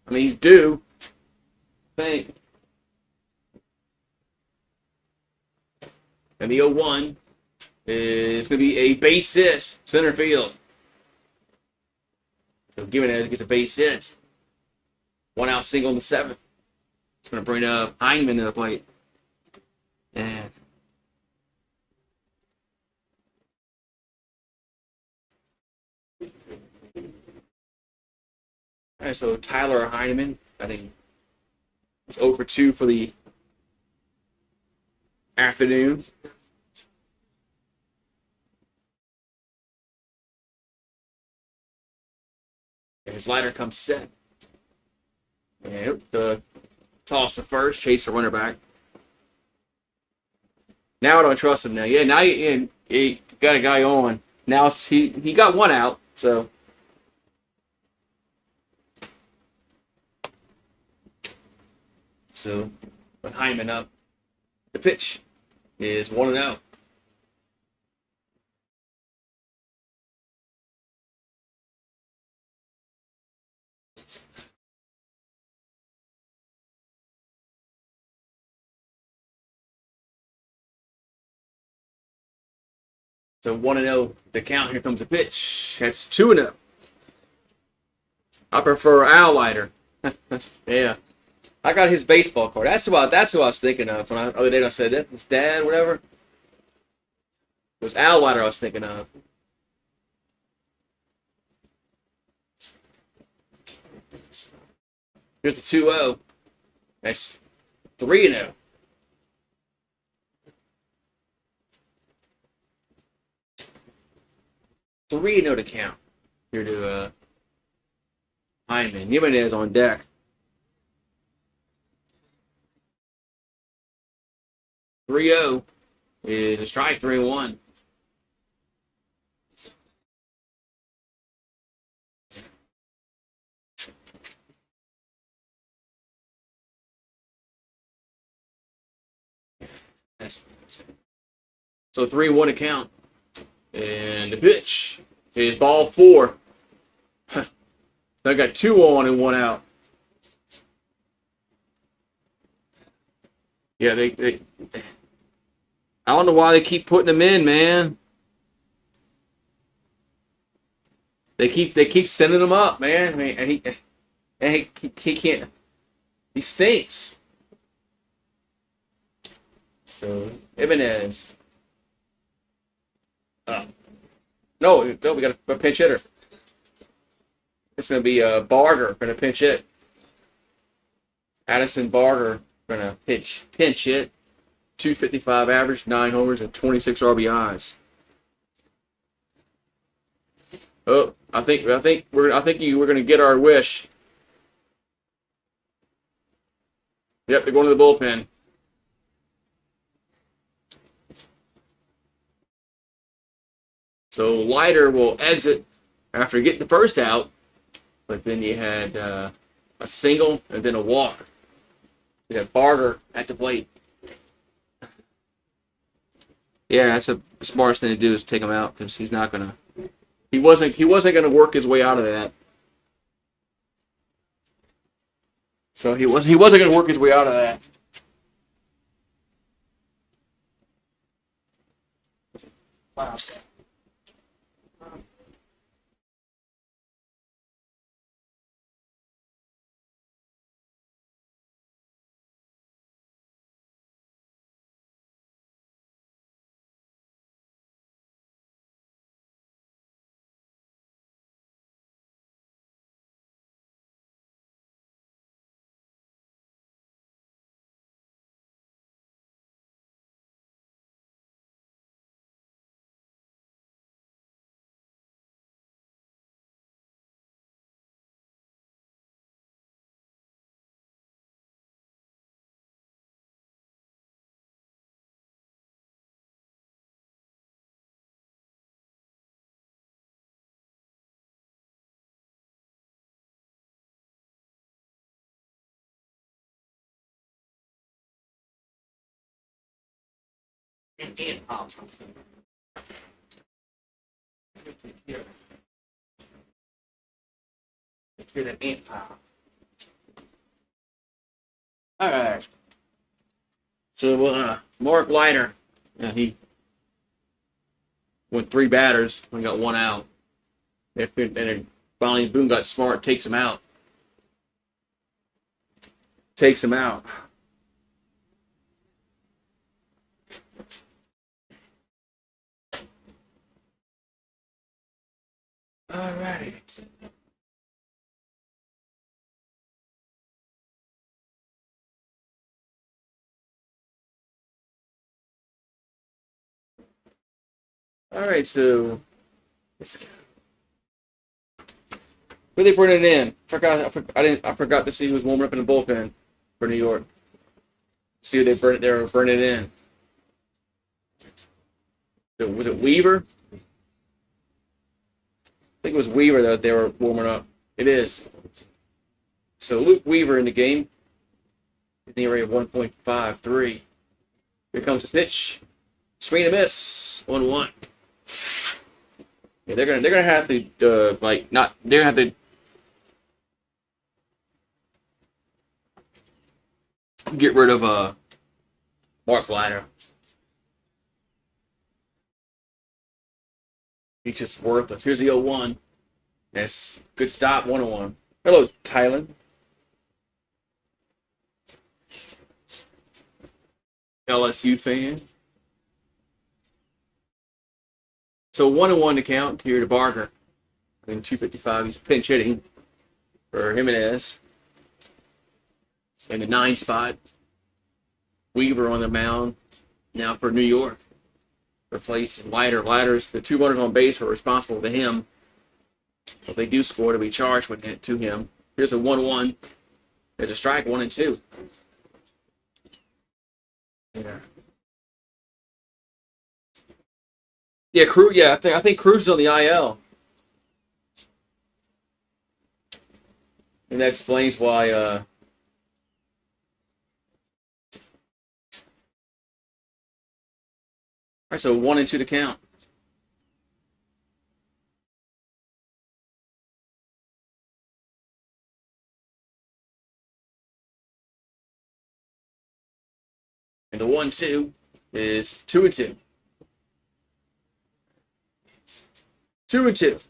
I mean, he's due. I think. And the 0-1 is going to be a base hit, center field. So Gimenez gets a base hit. 1 out single in the seventh. It's going to bring up Heineman to the plate. And all right, so Tyler Heineman, I think, is 0 for 2 for the afternoon. And his Leiter comes set. And the toss to first, chase the runner back. Now I don't trust him now. Yeah, now you got a guy on. Now he got 1 out, so. So, put Hyman up. The pitch is 1-0. So 1-0 the count. Here comes a pitch. That's 2-0. I prefer Al Leiter. Yeah. I got his baseball card. That's who I was thinking of when the other day I said that his dad, whatever. It was Al Leiter I was thinking of. Here's the 2-0. That's 3-0. Three to count. Here to Hyman. Jimenez on deck. Three-0 is a strike. 3-1. So 3-1 to count. And the pitch is ball 4. I got 2 on and 1 out. Yeah, I don't know why they keep putting him in, man. They keep sending him up, man. I mean, and he can't. He stinks. So Ibanez. No, we got a pinch hitter. It's gonna be Barger gonna pinch hit. Addison Barger gonna pinch hit. 255 average, 9 homers, and 26 RBIs. Oh, we're gonna get our wish. Yep, they're going to the bullpen. So Leiter will exit after getting the first out, but then you had a single and then a walk. You had Barger at the plate. Yeah, that's the smartest thing to do is take him out because he's not gonna. He wasn't gonna work his way out of that. So he wasn't gonna work his way out of that. Wow. All right. So Mark Leiter, yeah, he went three batters and got one out. And then finally Boone got smart, takes him out. Takes him out. All righty. All right, so who they bringing in? I forgot to see who was warming up in the bullpen for New York. See who they were burning in. Was it Weaver? I think it was Weaver that they were warming up. It is. So Luke Weaver in the game. In the area of 1.53. Here comes the pitch. Swing and a miss. 1-1. Yeah, they're gonna have to not they're gonna have to get rid of Mark Leiter. He's just worthless. Here's the 0-1. Yes, good stop. 1-1. Hello, Thailand. LSU fan. So 1-1 to count here to Barker. In 255, he's pinch hitting for Jimenez. In the 9 spot, Weaver on the mound now for New York. Replacing Leiter. Leiter's the 2 runners on base are responsible to him. If they do score, to be charged with it to him. Here's a 1-1. There's a strike, 1-2. Yeah. Yeah, Cruz. Yeah, I think Cruz is on the IL, and that explains why. All right, so 1-2 to count. And the 1-2 is 2-2. 2-2.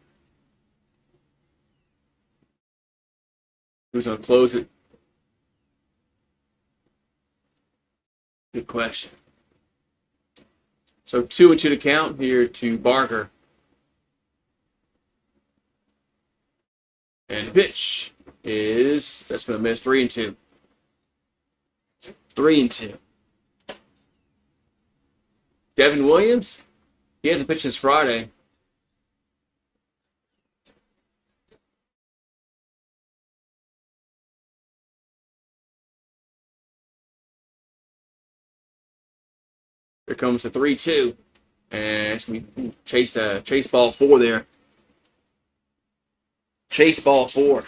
Who's going to close it? Good question. So 2-2 to count here to Barker. And the pitch is, that's going to miss, 3-2. 3-2. Devin Williams, he hasn't pitched since Friday. Here comes the 3-2. And it's going to be chase ball 4 there. Chase ball 4.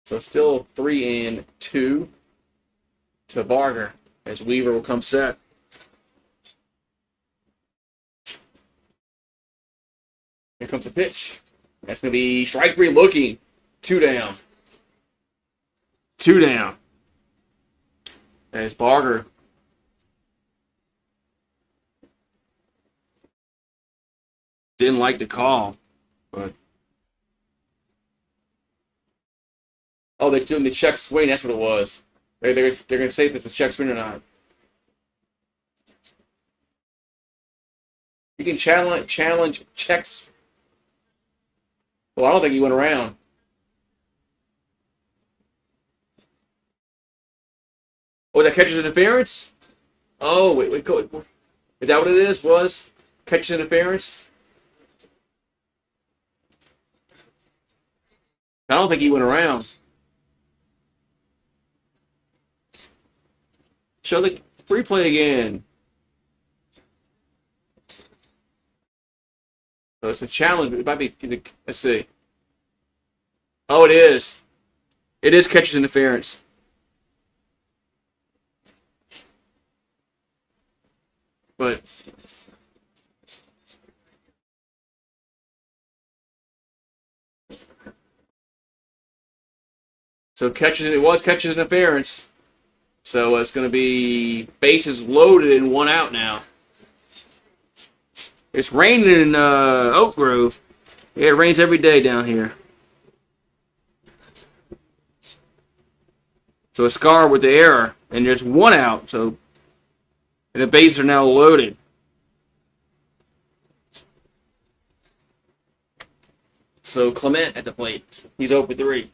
So still 3-2 to Barker as Weaver will come set. Here comes the pitch. That's going to be strike 3 looking. 2 down. 2 down. As Barker didn't like the call, but oh, they're doing the check swing. That's what it was. They're going to say if it's a check swing or not. You can challenge checks. Well, I don't think he went around. Oh, that catches interference? Oh, wait, go. Is that what it is? Was catches interference? I don't think he went around. Show the replay again. So it's a challenge. It might be. Let's see. Oh, it is. It is catches interference. But so it was catches interference. So it's going to be bases loaded and 1 out now. It's raining in Oak Grove. Yeah, it rains every day down here. So a scar with the error, and there's 1 out. So and the bases are now loaded. So Clement at the plate. He's 0 for 3.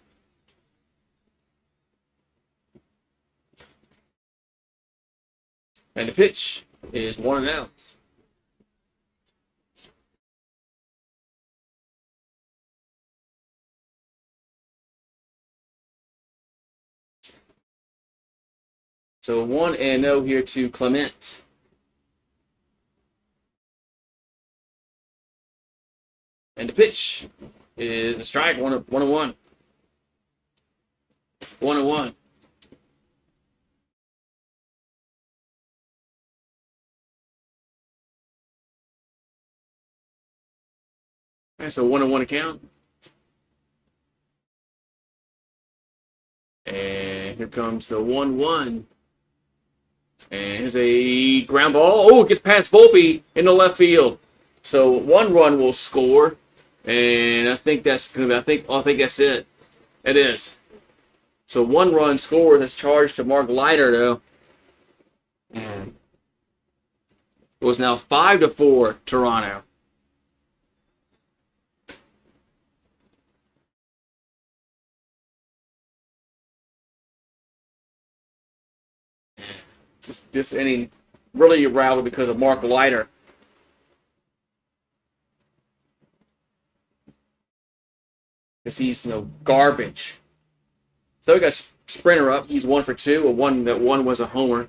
And the pitch is 1 out. So 1-0 here to Clement. And the pitch is a strike, 1-1. 1-1. All right, so 1-1 account. And here comes the 1-1. And here's a ground ball. Oh, it gets past Volpe in the left field. So 1 run will score. And I think that's gonna be I think that's it. It is. So 1 run scored. That's charged to Mark Leiter though. And it was now 5-4 Toronto. This inning really rattled because of Mark Leiter. Because he's garbage. So we got Sprinter up. He's 1 for 2. That one was a homer.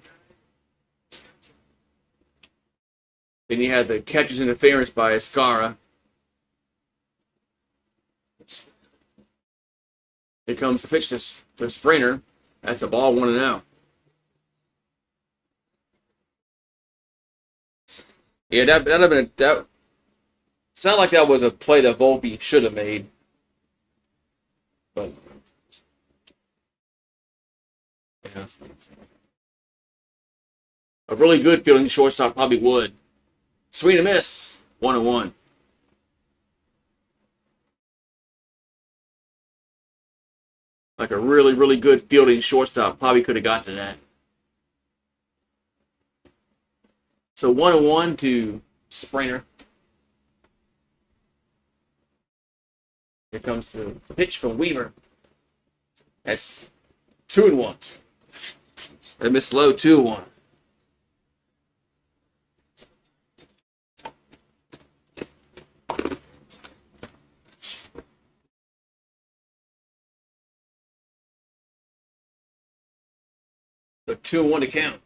Then you had the catcher's interference by Escara. Here comes the pitch to Sprinter. That's a ball, 1-0. Yeah, that'd have been It's not like that was a play that Volpe should have made. But yeah. A really good fielding shortstop probably would. Swing and miss. 1-1. Like a really, really good fielding shortstop probably could have got to that. So 1-1 to Springer. Here comes the pitch from Weaver. That's 2-1. They missed low 2-1. So 2-1 to count.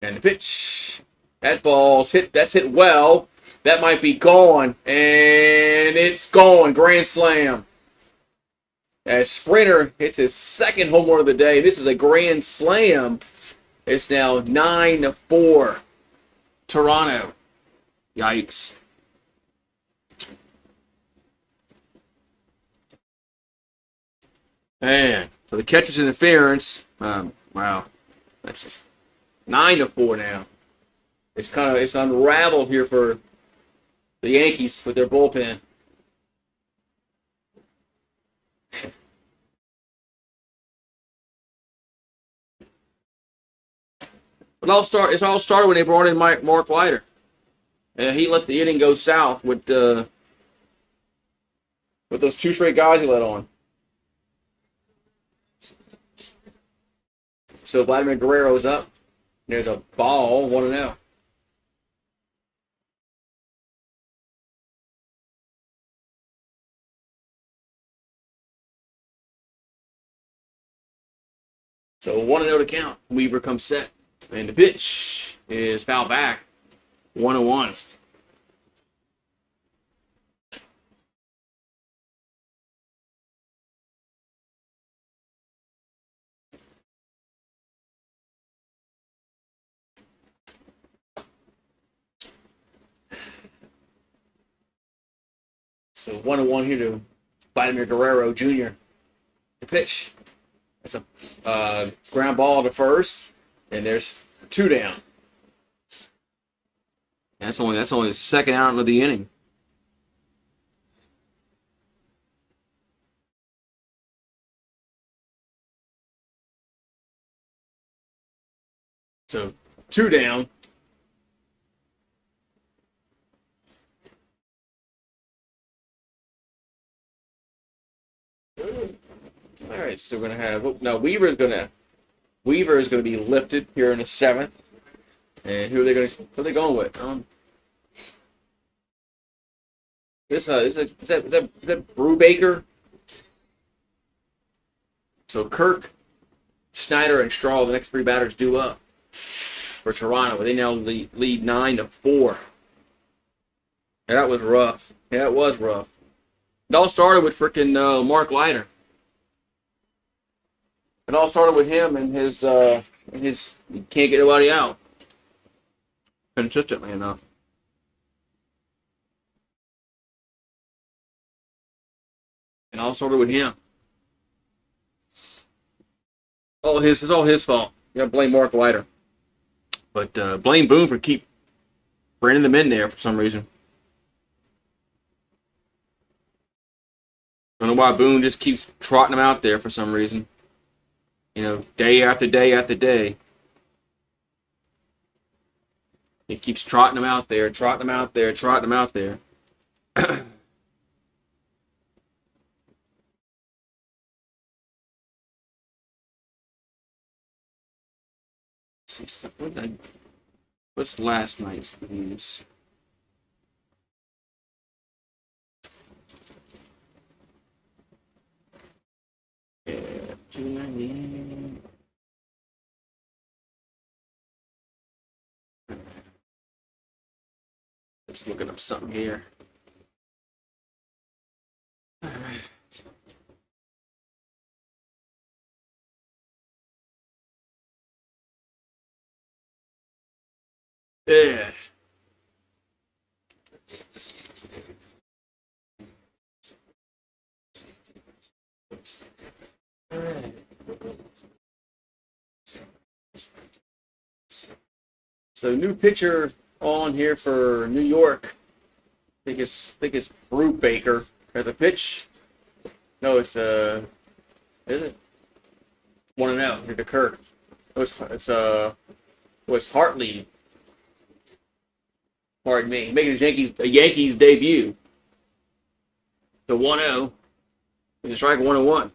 And the pitch. That ball's hit. That's hit well. That might be gone. And it's gone. Grand slam. As Sprinter hits his second home run of the day. This is a grand slam. It's now 9-4. Toronto. Yikes. Man. So the catcher's interference. Wow. That's just 9-4 now. It's unraveled here for the Yankees with their bullpen. It all started when they brought in Mark Leiter. He let the inning go south with those two straight guys he let on. So Vladimir Guerrero's up. There's a ball, 1-0. So 1-0 to count. Weaver comes set. And the pitch is foul back. 1-1. So 1-1 here to Vladimir Guerrero Jr. The pitch. That's a ground ball to first, and there's 2 down. That's only the second out of the inning. So 2 down. All right, so we're gonna have Weaver is gonna be lifted here in the 7th, and who are they going with? Is that Brubaker? So Kirk, Snyder, and Straw, the next 3 batters due up for Toronto. They now lead 9-4. Yeah, that was rough. Yeah, it was rough. It all started with freaking Mark Leiter. It all started with him and his he can't get nobody out consistently enough. It all started with him. It's all his fault. You gotta blame Mark Leiter. But blame Boone for keep bringing them in there for some reason. I don't know why Boone just keeps trotting them out there for some reason. Day after day after day. He keeps trotting them out there, trotting them out there, trotting them out there. What's last night's news? Yeah, 298. Just looking up something here. All right. Yeah. So new pitcher on here for New York. I think it's Brute Baker. There's a pitch. No, it's is it 1-0 here to Kirk. It's Hartley. Pardon me, making his Yankees debut. The 1-0. With a strike 1-1.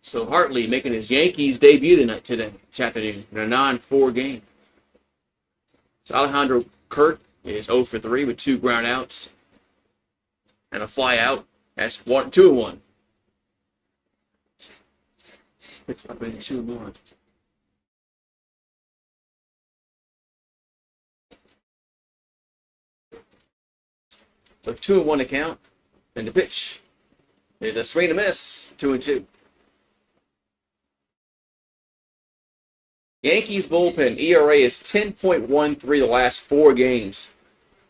So Hartley making his Yankees debut this afternoon in a 9-4 game. So Alejandro Kirk is 0 for 3 with 2 ground outs and a fly out. That's 2-1. Pitch up in 2-1. So 2-1 to count. And the pitch. It's a swing and a miss. 2-2. Yankees bullpen ERA is 10.13 the last 4 games.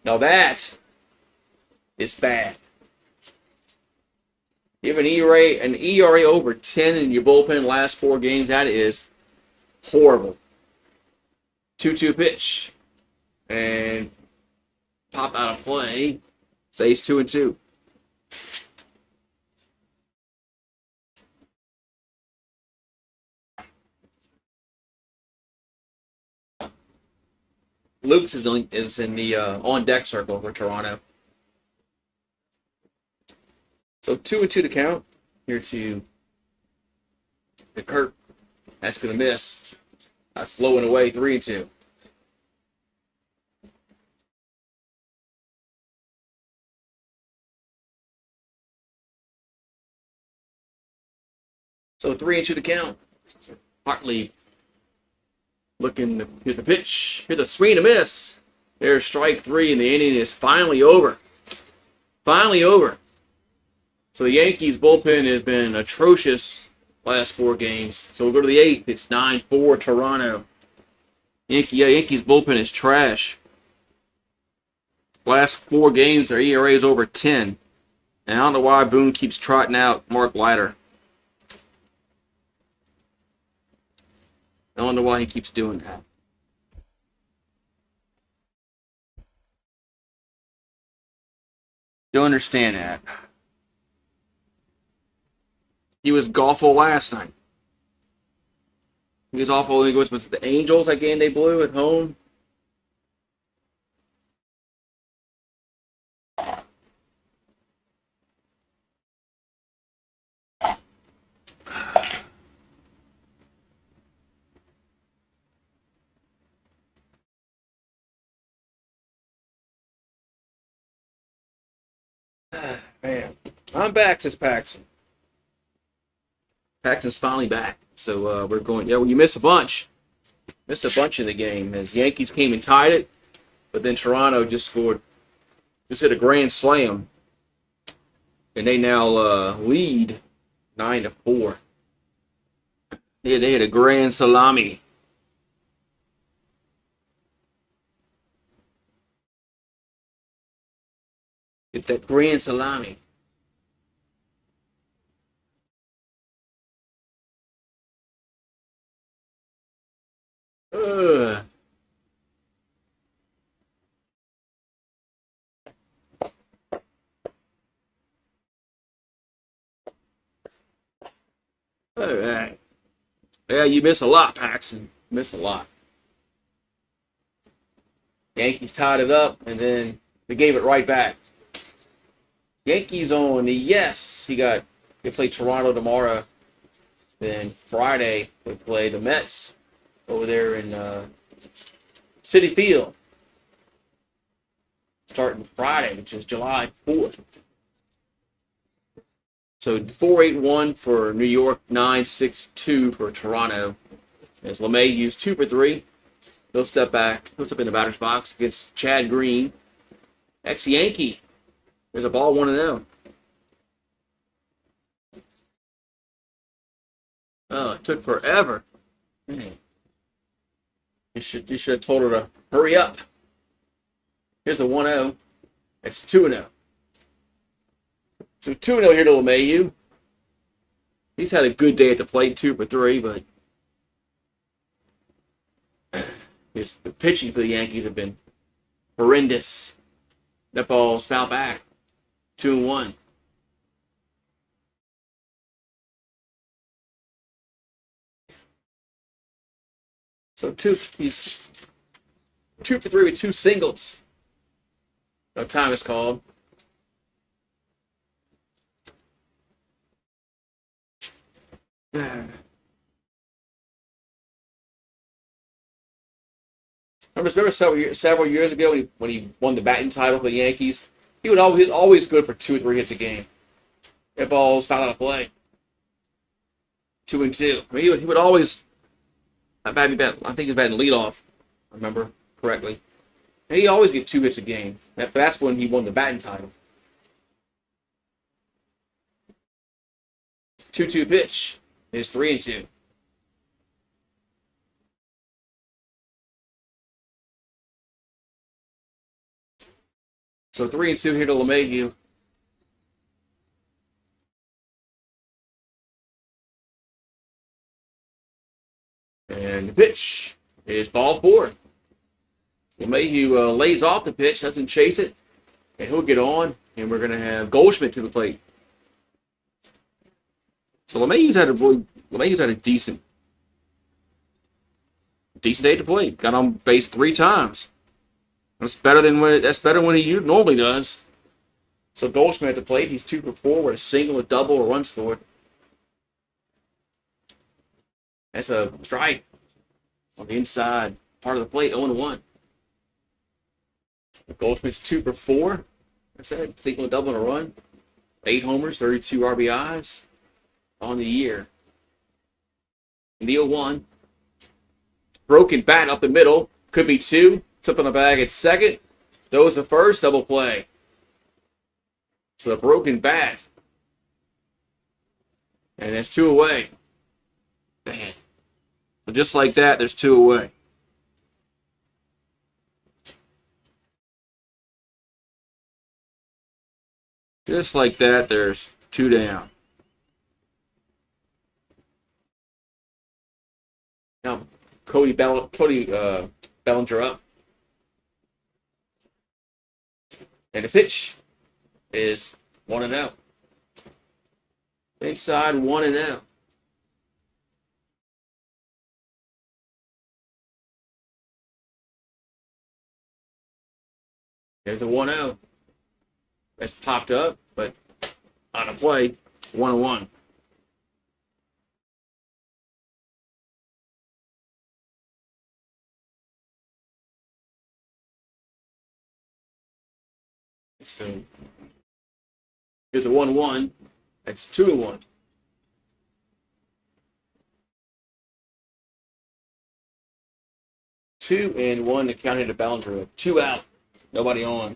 Now that is bad. You have an ERA over 10 in your bullpen in the last 4 games. That is horrible. 2-2 pitch. And pop out of play. Stays 2-2. Luke's is in the on-deck circle for Toronto. So 2-2 to count. Here to the Kirk. That's going to miss. That's low and away, 3-2. So 3-2 to count. Hartley looking. Here's a pitch. Here's a swing and a miss. There's strike 3, and the inning is finally over. Finally over. So the Yankees bullpen has been atrocious last 4 games. So we'll go to the 8th. It's 9-4 Toronto. Yankees bullpen is trash. Last 4 games, their ERA is over 10. And I don't know why Boone keeps trotting out Mark Leiter. I don't know why he keeps doing that. Don't understand that. He was awful last night. He was awful. I think it was the Angels, that game they blew at home. Man, I'm back, says Paxton. Paxton's finally back. So we're going. Yeah, well, you missed a bunch. Missed a bunch in the game as Yankees came and tied it, but then Toronto just scored. Just hit a grand slam, and they now lead 9-4. Yeah, they hit a grand salami. Get that grand salami. Ugh. All right. Yeah, you miss a lot, Paxton. Miss a lot. Yankees tied it up, and then they gave it right back. Yankees on the yes. They play Toronto tomorrow. Then Friday they play the Mets over there in Citi Field. Starting Friday, which is July 4th. So 4-8-1 for New York, 9-6-2 for Toronto. As LeMay used 2 for 3. He'll step back. He'll step in the batter's box against Chad Green. Ex-Yankee. There's a ball 1-0. Oh, it took forever. Man. You should have told her to hurry up. Here's a 1-0. It's 2-0. So 2-0 here to LeMahieu. He's had a good day at the plate, 2 for 3, but The pitching for the Yankees have been horrendous. That ball's foul back. 2-1. So he's 2 for 3 with 2 singles. No time is called. Remember several years ago when he won the batting title for the Yankees? He was always good for 2 or 3 hits a game. That ball's foul out of play. 2-2. I mean, he would always. I think he was batting leadoff. I remember correctly. And he always get 2 hits a game. That's when he won the batting title. 2-2 pitch is 3-2. So 3-2 here to LeMahieu. And the pitch is ball 4. LeMahieu lays off the pitch, doesn't chase it, and he'll get on. And we're going to have Goldschmidt to the plate. So LeMahieu's had a decent day to play. Got on base 3 times. That's better when he normally does. So Goldschmidt at the plate, he's 2 for 4 with a single, a double, a run scored. That's a strike on the inside part of the plate, 0-1. Goldschmidt's 2 for 4. I said, single, a double, and a run. 8 homers, 32 RBIs on the year. And the 0-1. Broken bat up the middle. Could be 2. It's up on the bag at second. Throws the first, double play. So the broken bat. And that's 2 away. Man. So just like that, there's 2 away. Just like that, there's 2 down. Now, Cody Bellinger up. And the pitch is 1-0. Inside 1-0. There's a 1-0. That's popped up, but on a play, 1-1. So here's a 1-1. That's 2-1. Two and one to count into Bellinger. 2 out. Nobody on.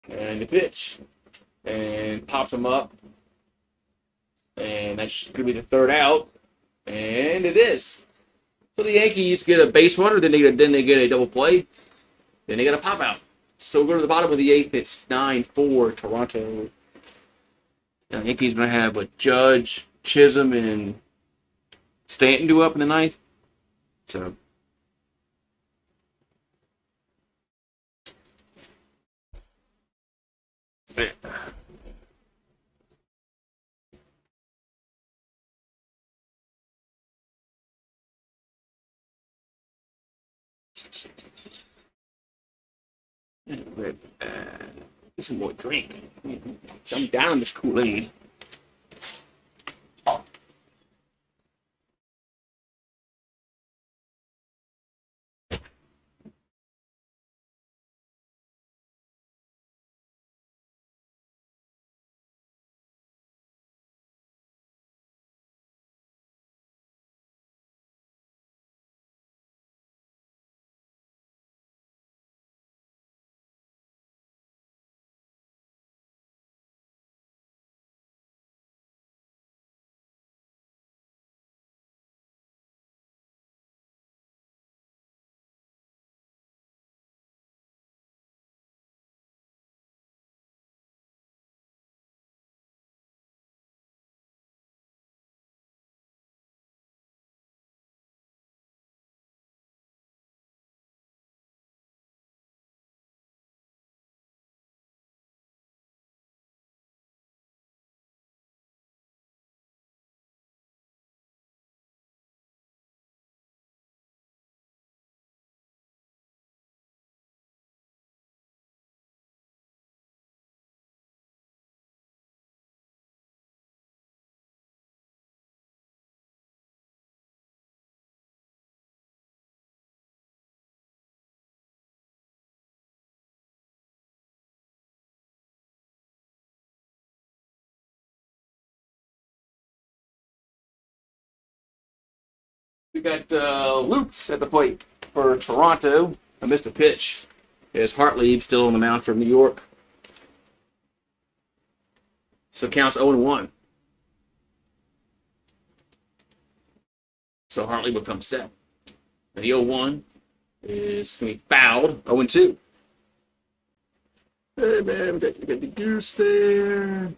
And the pitch. And pops him up. And that's going to be the 3rd out. And it is. So the Yankees get a base runner, then they get a double play. Then they get a pop out. So we go to the bottom of the 8th. It's 9-4 Toronto. The Yankees going to have a Judge, Chisholm, and Stanton do up in the 9th. So get some more drink. I'm down this Kool-Aid. We got Lukes at the plate for Toronto. I missed a pitch. There's Hartley still on the mound for New York. So it counts 0-1. So Hartley becomes set. And the 0-1 is going to be fouled. 0-2. Hey, man, we got the Goose there.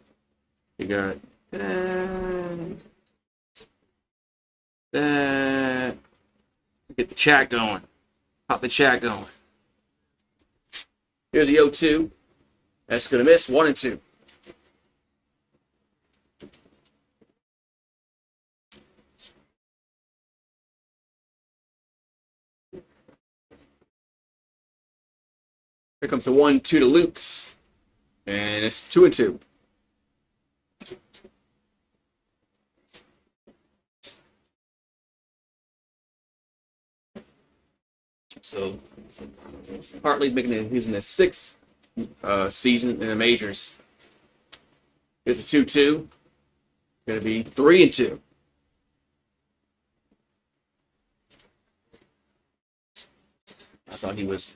You got that. Get the chat going. Pop the chat going. Here's the 0-2. That's going to miss. 1-2. Here comes the 1-2 to Lukes. And it's 2-2. So Hartley's he's in his sixth season in the majors. Here's a 2-2. Going to be 3-2. I thought he was.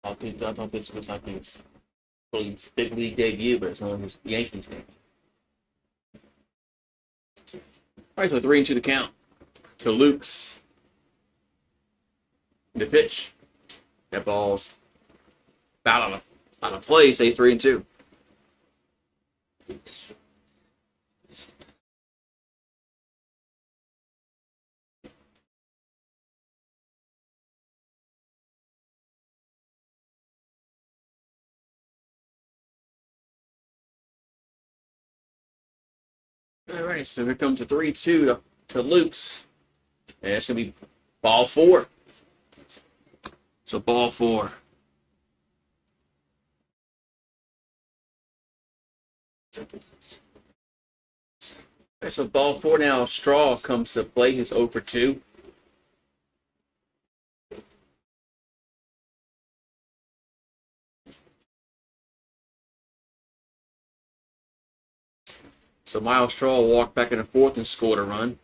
I thought this was like his big league debut, but it's only his Yankees game. All right, so 3-2 to count to Lukes. The pitch. That ball's out of play. Say 3-2. All right, so here comes a 3-2 to Lukes. And it's going to be ball 4. So ball 4. All right, so ball 4 now. Straw comes to play. He's 0 for 2. So Miles Straw walked back in the 4th and scored a run.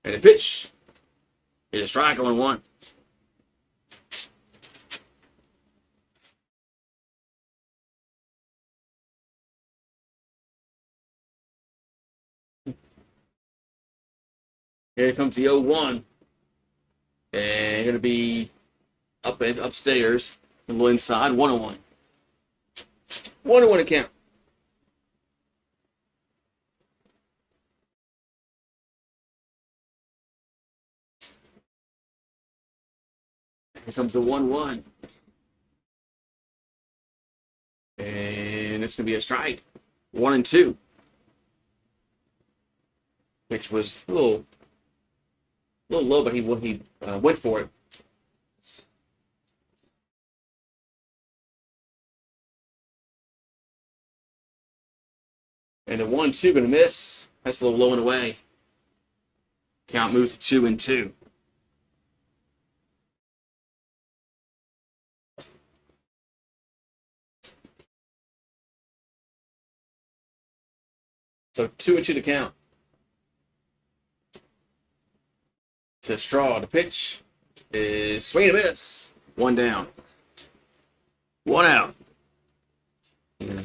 And the pitch is a strike on 1. Here comes the 0-1. And going to be upstairs, a little inside, 1-1. 1-1 to count. Here comes the 1-1. And it's going to be a strike. 1-2. Which was a little low, but he went for it. And the 1-2 going to miss. That's a little low and away. Count moves to 2-2. So 2-2 to count. To Straw. The pitch is swing and miss. 1 down. 1 out. Yeah.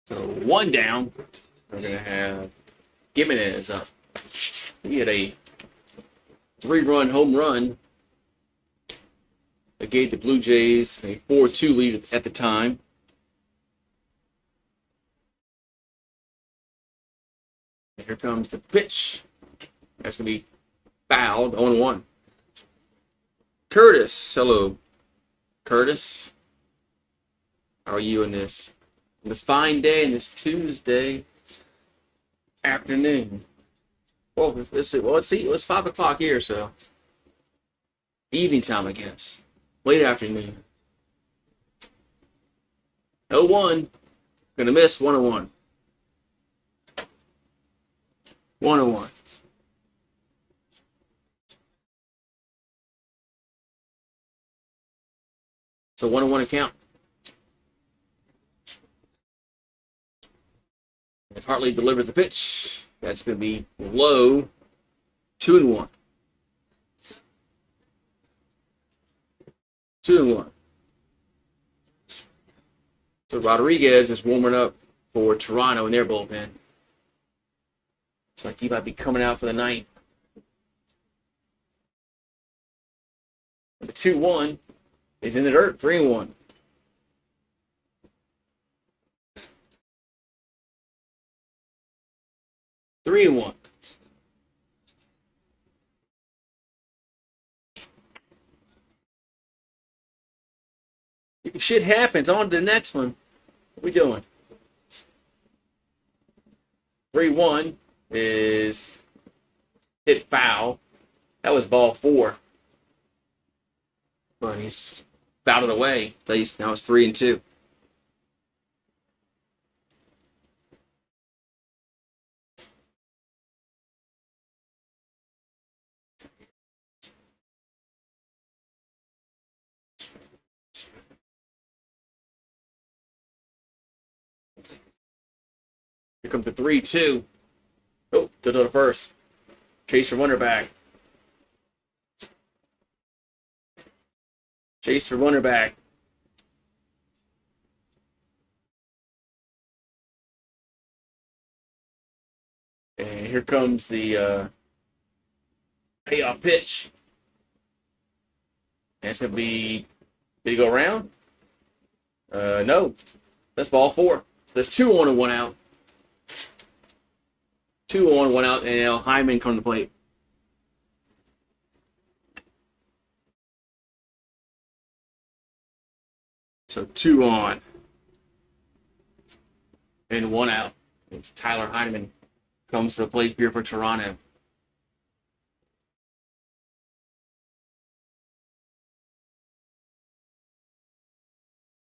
So 1 down. We're going to have Gimenez up. He had a 3-run home run that gave the Blue Jays a 4-2 lead at the time. And here comes the pitch. That's going to be fouled. 0-1. Curtis. Hello, Curtis. How are you in this fine day, in this Tuesday afternoon? Well, let's see. Well, let's see. It's 5 o'clock here, so evening time, I guess. Late afternoon. 0-1. Gonna miss. 1-1. 1-1. So 1-1 account. As Hartley delivers the pitch, that's going to be low. 2-1. 2-1. So Rodriguez is warming up for Toronto in their bullpen. Looks like he might be coming out for the ninth. The 2-1 is in the dirt. 3-1. Three and one. Shit happens. On to the next one. What we doing? 3-1 is hit foul. That was ball 4. But he's fouled it away. At least now it's 3-2. Here comes the 3-2. Oh, to the first. Chase for runner back. Chase for runner back. And here comes the payoff pitch. And it's going to be, did he go around? No. That's ball 4. So there's 2 on and 1 out. 2 on, 1 out, and now Hyman come to plate. So 2 on and 1 out. It's Tyler Hyman comes to the plate here for Toronto.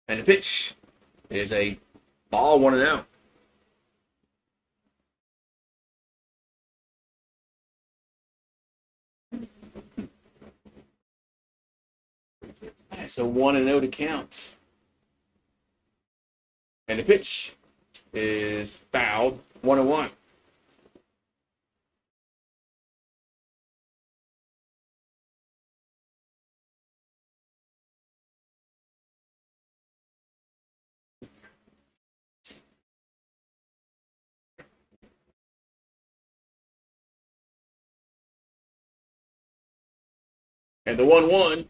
And the pitch is a ball 1 and out. So 1-0 to count. And the pitch is fouled. 1-1. And the 1-1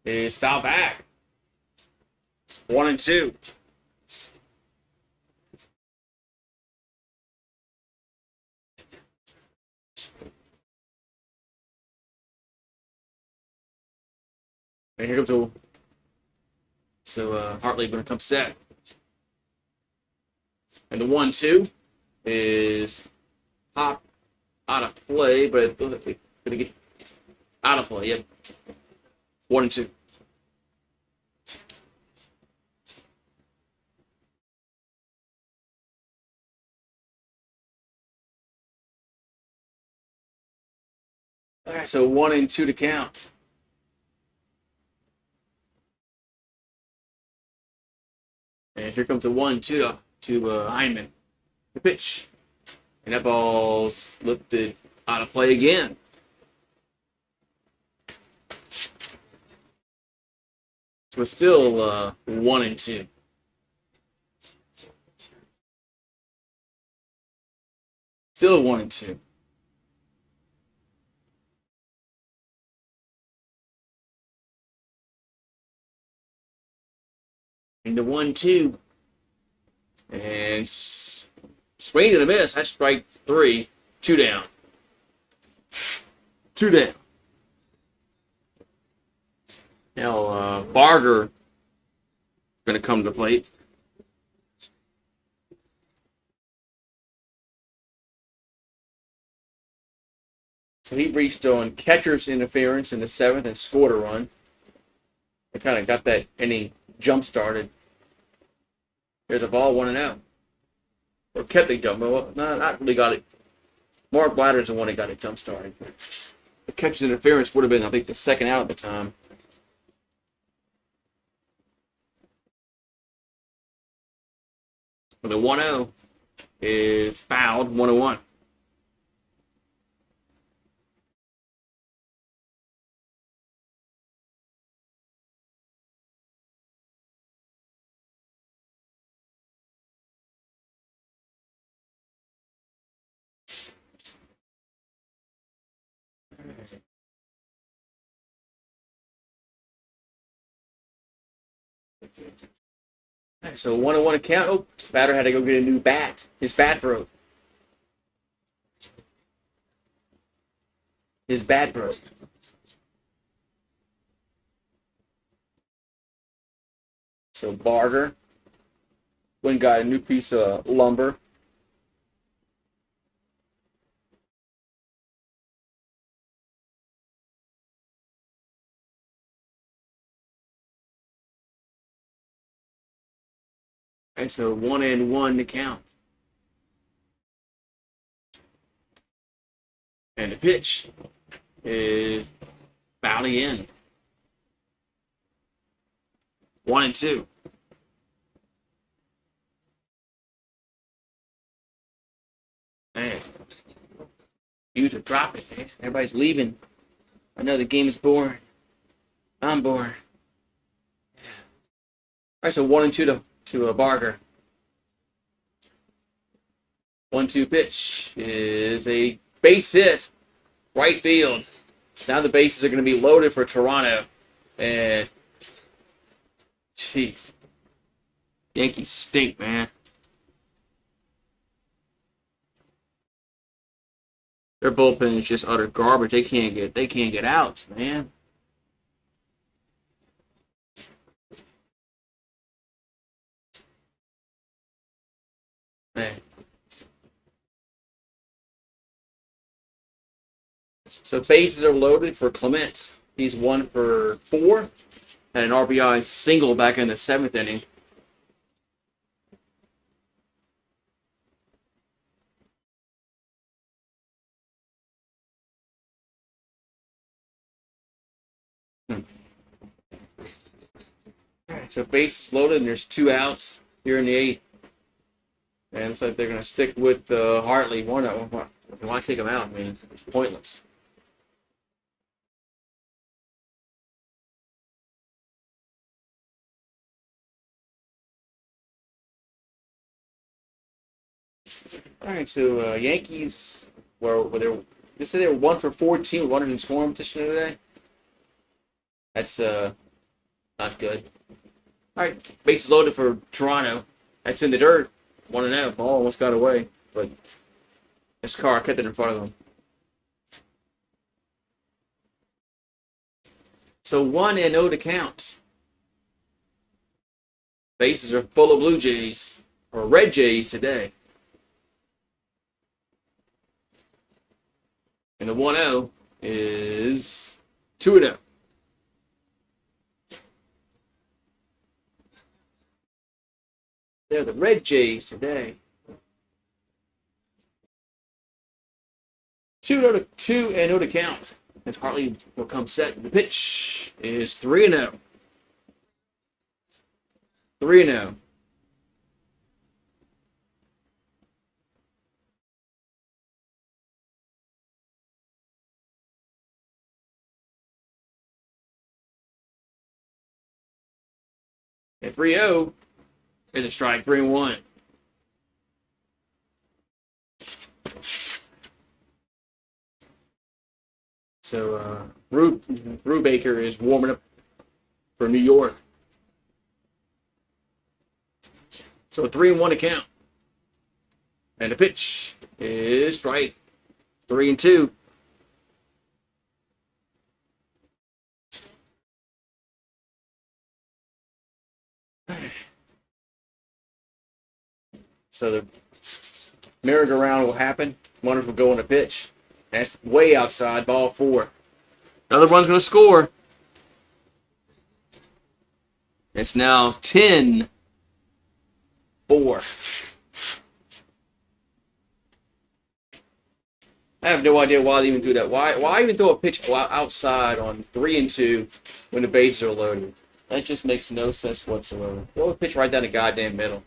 is foul back. 1-2. And here comes Hartley going to come set. And the 1-2 is popped out of play, but it's going to get out of play. Yep. 1-2. All right, so 1-2 to count. And here comes the 1-2 to Hyman. The pitch. And that ball's lifted out of play again. So it's still 1-2. Still 1-2. And the 1-2. And swing and a miss. That's strike 3. 2 down. 2 down. Now, Barger going to come to the plate. So he reached on catcher's interference in the 7th and scored a run. They kind of got that inning jump started. There's a ball 1 and out. Or kept the jump. Well, not really got it. Mark Bladder's the one that got it jump started. The catcher's interference would have been, I think, the 2nd out at the time. For the 1-0 is fouled, 1-1. So 1-1 account. Oh, batter had to go get a new bat. His bat broke. His bat broke. So Barger went and got a new piece of lumber. And so 1-1 to count. And the pitch is fouled in. 1-2. Man, you to drop it, man. Everybody's leaving. I know the game is boring. I'm bored. Yeah. All right, so 1-2 to a Barger. 1-2 pitch is a base hit, right field. Now the bases are going to be loaded for Toronto, and jeez, Yankees stink, man. Their bullpen is just utter garbage. They can't get out, man. Man. So bases are loaded for Clement. He's 1 for 4. Had an RBI single back in the 7th inning. So bases loaded, and there's 2 outs here in the 8th. And it looks like they're going to stick with Hartley. Why take him out? I mean, it's pointless. All right, so Yankees they said they were 1 for 14 with runners in scoring competition today. That's not good. All right, bases loaded for Toronto. That's in the dirt. 1-0. Ball almost got away, but this car kept it in front of them. So 1-0 to count. Bases are full of Blue Jays or Red Jays today. And the 1-0 is 2-0. They're the Red Jays today. 2-0 to count. As Hartley will come set. The pitch is 3-0. 3-0. At 3-0 is a strike, 3-1. So Brubaker is warming up for New York. So 3-1 to count. And the pitch is strike, 3-2. So the merry-go-round will happen. Runners will go on the pitch. That's way outside, ball 4. Another run's going to score. It's now 10-4. I have no idea why they even threw that. Why even throw a pitch outside on 3-2 when the bases are loaded? That just makes no sense whatsoever. Throw a pitch right down the goddamn middle.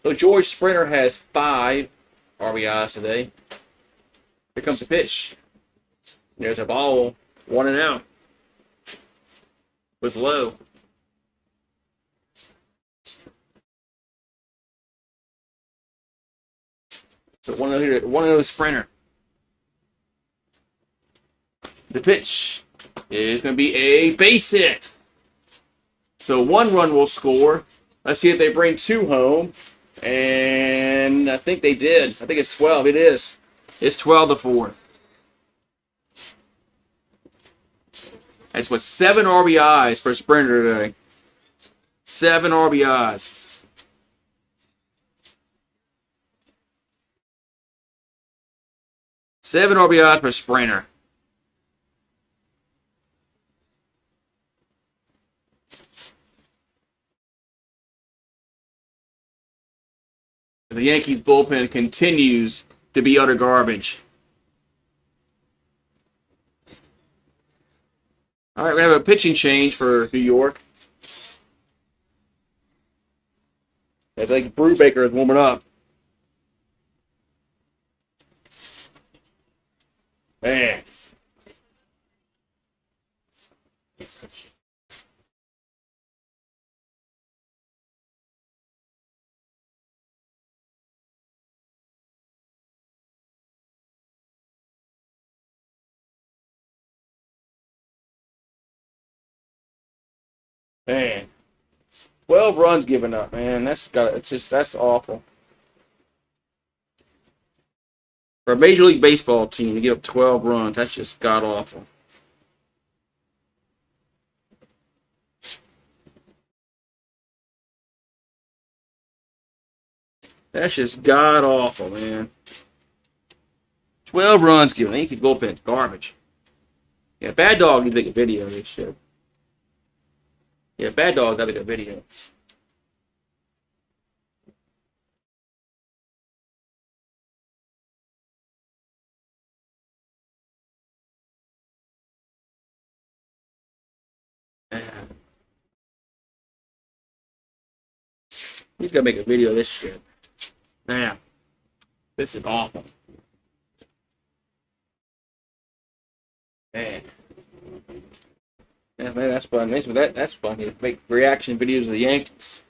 So George Springer has 5 RBIs today. Here comes the pitch. There's a ball, 1-0. Was low. So 1-0 Sprinter. The pitch is going to be a base hit. So 1 run will score. Let's see if they bring 2 home. And I think they did. I think it's 12. It is. It's 12-4. That's what 7 RBIs for Sprinter today. 7 RBIs. Seven RBIs for Sprinter. The Yankees bullpen continues to be utter garbage. All right, we have a pitching change for New York. I think Brubaker is warming up. Man. Man. 12 runs given up, man. That's awful. For a Major League Baseball team to give up 12 runs, that's just god awful. That's just god awful, man. 12 runs given. The Yankees bullpen garbage. Yeah, Bad Dog needs to make a video of this shit. Yeah, Bad Dog got to make a video. He's got to make a video of this shit. Man, this is awful. Man. Yeah, man, that's fun. That's funny. Make reaction videos of the Yankees.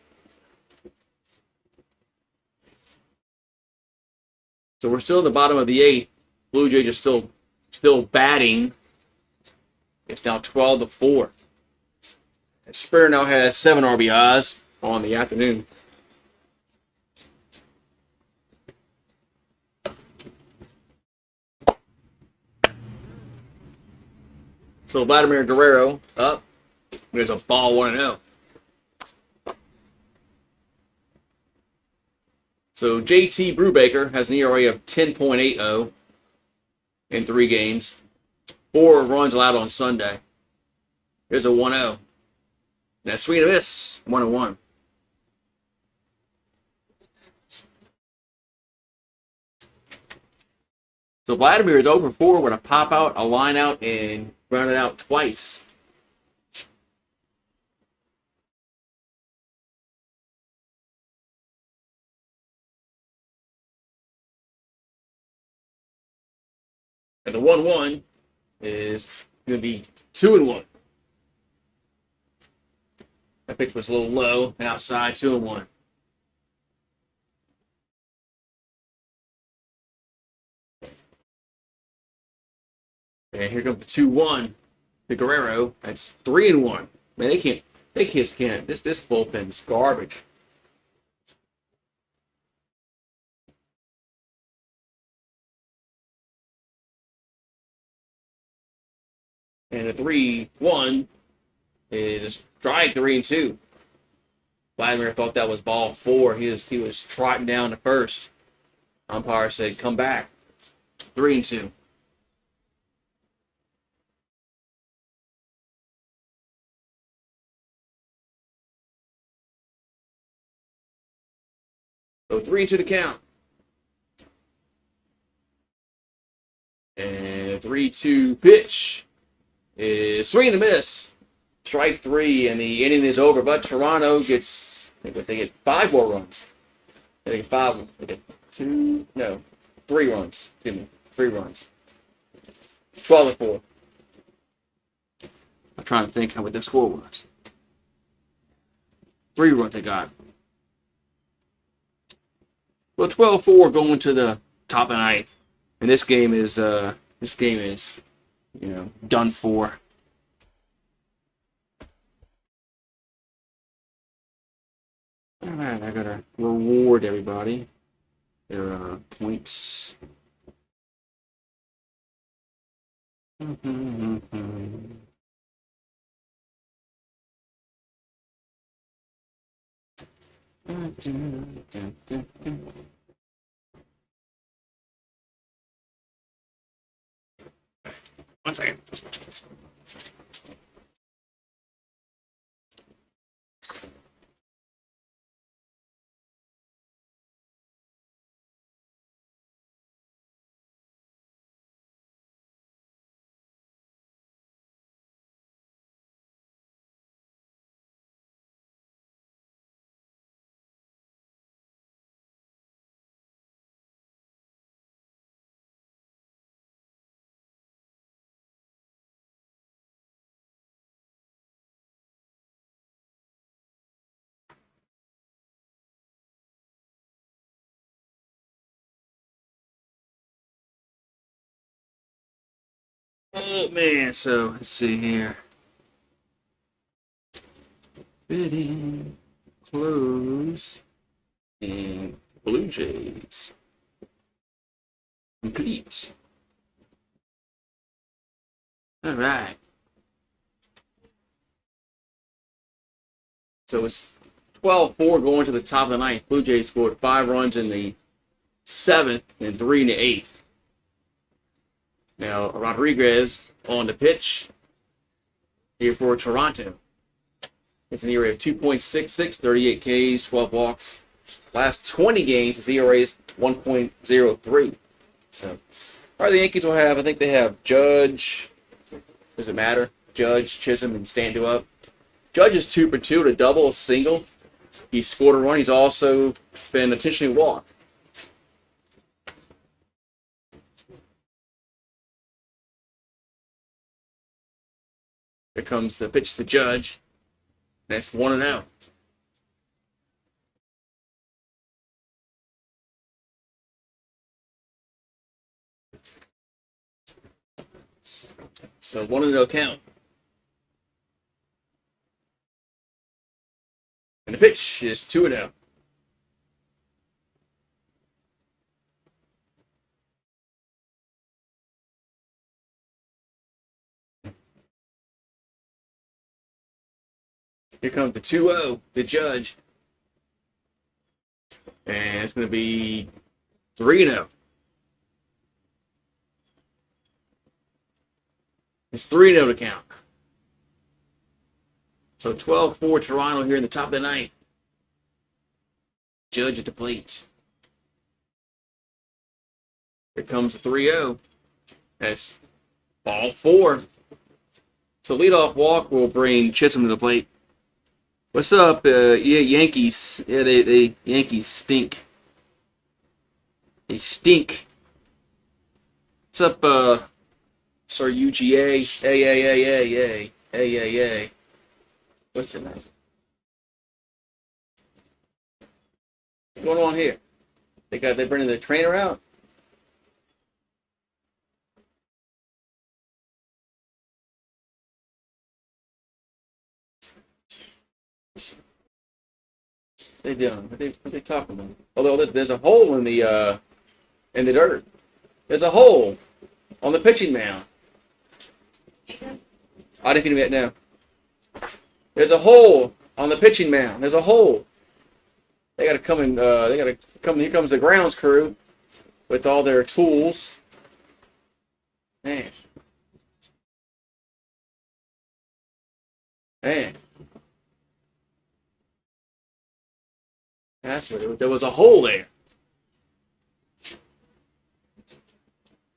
So we're still at the bottom of the 8th. Blue Jays are still batting. It's now 12-4. And Sprinter now has 7 RBIs on the afternoon. So Vladimir Guerrero up. There's a ball 1-0. So JT Brubaker has an ERA of 10.80 in 3 games. 4 runs allowed on Sunday. Here's a 1-0. Now swing and a miss. 1-1. So Vladimir is over 4. We're going to pop out, a line out, and run it out twice. And the 1-1 is going to be 2-1. That pitch was a little low and outside, 2-1. And here comes the 2-1 to Guerrero. That's 3-1. Man, they just can't. This bullpen is garbage. And the 3-1 is strike 3-2. Vladimir thought that was ball 4. He was trotting down to first. Umpire said, "Come back." 3-2. So 3-2 to count. And 3-2 pitch is swing and a miss. Strike 3, and the inning is over. But Toronto gets, I think they get 5 more runs. I think 5. Okay, 2. No, 3 runs. Excuse me, 3 runs. It's 12-4. I'm trying to think how what the score was. 3 runs they got. Well, 12-4 going to the top of the ninth, and this game is done for. All right, I gotta reward everybody their points. One second. Oh man, so let's see here. Bidding, close, and Blue Jays. Complete. All right. So it's 12-4 going to the top of the ninth. Blue Jays scored 5 runs in the 7th and 3 in the 8th. Now, Rodriguez on the pitch here for Toronto. It's an ERA of 2.66, 38 Ks, 12 walks. Last 20 games, his ERA is 1.03. So, all right, the Yankees will have, I think they have Judge. Does it matter? Judge, Chisholm, and Stanton up. Judge is 2 for 2 to double, a single. He scored a run. He's also been intentionally walked. Here comes the pitch to Judge. Next 1-0. So 1-0 count. And the pitch is 2-0. Here comes the 2-0, the Judge. And it's going to be 3-0. It's 3-0 to count. So 12-4 Toronto here in the top of the ninth. Judge at the plate. Here comes the 3-0. That's ball 4. So leadoff walk will bring Chisholm to the plate. What's up, Yankees? Yeah, they Yankees stink. They stink. What's up, Sir UGA? Hey. What's the name? What's going on here? They're bringing the trainer out? What they doing? What they talking about? Although there's a hole in the dirt. There's a hole on the pitching mound. I didn't even get now. There's a hole on the pitching mound. There's a hole. They got to come in. They got to come. Here comes the grounds crew with all their tools. Man. That's what there was a hole there.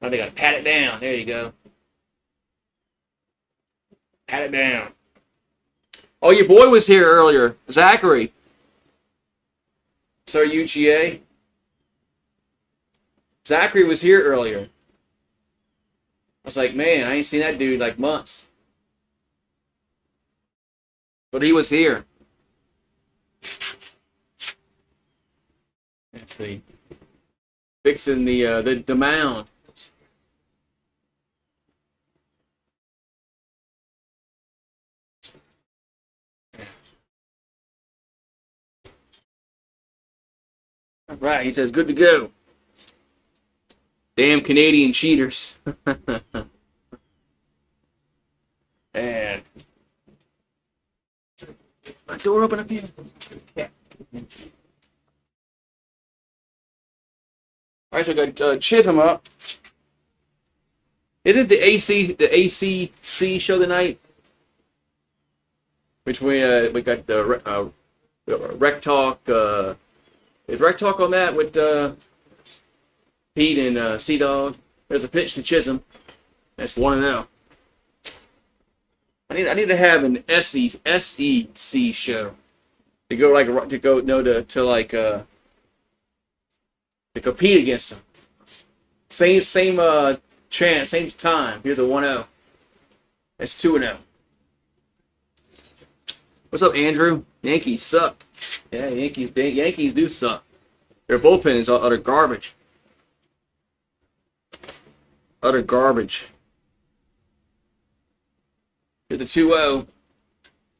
Now they got to pat it down. There you go. Pat it down. Oh, your boy was here earlier, Zachary. Sir UGA. Zachary was here earlier. I was like, man, I ain't seen that dude like months. But he was here. Let's see. Fixing the mound. All right, he says, good to go. Damn Canadian cheaters. And my door open up here. Yeah. All right, so we got Chisholm up. Isn't the ACC show tonight? Which we got the Rec Talk. Is Rec Talk on that with Pete and Sea Dog? There's a pitch to Chisholm. That's 1-0. I need to have an SEC show to go to compete against them. Same chance, same time. Here's a 1-0. That's 2-0. What's up, Andrew? Yankees suck. Yeah, Yankees do suck. Their bullpen is utter garbage. Utter garbage. Here's the 2-0.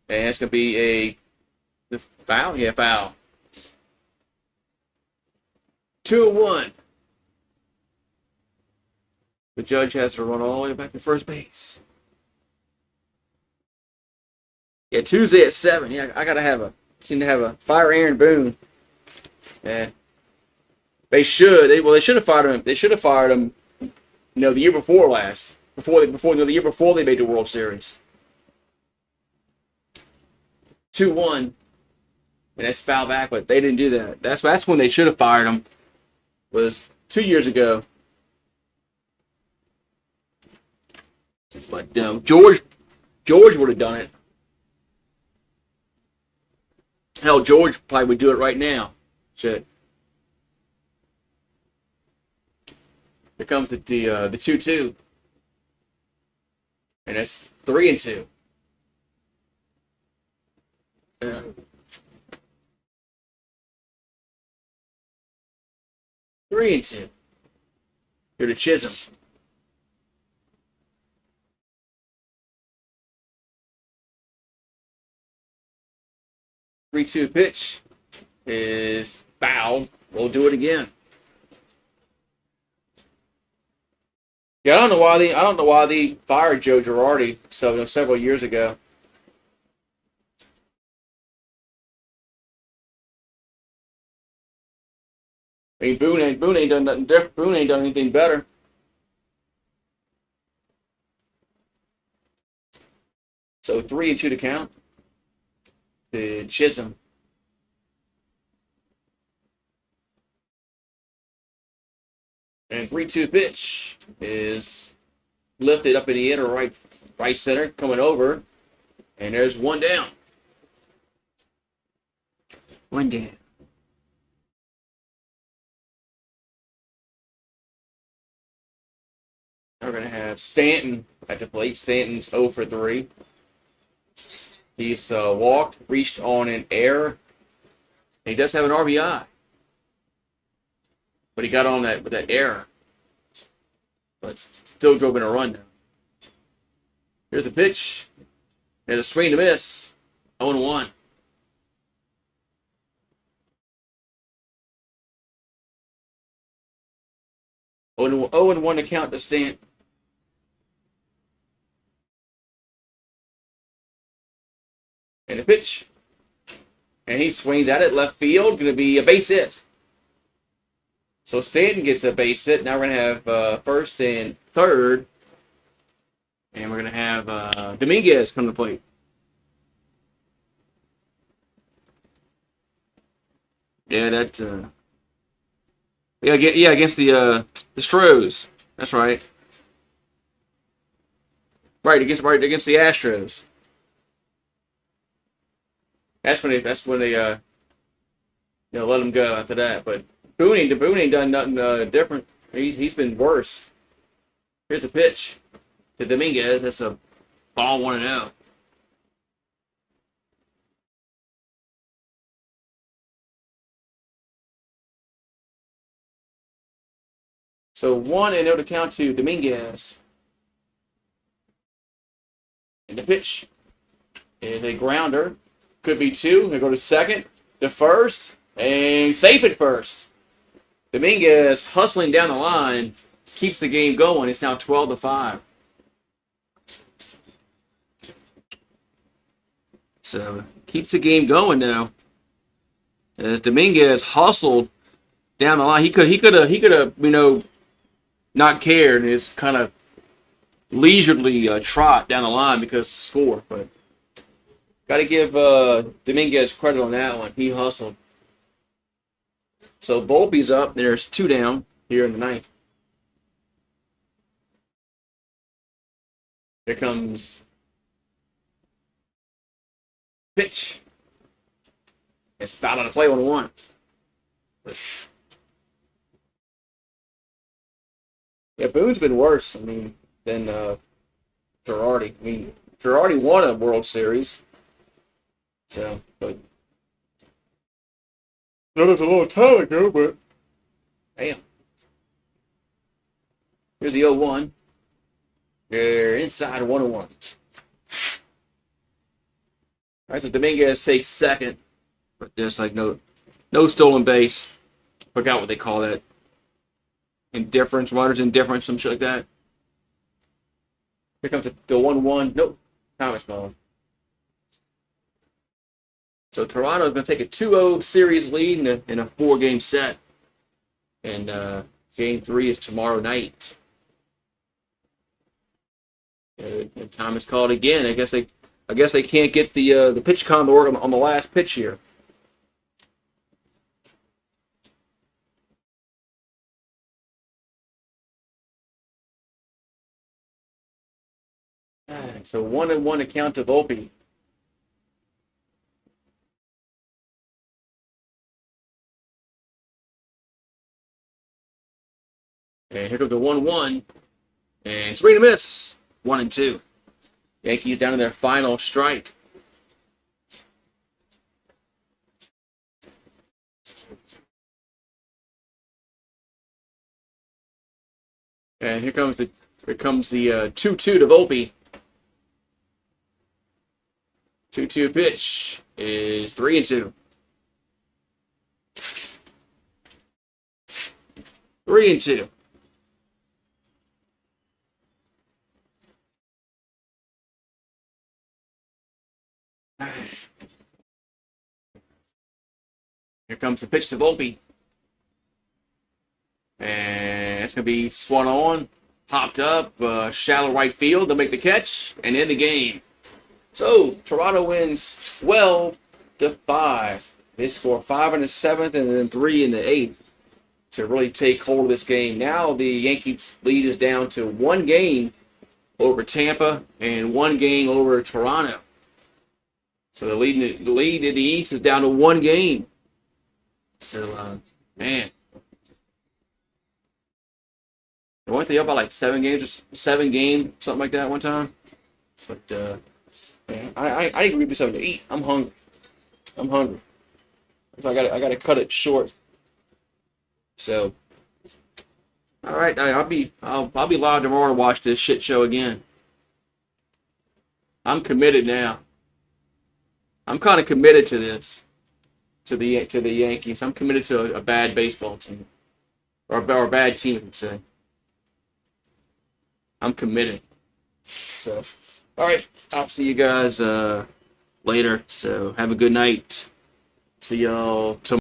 And it's going to be the foul? Yeah, foul. 2-1. The judge has to run all the way back to first base. Yeah, Tuesday at 7. Yeah, I gotta have a fire Aaron Boone. Yeah. They should. They should have fired him. They should have fired him, the year before last. The year before they made the World Series. 2-1. And that's foul back, but they didn't do that. That's when they should have fired him. Was 2 years ago. But George would have done it. Hell, George probably would do it right now. Shit. Here comes the 2-2. And that's 3-2. Yeah. Three and 2. Here to Chisholm. Three-two pitch is fouled. We'll do it again. Yeah, I don't know why they fired Joe Girardi several years ago. I mean, Boone ain't done nothing different. Boone ain't done anything better. So 3-2 to count. To Chisholm. And 3-2 pitch is lifted up in the air, right center, coming over. And there's one down. One down. We're going to have Stanton at the plate. Stanton's 0 for 3. He's walked, reached on an error. He does have an RBI. But he got on that with that error. But still drove in a run now. Here's a pitch. There's a swing to miss. 0-1. Oh, 0-1 to count to Stanton. And the pitch. And he swings at it. Left field. Going to be a base hit. So Stanton gets a base hit. Now we're going to have first and third. And we're going to have Dominguez come to the plate. Yeah, that... Yeah, against the Stros. That's right. Right against the Astros. That's when they let him go after that. But Boone ain't done nothing different. He's been worse. Here's a pitch to Dominguez. That's a ball 1-0. So 1-0 to count to Dominguez. And the pitch is a grounder. Could be two. They go to second, to first, and safe at first. Dominguez hustling down the line keeps the game going. It's now 12-5. So keeps the game going now. As Dominguez hustled down the line, he could have not cared and just kind of leisurely trot down the line because of the score. But got to give Dominguez credit on that one. He hustled. So Volpe's up. There's 2 down here in the ninth. Here comes pitch. It's fouled on the play 1-1. Yeah, Boone's been worse. Than Girardi. Girardi won a World Series. So, but that was a long time ago. But damn, here's the 0-1. They're inside 1-1. All right, so Dominguez takes second, but there's like no stolen base. Forgot what they call that. Indifference, runners indifference, some shit like that. Here comes the 1-1. Nope. Thomas ball. So Toronto's going to take a 2-0 series lead in a 4-game set. And game 3 is tomorrow night. And time is called again. I guess they can't get the pitch con to work on the last pitch here. So 1-1 to count to Volpe. And here comes the 1-1. And swing and miss. 1-2. Yankees down to their final strike. And here comes the 2-2 to Volpe. 2-2 pitch is 3-2. 3-2. Here comes the pitch to Volpe. And it's going to be swung on, popped up, shallow right field. They'll make the catch and end the game. So Toronto wins 12-5. They score 5 in the 7th and then 3 in the 8th to really take hold of this game. Now the Yankees lead is down to 1 game over Tampa and 1 game over Toronto. So the lead in the East is down to 1 game. So, man. Weren't they up by like 7 games or 7 games, something like that one time? But, man, I didn't give me something to eat. I'm hungry. So I gotta cut it short. So, all right, I'll be live tomorrow to watch this shit show again. I'm committed now. I'm kind of committed to this, to the Yankees. I'm committed to a bad baseball team, or a bad team, I would say. I'm committed. So, all right, I'll see you guys later. So have a good night. See y'all tomorrow.